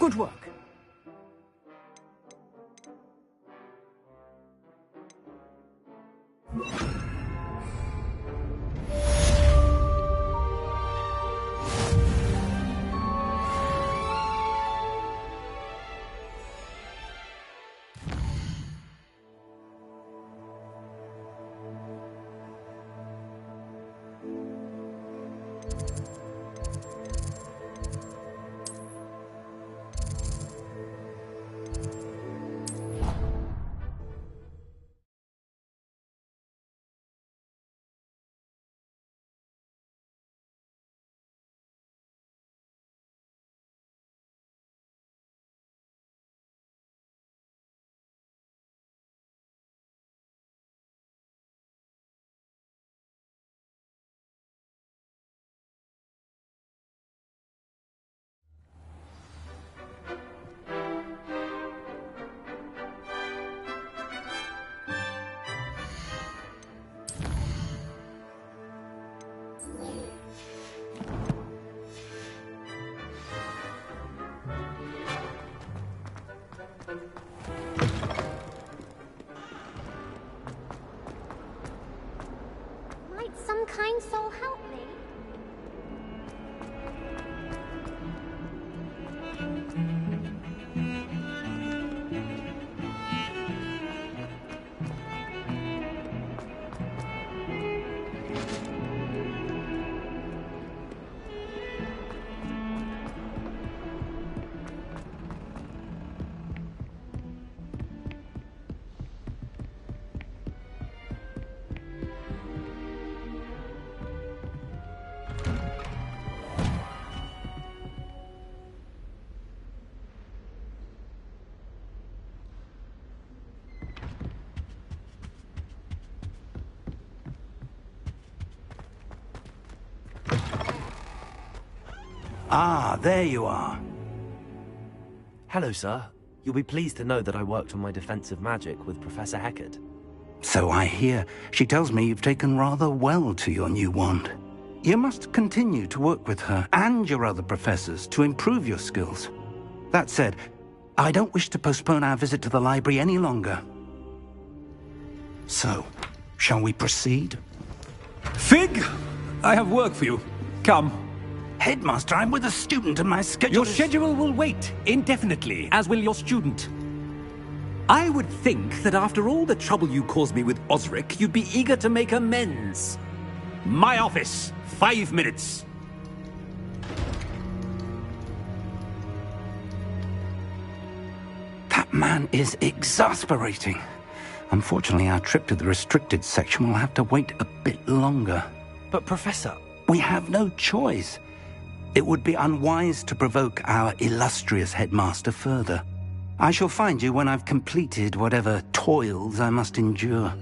Good work. Might some kind soul help me? Ah, there you are. Hello, sir. You'll be pleased to know that I worked on my defensive magic with Professor Heckard. So I hear. She tells me you've taken rather well to your new wand. You must continue to work with her and your other professors to improve your skills. That said, I don't wish to postpone our visit to the library any longer. So, shall we proceed? Fig! I have work for you. Come. Headmaster, I'm with a student and my schedule Your schedule will wait indefinitely, as will your student. I would think that after all the trouble you caused me with Osric, you'd be eager to make amends. My office, 5 minutes. That man is exasperating. Unfortunately, our trip to the restricted section will have to wait a bit longer. But, Professor... We have no choice. It would be unwise to provoke our illustrious headmaster further. I shall find you when I've completed whatever toils I must endure.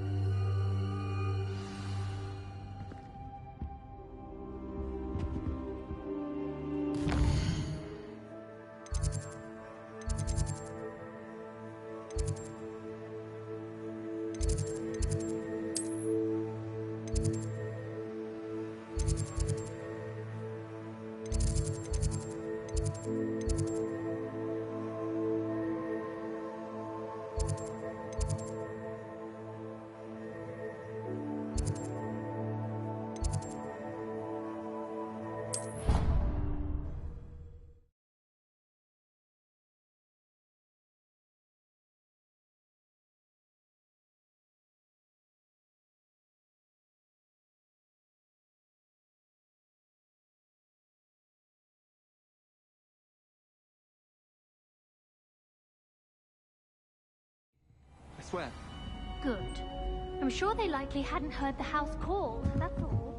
Swear. Good. I'm sure they likely hadn't heard the house call, that's all.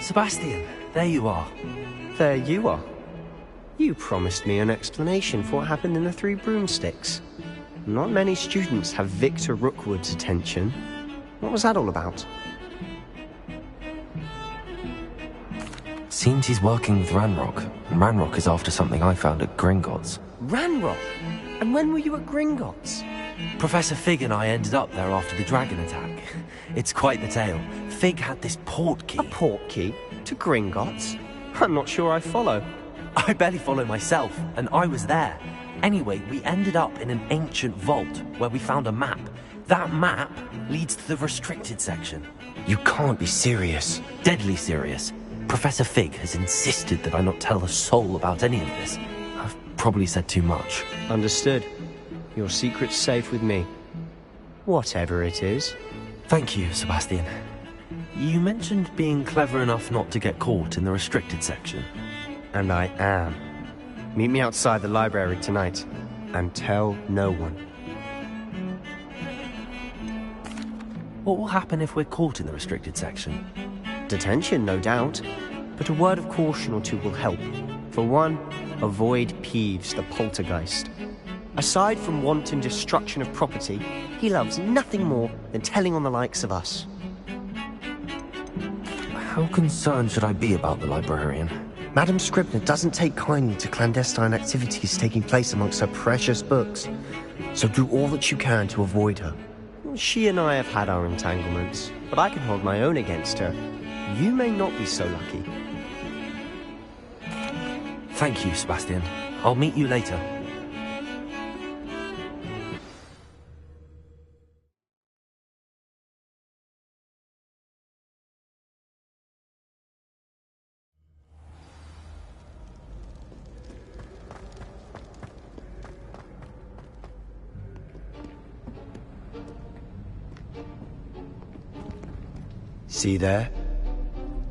Sebastian, there you are. There you are. You promised me an explanation for what happened in the Three Broomsticks. Not many students have Victor Rookwood's attention. What was that all about? Seems he's working with Ranrock, and Ranrock is after something I found at Gringotts. Ranrock? And when were you at Gringotts? Professor Fig and I ended up there after the dragon attack. It's quite the tale. Fig had this port key. A port key? To Gringotts? I'm not sure I follow. I barely follow myself, and I was there. Anyway, we ended up in an ancient vault where we found a map. That map leads to the restricted section. You can't be serious. Deadly serious. Professor Fig has insisted that I not tell a soul about any of this. I've probably said too much. Understood. Your secret's safe with me. Whatever it is. Thank you, Sebastian. You mentioned being clever enough not to get caught in the restricted section. And I am. Meet me outside the library tonight, and tell no one. What will happen if we're caught in the restricted section? Detention, no doubt. But a word of caution or two will help. For one, avoid Peeves, the poltergeist. Aside from wanton destruction of property, he loves nothing more than telling on the likes of us. How concerned should I be about the librarian? Madame Scribner doesn't take kindly to clandestine activities taking place amongst her precious books, so do all that you can to avoid her. She and I have had our entanglements, but I can hold my own against her. You may not be so lucky. Thank you, Sebastian. I'll meet you later. See there?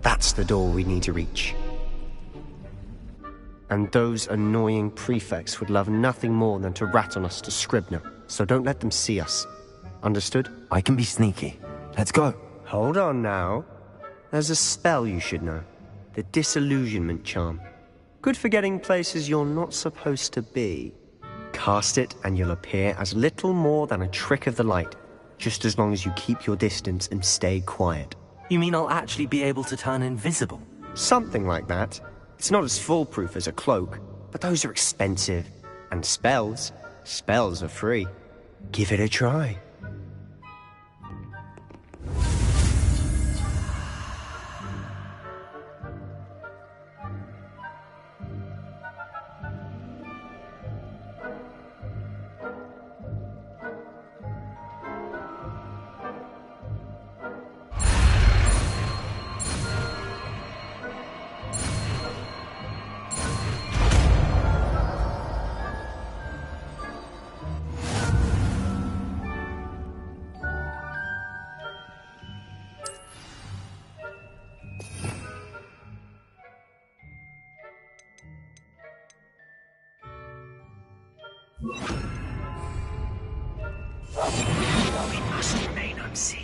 That's the door we need to reach. And those annoying prefects would love nothing more than to rat on us to Scribner, so don't let them see us. Understood? I can be sneaky. Let's go. Hold on now. There's a spell you should know. The Disillusionment Charm. Good for getting places you're not supposed to be. Cast it and you'll appear as little more than a trick of the light, just as long as you keep your distance and stay quiet. You mean I'll actually be able to turn invisible? Something like that. It's not as foolproof as a cloak, but those are expensive. And spells are free. Give it a try. We must remain unseen.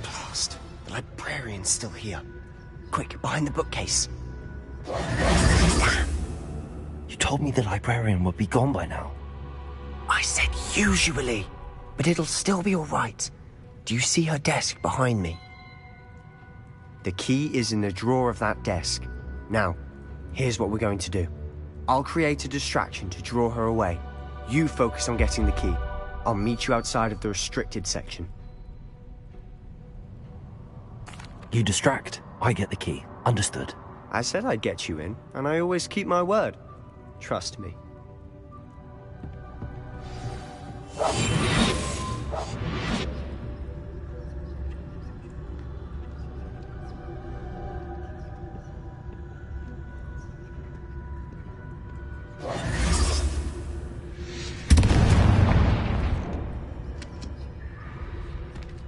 Blast! The librarian's still here. Quick, behind the bookcase. You told me the librarian would be gone by now. I said usually, but it'll still be all right. Do you see her desk behind me? The key is in the drawer of that desk. Now, here's what we're going to do. I'll create a distraction to draw her away. You focus on getting the key. I'll meet you outside of the restricted section. You distract, I get the key. Understood. I said I'd get you in, and I always keep my word. Trust me.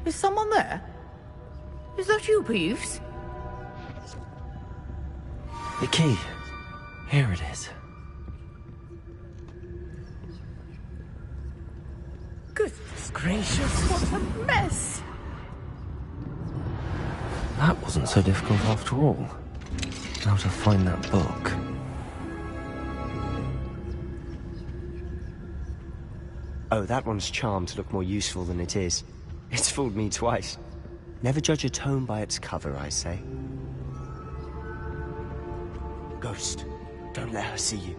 Is someone there? Is that you, Peeves? The key. Here it is. Goodness gracious, what a mess! That wasn't so difficult after all. Now to find that book. Oh, that one's charmed to look more useful than it is. It's fooled me twice. Never judge a tome by its cover, I say. Ghost, don't let her see you.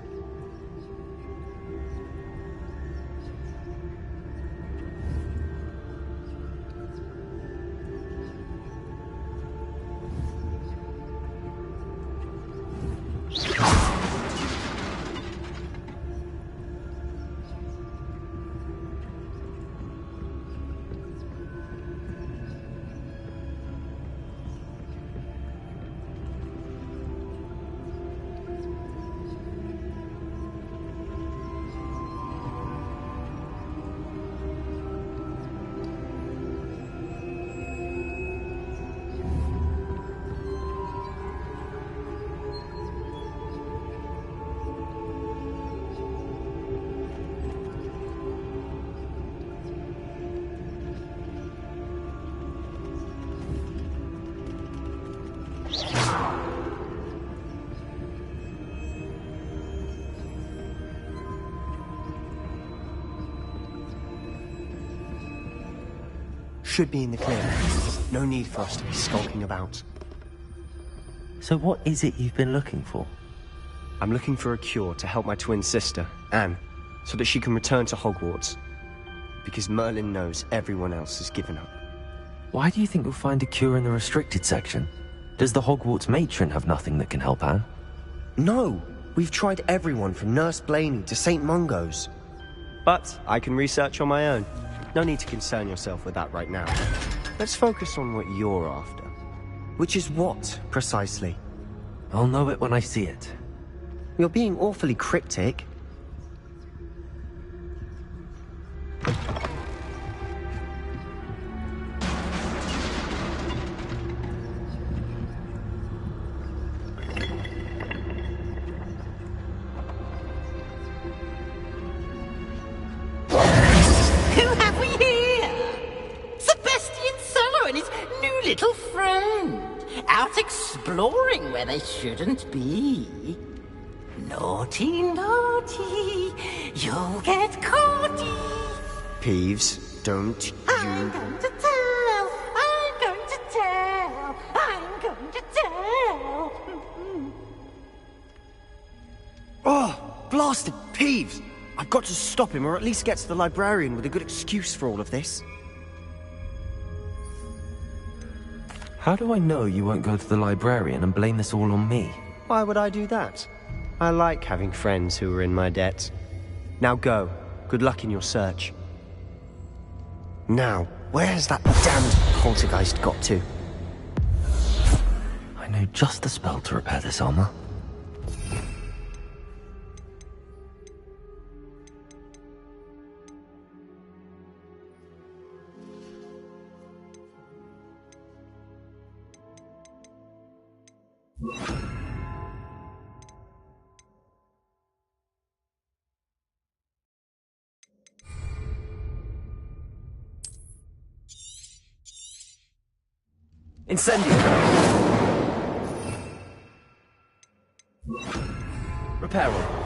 Should be in the clear. No need for us to be skulking about. So what is it you've been looking for? I'm looking for a cure to help my twin sister, Anne, so that she can return to Hogwarts. Because Merlin knows everyone else has given up. Why do you think you'll find a cure in the restricted section? Does the Hogwarts matron have nothing that can help Anne? No! We've tried everyone from Nurse Blaney to St. Mungo's. But I can research on my own. No need to concern yourself with that right now. Let's focus on what you're after. Which is what, precisely? I'll know it when I see it. You're being awfully cryptic. exploring where they shouldn't be. Naughty, naughty, you'll get caughty. Peeves, don't you... I'm going to tell, I'm going to tell, I'm going to tell. Oh, blasted Peeves! I've got to stop him, or at least get to the librarian with a good excuse for all of this. How do I know you won't go to the librarian and blame this all on me? Why would I do that? I like having friends who are in my debt. Now go. Good luck in your search. Now, where's that damned poltergeist got to? I know just the spell to repair this armor. Incendio! Reparo.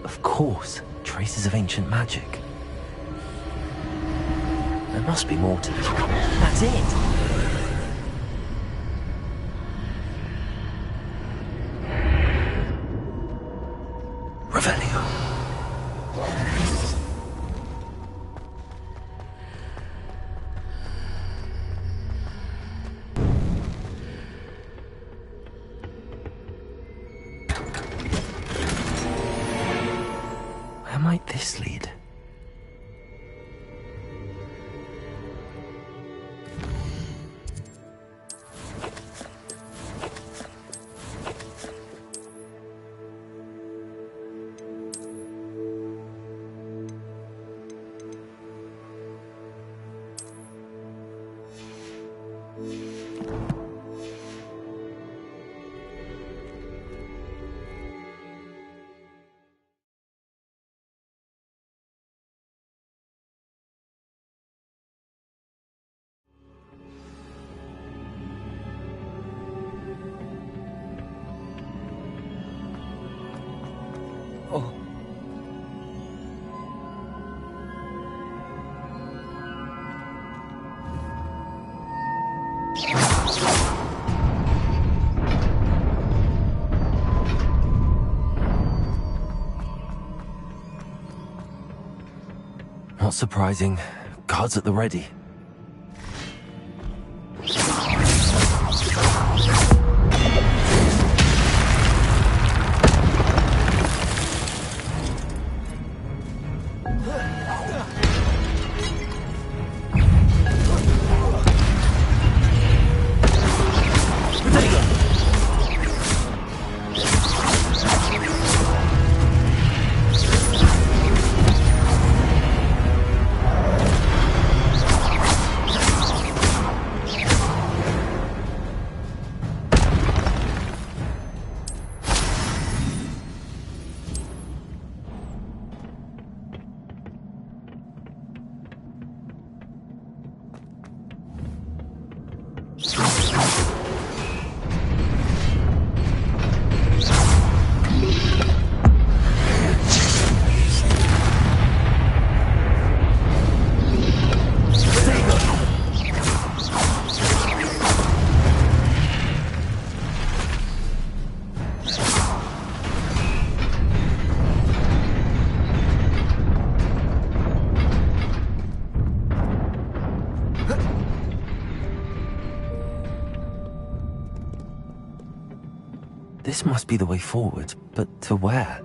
Of course, traces of ancient magic. There must be more to this. That's it! Revelio. Where might this lead? Not surprising. Guards at the ready. This must be the way forward, but to where?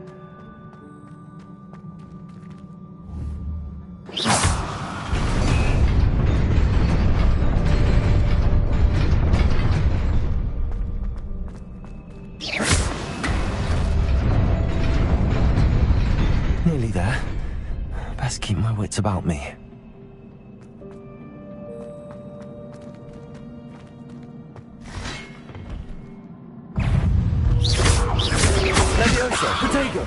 Nearly there. Best keep my wits about me. Leviosa, Protego!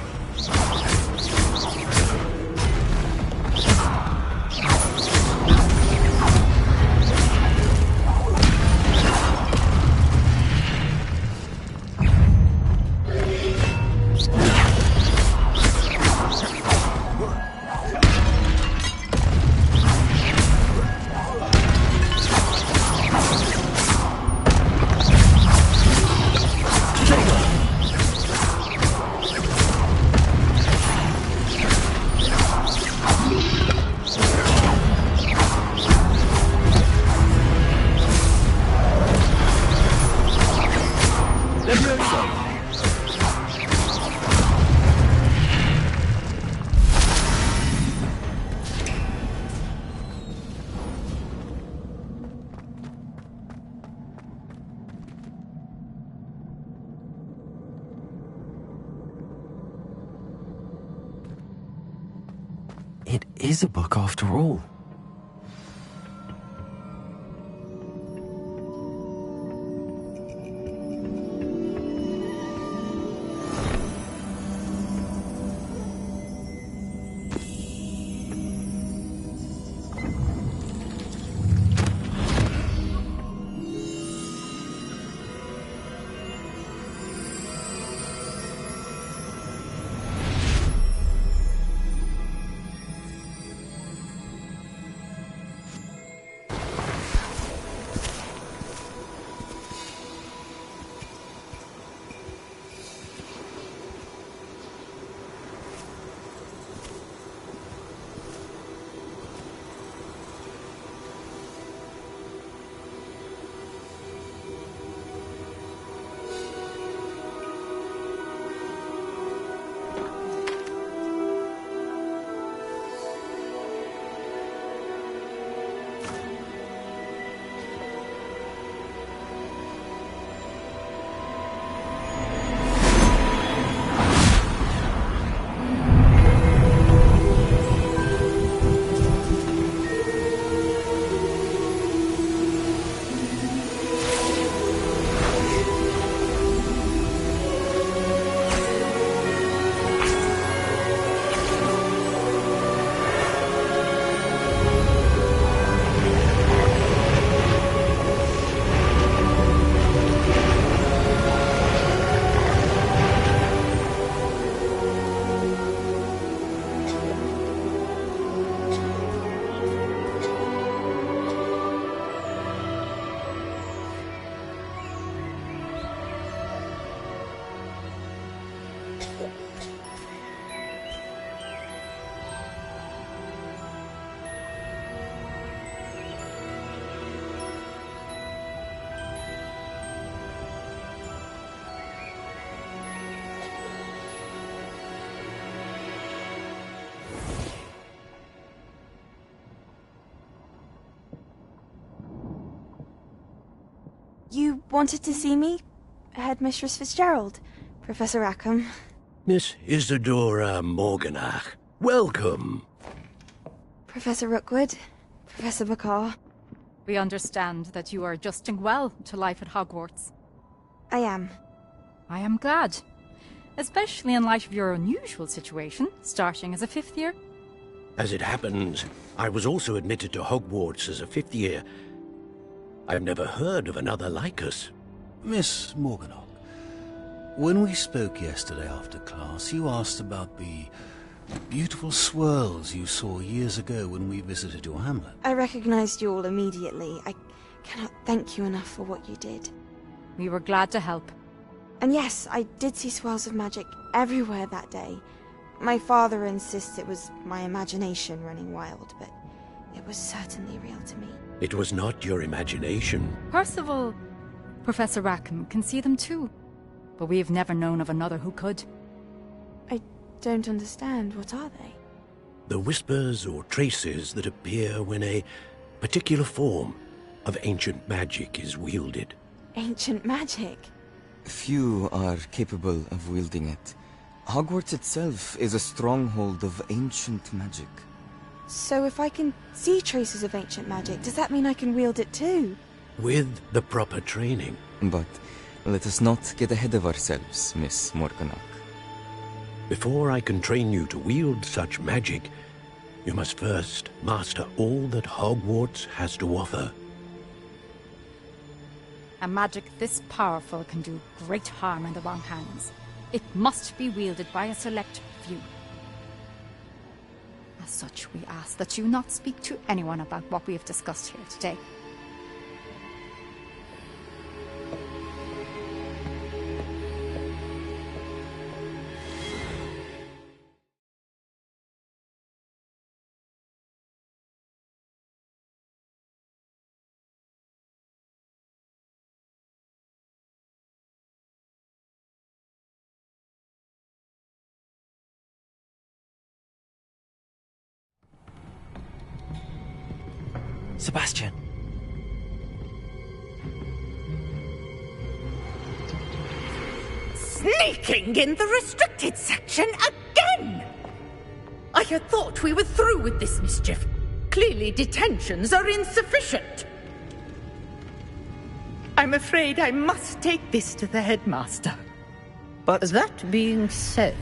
It is a book after all. You wanted to see me? Headmistress Fitzgerald, Professor Rackham. Miss Isadora Morganach, welcome. Professor Rookwood, Professor Bakar. We understand that you are adjusting well to life at Hogwarts. I am. I am glad. Especially in light of your unusual situation, starting as a 5th year. As it happens, I was also admitted to Hogwarts as a 5th year. I've never heard of another like us. Miss Morganach, when we spoke yesterday after class, you asked about the beautiful swirls you saw years ago when we visited your hamlet. I recognized you all immediately. I cannot thank you enough for what you did. We were glad to help. And yes, I did see swirls of magic everywhere that day. My father insists it was my imagination running wild, but it was certainly real to me. It was not your imagination. Percival, Professor Rackham can see them too. but we've never known of another who could. I don't understand. What are they? The whispers or traces that appear when a particular form of ancient magic is wielded. Ancient magic? Few are capable of wielding it. Hogwarts itself is a stronghold of ancient magic. So if I can see traces of ancient magic, does that mean I can wield it too? With the proper training. But let us not get ahead of ourselves, Miss Morganach. Before I can train you to wield such magic, you must first master all that Hogwarts has to offer. A magic this powerful can do great harm in the wrong hands. It must be wielded by a select few. As such, we ask that you not speak to anyone about what we have discussed here today. Sebastian. Sneaking in the restricted section again! I had thought we were through with this mischief. Clearly detentions are insufficient. I'm afraid I must take this to the headmaster. But that being said,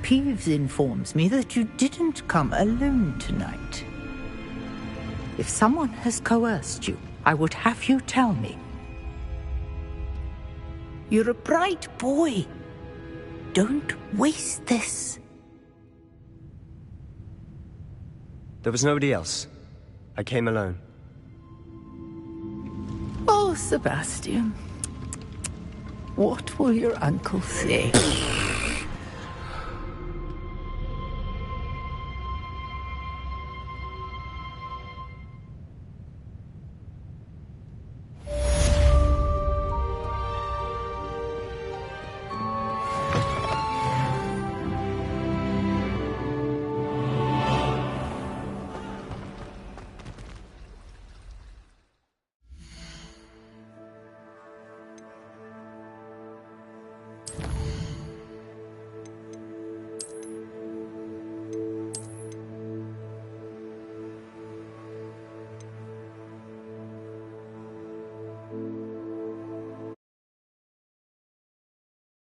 Peeves informs me that you didn't come alone tonight. If someone has coerced you, I would have you tell me. You're a bright boy. Don't waste this. There was nobody else. I came alone. Oh, Sebastian. What will your uncle say?